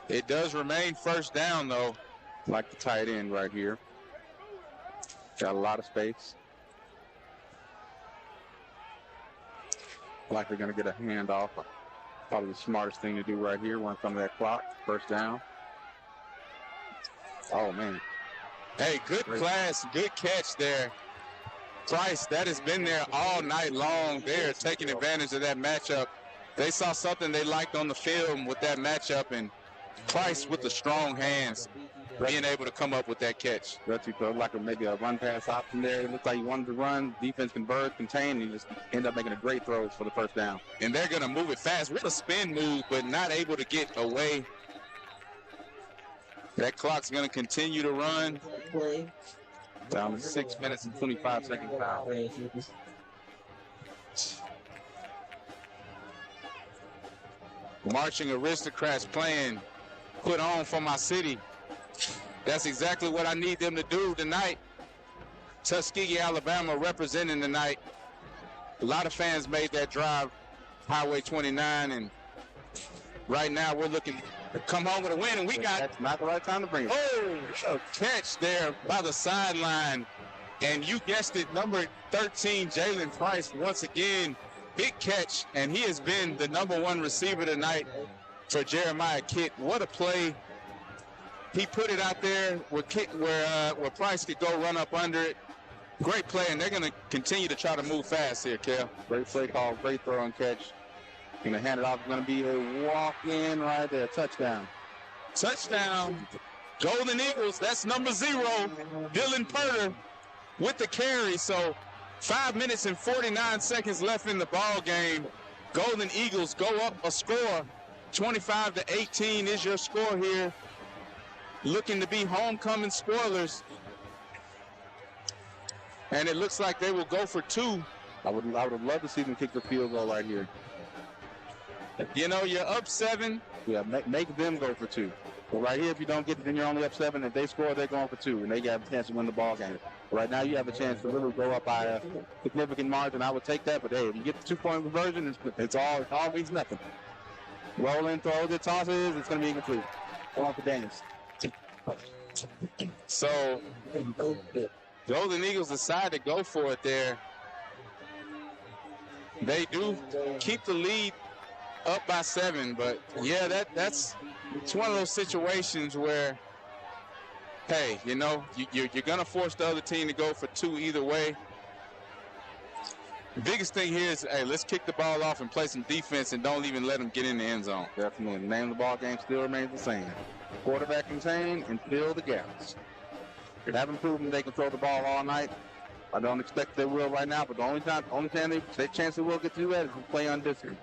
It does remain first down, though. Like the tight end right here. Got a lot of space. Likely going to get a handoff. Probably the smartest thing to do right here. Run some of that clock. First down. Oh, man. Hey, good class. Good catch there. Price, that has been there all night long. They're taking advantage of that matchup. They saw something they liked on the film with that matchup, and Price with the strong hands being able to come up with that catch. That's like maybe a run-pass option there. It looked like he wanted to run. Defense contain, and he just ended up making a great throw for the first down. And they're going to move it fast. What a spin move, but not able to get away. That clock's going to continue to run. Down to 6 minutes and 25 seconds now. Marching aristocrats playing Put On for My City. That's exactly what I need them to do tonight. Tuskegee, Alabama representing tonight. A lot of fans made that drive, Highway 29, and right now we're looking to come home with a win, and we got... That's not the right time to bring it. Oh, a catch there by the sideline. And you guessed it, number 13, Jalen Price, once again, big catch, and he has been the #1 receiver tonight for Jeremiah Kitt. What a play. He put it out there where Price could go run up under it. Great play, and they're going to continue to try to move fast here, Kel. Great play call, great throw and catch. Going to hand it off. It's going to be a walk-in right there. Touchdown. Touchdown. Golden Eagles, that's number 0. Dillon Purder with the carry. So 5 minutes and 49 seconds left in the ball game. Golden Eagles go up a score. 25-18 is your score here. Looking to be homecoming spoilers. And it looks like they will go for 2. I would love to see them kick the field goal right here. You know, you're up 7. Yeah, make them go for 2. But right here, if you don't get it, then you're only up 7. If they score, they're going for 2, and they got a chance to win the ball game. Right now, you have a chance to really go up by a significant margin. I would take that, but hey, if you get the 2-point conversion, it's always nothing. Rolling, throws it, tosses, it's going to be incomplete. Going for Daniels. So, Golden Eagles decide to go for it there. They do keep the lead up by 7, but yeah, it's one of those situations where, hey, you know, you're going to force the other team to go for 2 either way. The biggest thing here is, hey, let's kick the ball off and play some defense and don't even let them get in the end zone. Definitely. The name of the ball game still remains the same. Quarterback contain and fill the gaps. They haven't proven they can throw the ball all night. I don't expect they will right now, but the only chance they will get to do that is to play undisciplined.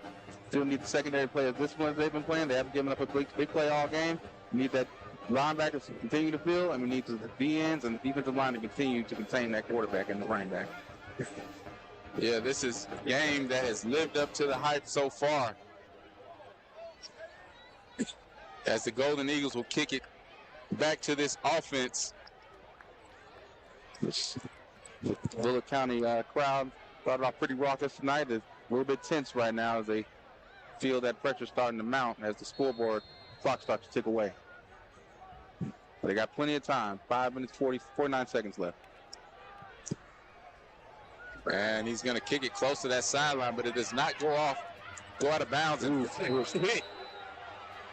Still need the secondary play as disciplined as they've been playing. They haven't given up a big play all game. We need that linebackers to continue to fill, and we need the D-ends and the defensive line to continue to contain that quarterback and the running back. Yeah, this is a game that has lived up to the hype so far. As the Golden Eagles will kick it back to this offense. The Bullock County crowd started off pretty raucous tonight. It's a little bit tense right now as they feel that pressure starting to mount as the scoreboard clock starts to tick away. They got plenty of time. 5 minutes, 49 seconds left. And he's going to kick it close to that sideline, but it does not go out of bounds. And hit.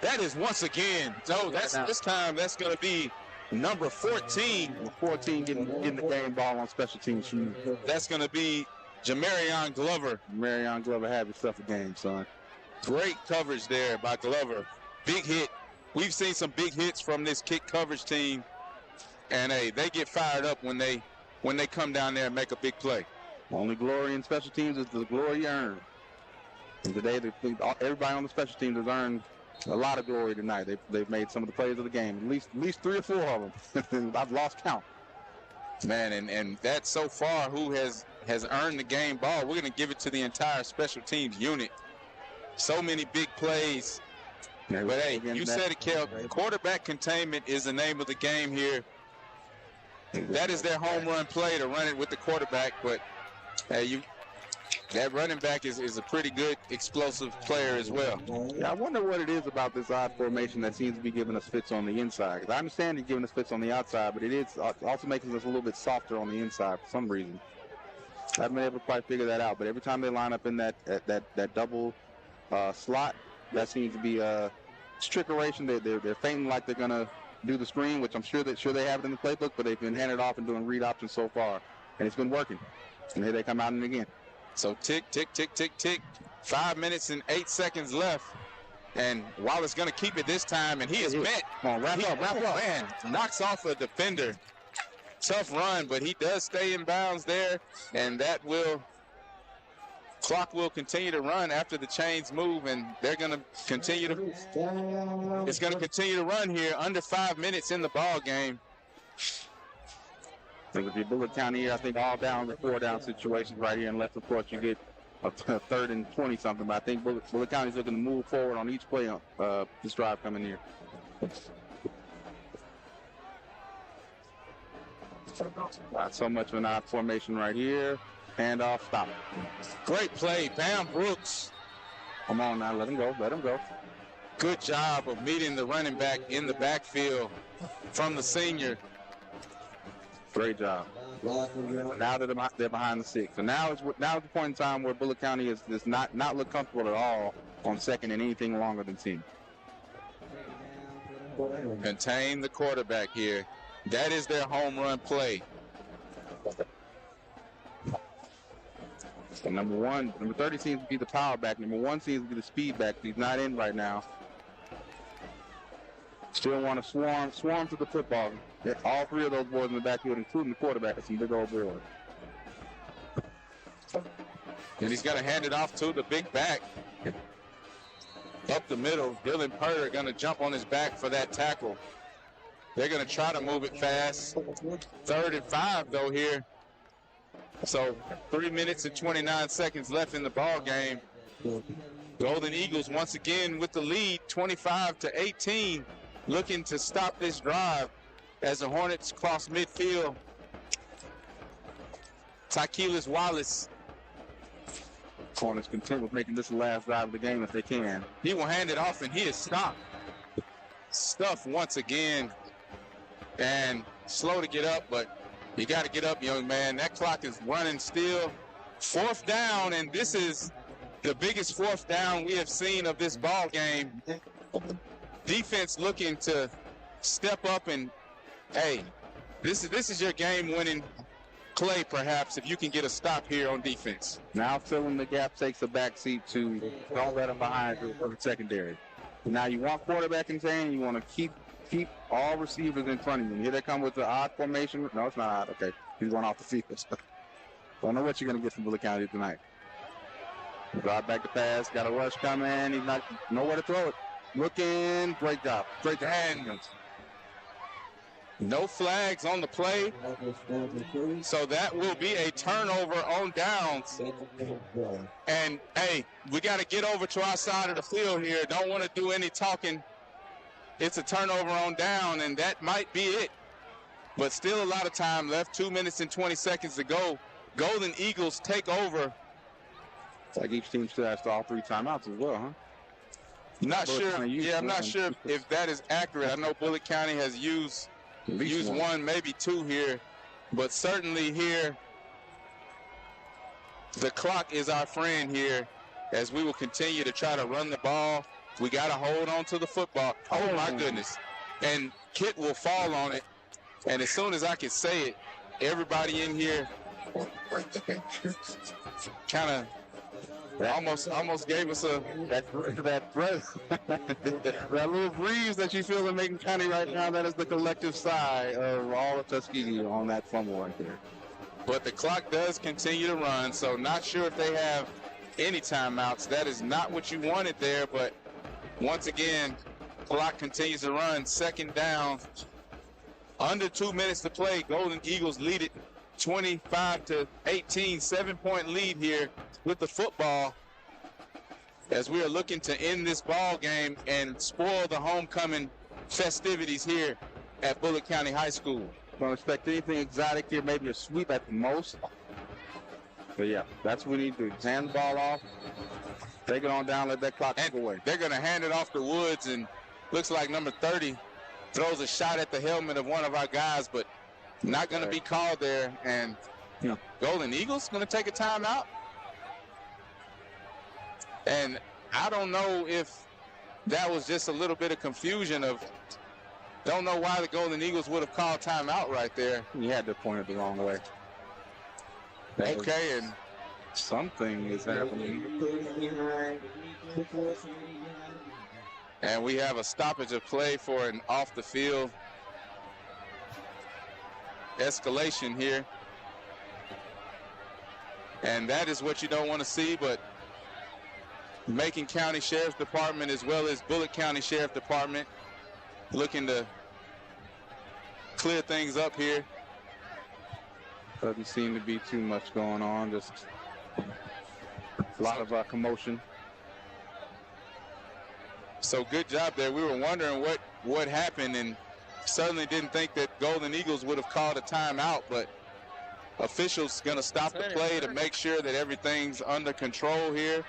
That is once again, this time that's going to be number 14. 14 getting the game ball on special teams. That's going to be Jamarion Glover. Jamarion Glover had himself a game, son. Great coverage there by Glover. Big hit. We've seen some big hits from this kick coverage team. And, hey, they get fired up when they come down there and make a big play. Only glory in special teams is the glory you earn. And today, everybody on the special teams has earned a lot of glory tonight. They've made some of the plays of the game. At least 3 or 4 of them. I've lost count. Man, and that so far who has earned the game ball. We're going to give it to the entire special teams unit. So many big plays. Yeah, but, hey, you said it, Kel. Quarterback containment is the name of the game here. That is their home run play, to run it with the quarterback. But, hey, that running back is a pretty good explosive player as well. Yeah, I wonder what it is about this odd formation that seems to be giving us fits on the inside. 'Cause I understand it's giving us fits on the outside, but it is also making us a little bit softer on the inside for some reason. I haven't been able to quite figure that out. But every time they line up in that double slot, that seems to be trickeration. They're fainting like they're gonna do the screen, which I'm sure they have it in the playbook, but they've been handed off and doing read options so far, and it's been working. And here they come out and again. So tick, tick, tick, tick, tick. 5 minutes and 8 seconds left. And Wallace going to keep it this time, and he is met. Come on, wrap up. Man, knocks off a defender. Tough run, but he does stay in bounds there, and clock will continue to run after the chains move, and they're going to continue to, it's going to continue to run here under 5 minutes in the ball game. I think if you're Bullock County here, I think all down the 4-down situations right here, unless, of course, you get a 3rd and 20 something. But I think Bullock County's looking to move forward on each play this drive coming here. Not so much of an odd formation right here. Handoff, stop. Great play, Bam Brooks. Come on now, let him go. Good job of meeting the running back in the backfield from the senior. Great job. Now they're behind the 6. So now is the point in time where Bullock County does not look comfortable at all on 2nd and anything longer than 10. Contain the quarterback here. That is their home run play. So number 30 seems to be the power back. Number 1 seems to be the speed back. He's not in right now. Still want to swarm to the football. All 3 of those boys in the backfield, including the quarterback, are some big old boys. And he's going to hand it off to the big back. Up the middle, Dylan Purder going to jump on his back for that tackle. They're going to try to move it fast. 3rd and 5, though, here. So 3 minutes and 29 seconds left in the ball game. Golden Eagles once again with the lead, 25-18, looking to stop this drive as the Hornets cross midfield. Tykelis Wallace. Hornets content with making this the last drive of the game if they can. He will hand it off, and he is stopped. Stuffed once again, and slow to get up, but you got to get up, young man. That clock is running still. 4th down, and this is the biggest 4th down we have seen of this ball game. Defense looking to step up, and hey, this is your game-winning play, perhaps, if you can get a stop here on defense. Now filling the gap takes a back seat to don't let them behind for the secondary. Now you want quarterback in chain, you want to keep all receivers in front of you. Here they come with the odd formation. No, it's not odd. Okay, he's going off the field. Don't know what you're going to get from Bullock County tonight. Drive back to pass, got a rush coming. He's not nowhere to throw it. Looking, great job. Great job. No flags on the play, so that will be a turnover on downs. And, hey, we got to get over to our side of the field here. Don't want to do any talking. It's a turnover on down, and that might be it. But still a lot of time left, 2 minutes and 20 seconds to go. Golden Eagles take over. It's like each team still has all 3 timeouts as well, huh? Not sure. Yeah, I'm not sure if that is accurate. I know Bullock County has used one, maybe 2 here, but certainly here, the clock is our friend here as we will continue to try to run the ball. We got to hold on to the football. Oh, my goodness. And Kit will fall on it, and as soon as I can say it, everybody in here kind of almost gave us that breath. That little breeze that you feel in Macon County right now, that is the collective sigh of all of Tuskegee on that fumble right there. But the clock does continue to run, so not sure if they have any timeouts. That is not what you wanted there, but once again, clock continues to run. 2nd down, under 2 minutes to play. Golden Eagles lead it 25-18, 7-point lead here with the football as we are looking to end this ball game and spoil the homecoming festivities here at Bullock County High School. Don't expect anything exotic here, maybe a sweep at the most. But yeah, that's what we need to do. Hand the ball off, take it on down, let that clock tick away. They're going to hand it off to Woods, and looks like number 30 throws a shot at the helmet of one of our guys, but not going to be called there. And Golden Eagles going to take a timeout. And I don't know if that was just a little bit of confusion of, don't know why the Golden Eagles would have called timeout right there. You had to point it the wrong way. Okay, and something is happening. And we have a stoppage of play for an off the field escalation here. And that is what you don't want to see, but Macon County Sheriff's Department as well as Bullock County Sheriff Department looking to clear things up here. Doesn't seem to be too much going on, just a lot of commotion. So good job there. We were wondering what happened, and certainly didn't think that Golden Eagles would have called a timeout, but officials going to stop the play to make sure that everything's under control here.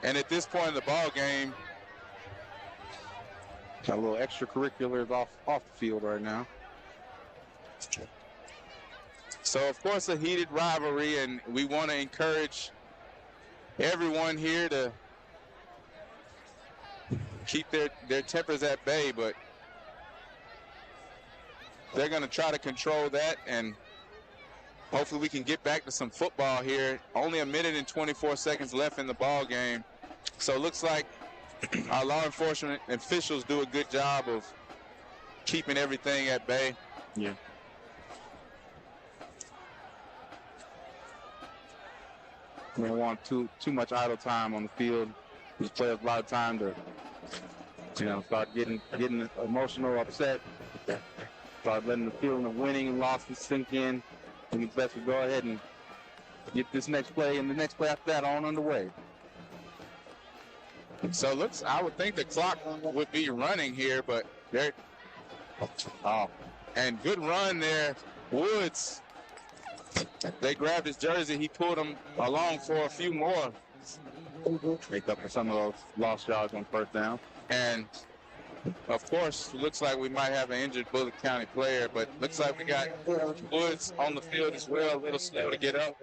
And at this point in the ball game, got a little extracurriculars off the field right now. So, of course, a heated rivalry, and we want to encourage everyone here to keep their tempers at bay, but they're going to try to control that, and hopefully we can get back to some football here. Only 1 minute and 24 seconds left in the ball game. So it looks like our law enforcement officials do a good job of keeping everything at bay. Yeah. We don't want too much idle time on the field. These players a lot of time to, start getting emotional, upset. Start letting the feeling of winning and losses sink in. I think it's best to go ahead and get this next play and the next play after that on underway. So I would think the clock would be running here, but there. Oh, and good run there. Woods. They grabbed his jersey. He pulled him along for a few more. Make up for some of those lost yards on first down. And, of course, looks like we might have an injured Bullock County player, but looks like we got Woods on the field as well, a little slow to get up.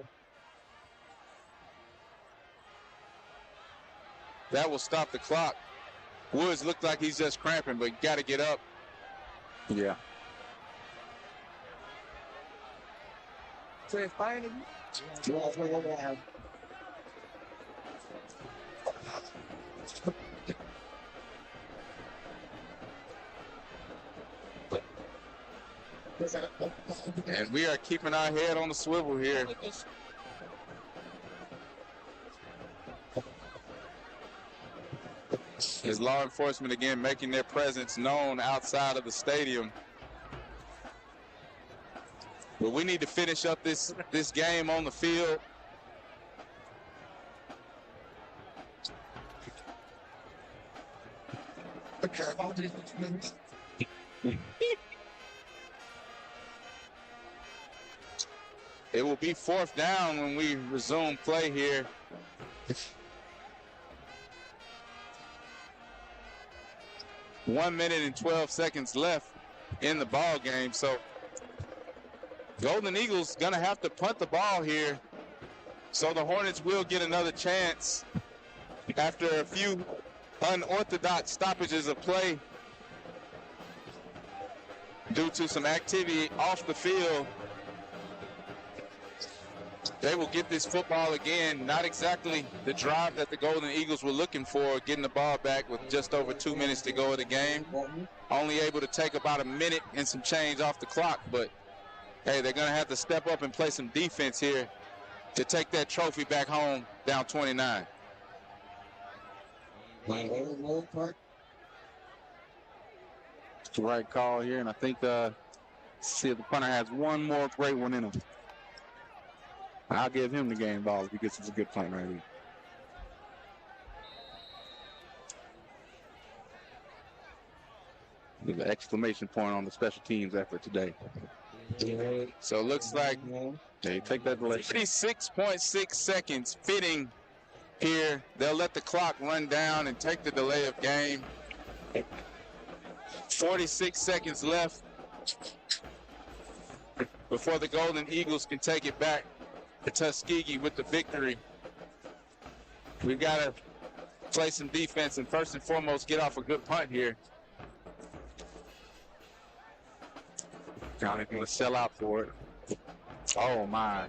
That will stop the clock. Woods looked like he's just cramping, but got to get up. Yeah. And we are keeping our head on the swivel here. As law enforcement again making their presence known outside of the stadium. But we need to finish up this game on the field. It will be 4th down when we resume play here. One minute and 12 seconds left in the ball game. So Golden Eagles gonna have to punt the ball here. So the Hornets will get another chance after a few unorthodox stoppages of play due to some activity off the field. They will get this football again. Not exactly the drive that the Golden Eagles were looking for, getting the ball back with just over 2 minutes to go of the game. Only able to take about a minute and some change off the clock, but hey, they're going to have to step up and play some defense here to take that trophy back home down 29. It's the right call here, and I think see if the punter has one more great one in him. I'll give him the game ball because it's a good punt right here. There's an exclamation point on the special teams effort today. So it looks like they take that delay. 36.6 seconds fitting here. They'll let the clock run down and take the delay of game. 46 seconds left before the Golden Eagles can take it back to Tuskegee with the victory. We've got to play some defense and first and foremost get off a good punt here. Johnny's going to sell out for it. Oh, my.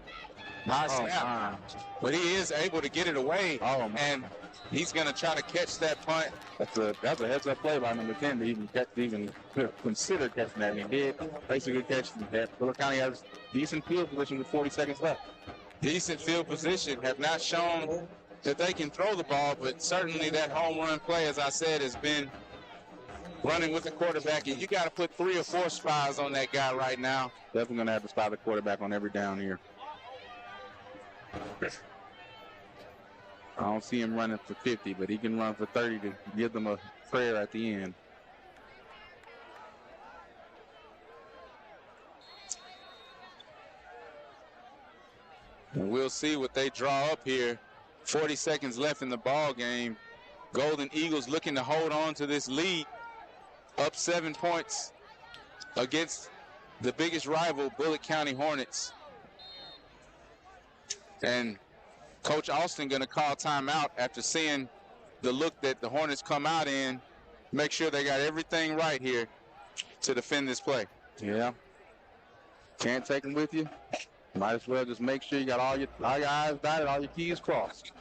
Nice snap. But he is able to get it away. Oh, man. And he's going to try to catch that punt. That's a heads-up play by number 10 to even consider catching that. And he did. Makes a good catch. Bullock County has decent field position with 40 seconds left. Decent field position. Have not shown that they can throw the ball, but certainly that home run play, as I said, has been running with the quarterback. And you got to put 3 or 4 spies on that guy right now. Definitely going to have to spy the quarterback on every down here. I don't see him running for 50, but he can run for 30 to give them a prayer at the end. And we'll see what they draw up here. 40 seconds left in the ball game. Golden Eagles looking to hold on to this lead. Up 7 points against the biggest rival, Bullock County Hornets. And Coach Austin going to call timeout after seeing the look that the Hornets come out in. Make sure they got everything right here to defend this play. Yeah. Can't take them with you. Might as well just make sure you got all your I's dotted, all your T's crossed.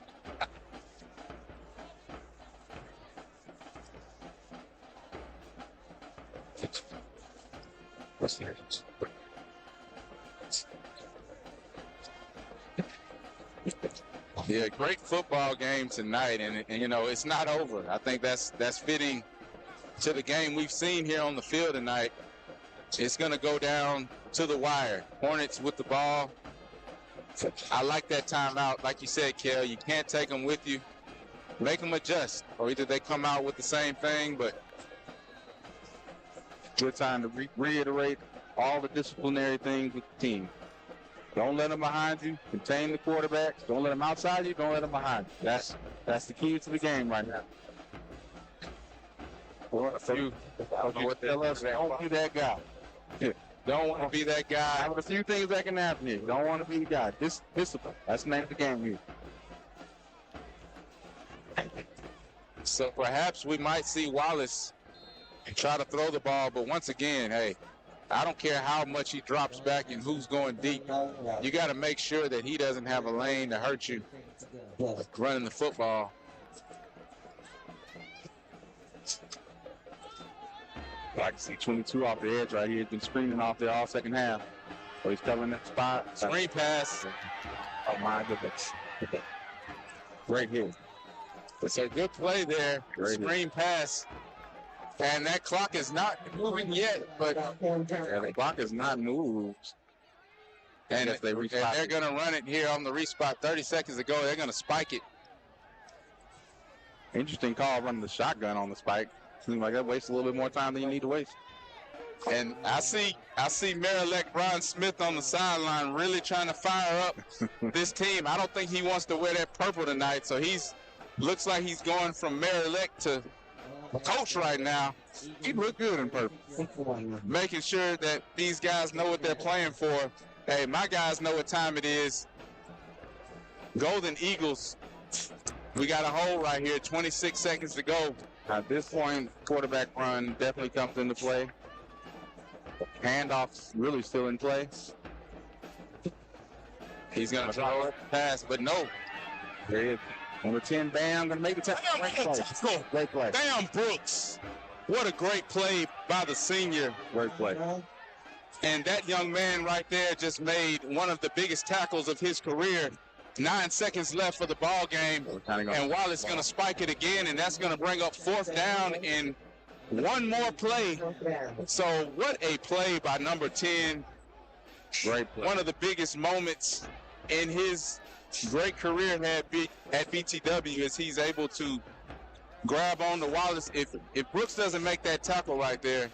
Yeah, great football game tonight, and you know it's not over. I think that's fitting to the game we've seen here on the field tonight. It's going to go down to the wire. Hornets with the ball, I like that timeout. Like you said, Kel, you can't take them with you. Make them adjust, or either they come out with the same thing, but Good time to reiterate all the disciplinary things with the team. Don't let them behind you. Contain the quarterbacks. Don't let them outside you. Don't let them behind you. That's the key to the game right now. Tell us, don't be that guy. don't want to be that guy. Have a few things that can happen here. Don't want to be the guy. Discipline. That's the name of the game here. So perhaps we might see Wallace try to throw the ball, but once again, hey, I don't care how much he drops back and who's going deep. You got to make sure that he doesn't have a lane to hurt you running the football. I can see 22 off the edge right here. He's been screaming off there all second half. So he's covering that spot. Screen pass. Oh, my goodness. Great hit. It's a good play there. Great Screen pass. And that clock is not moving yet, but the clock is not moved. and they're going to run it here on the respot. 30 seconds ago, they're going to spike it. Interesting call running the shotgun on the spike. Seems like that wastes a little bit more time than you need to waste. And I see Mayor-elect Brian Smith on the sideline really trying to fire up this team. I don't think he wants to wear that purple tonight, so looks like he's going from Mayor-elect to coach right now. He looked good in purple. Making sure that these guys know what they're playing for. Hey, my guys know what time it is. Golden Eagles, we got a hole right here, 26 seconds to go. At this point, quarterback run definitely comes into play. Handoff's really still in play. He's going to throw it, pass, but no. There he is. Number 10, bam, going to make the tackle. Great play. Damn, Brooks. What a great play by the senior. Great play. And that young man right there just made one of the biggest tackles of his career. 9 seconds left for the ball game. And Wallace going to spike it again, and that's going to bring up 4th down in one more play. So what a play by number 10. Great play. One of the biggest moments in his great career at BTW is he's able to grab on to Wallace. If Brooks doesn't make that tackle right there,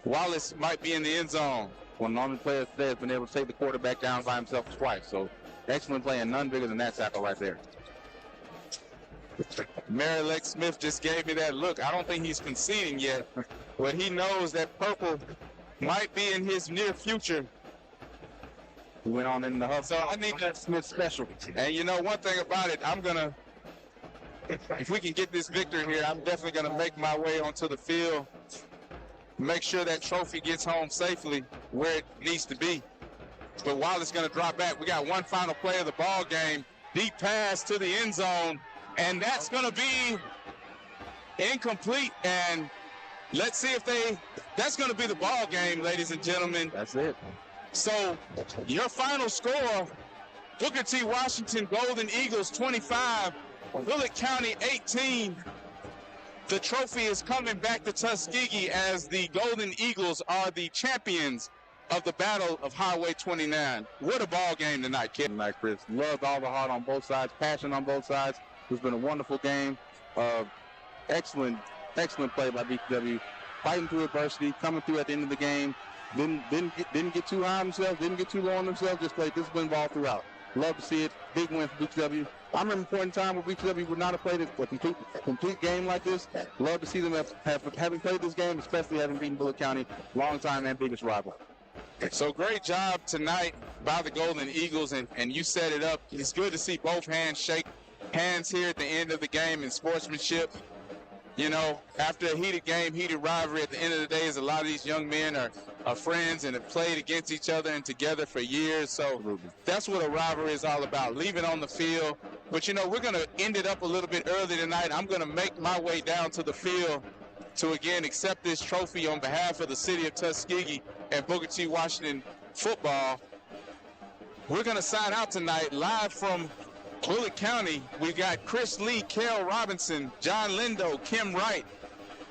Wallace might be in the end zone. One of the players today has been able to take the quarterback down by himself twice. So excellent play, and none bigger than that tackle right there. Mayor-elect Smith just gave me that look. I don't think he's conceding yet, but he knows that purple might be in his near future. He went on in the hub. So I need that Smith special. And you know one thing about it, if we can get this victory here, I'm definitely going to make my way onto the field, make sure that trophy gets home safely where it needs to be. But Wallace going to drop back. We got one final play of the ball game. Deep pass to the end zone, and that's going to be incomplete. And let's see if that's going to be the ball game, ladies and gentlemen. That's it. So your final score, Booker T. Washington Golden Eagles 25, Bullock County 18. The trophy is coming back to Tuskegee as the Golden Eagles are the champions of the Battle of Highway 29. What a ball game tonight, kid. Tonight, Chris. Loved all the heart on both sides, passion on both sides. It's been a wonderful game. Excellent play by BTW. Fighting through adversity, coming through at the end of the game. Didn't get too high on themselves, didn't get too low on themselves, just played disciplined ball throughout. Love to see it. Big win for BTW. I remember a point in time where BTW would not have played a complete game like this. Love to see them having played this game, especially having beaten Bullock County, longtime and biggest rival. So great job tonight by the Golden Eagles, and you set it up. It's good to see both hands shake hands here at the end of the game in sportsmanship. You know, after a heated game, heated rivalry, at the end of the day, a lot of these young men are friends and have played against each other and together for years. So that's what a rivalry is all about, leave it on the field. But, you know, we're going to end it up a little bit early tonight. I'm going to make my way down to the field to, again, accept this trophy on behalf of the city of Tuskegee and Booker T. Washington football. We're going to sign out tonight live from Bullock County. We got Chris Lee, Kel Robinson, John Lindo, Kim Wright.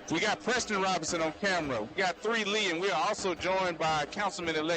We got Preston Robinson on camera. We got 3 Lee, and we are also joined by Councilman-elect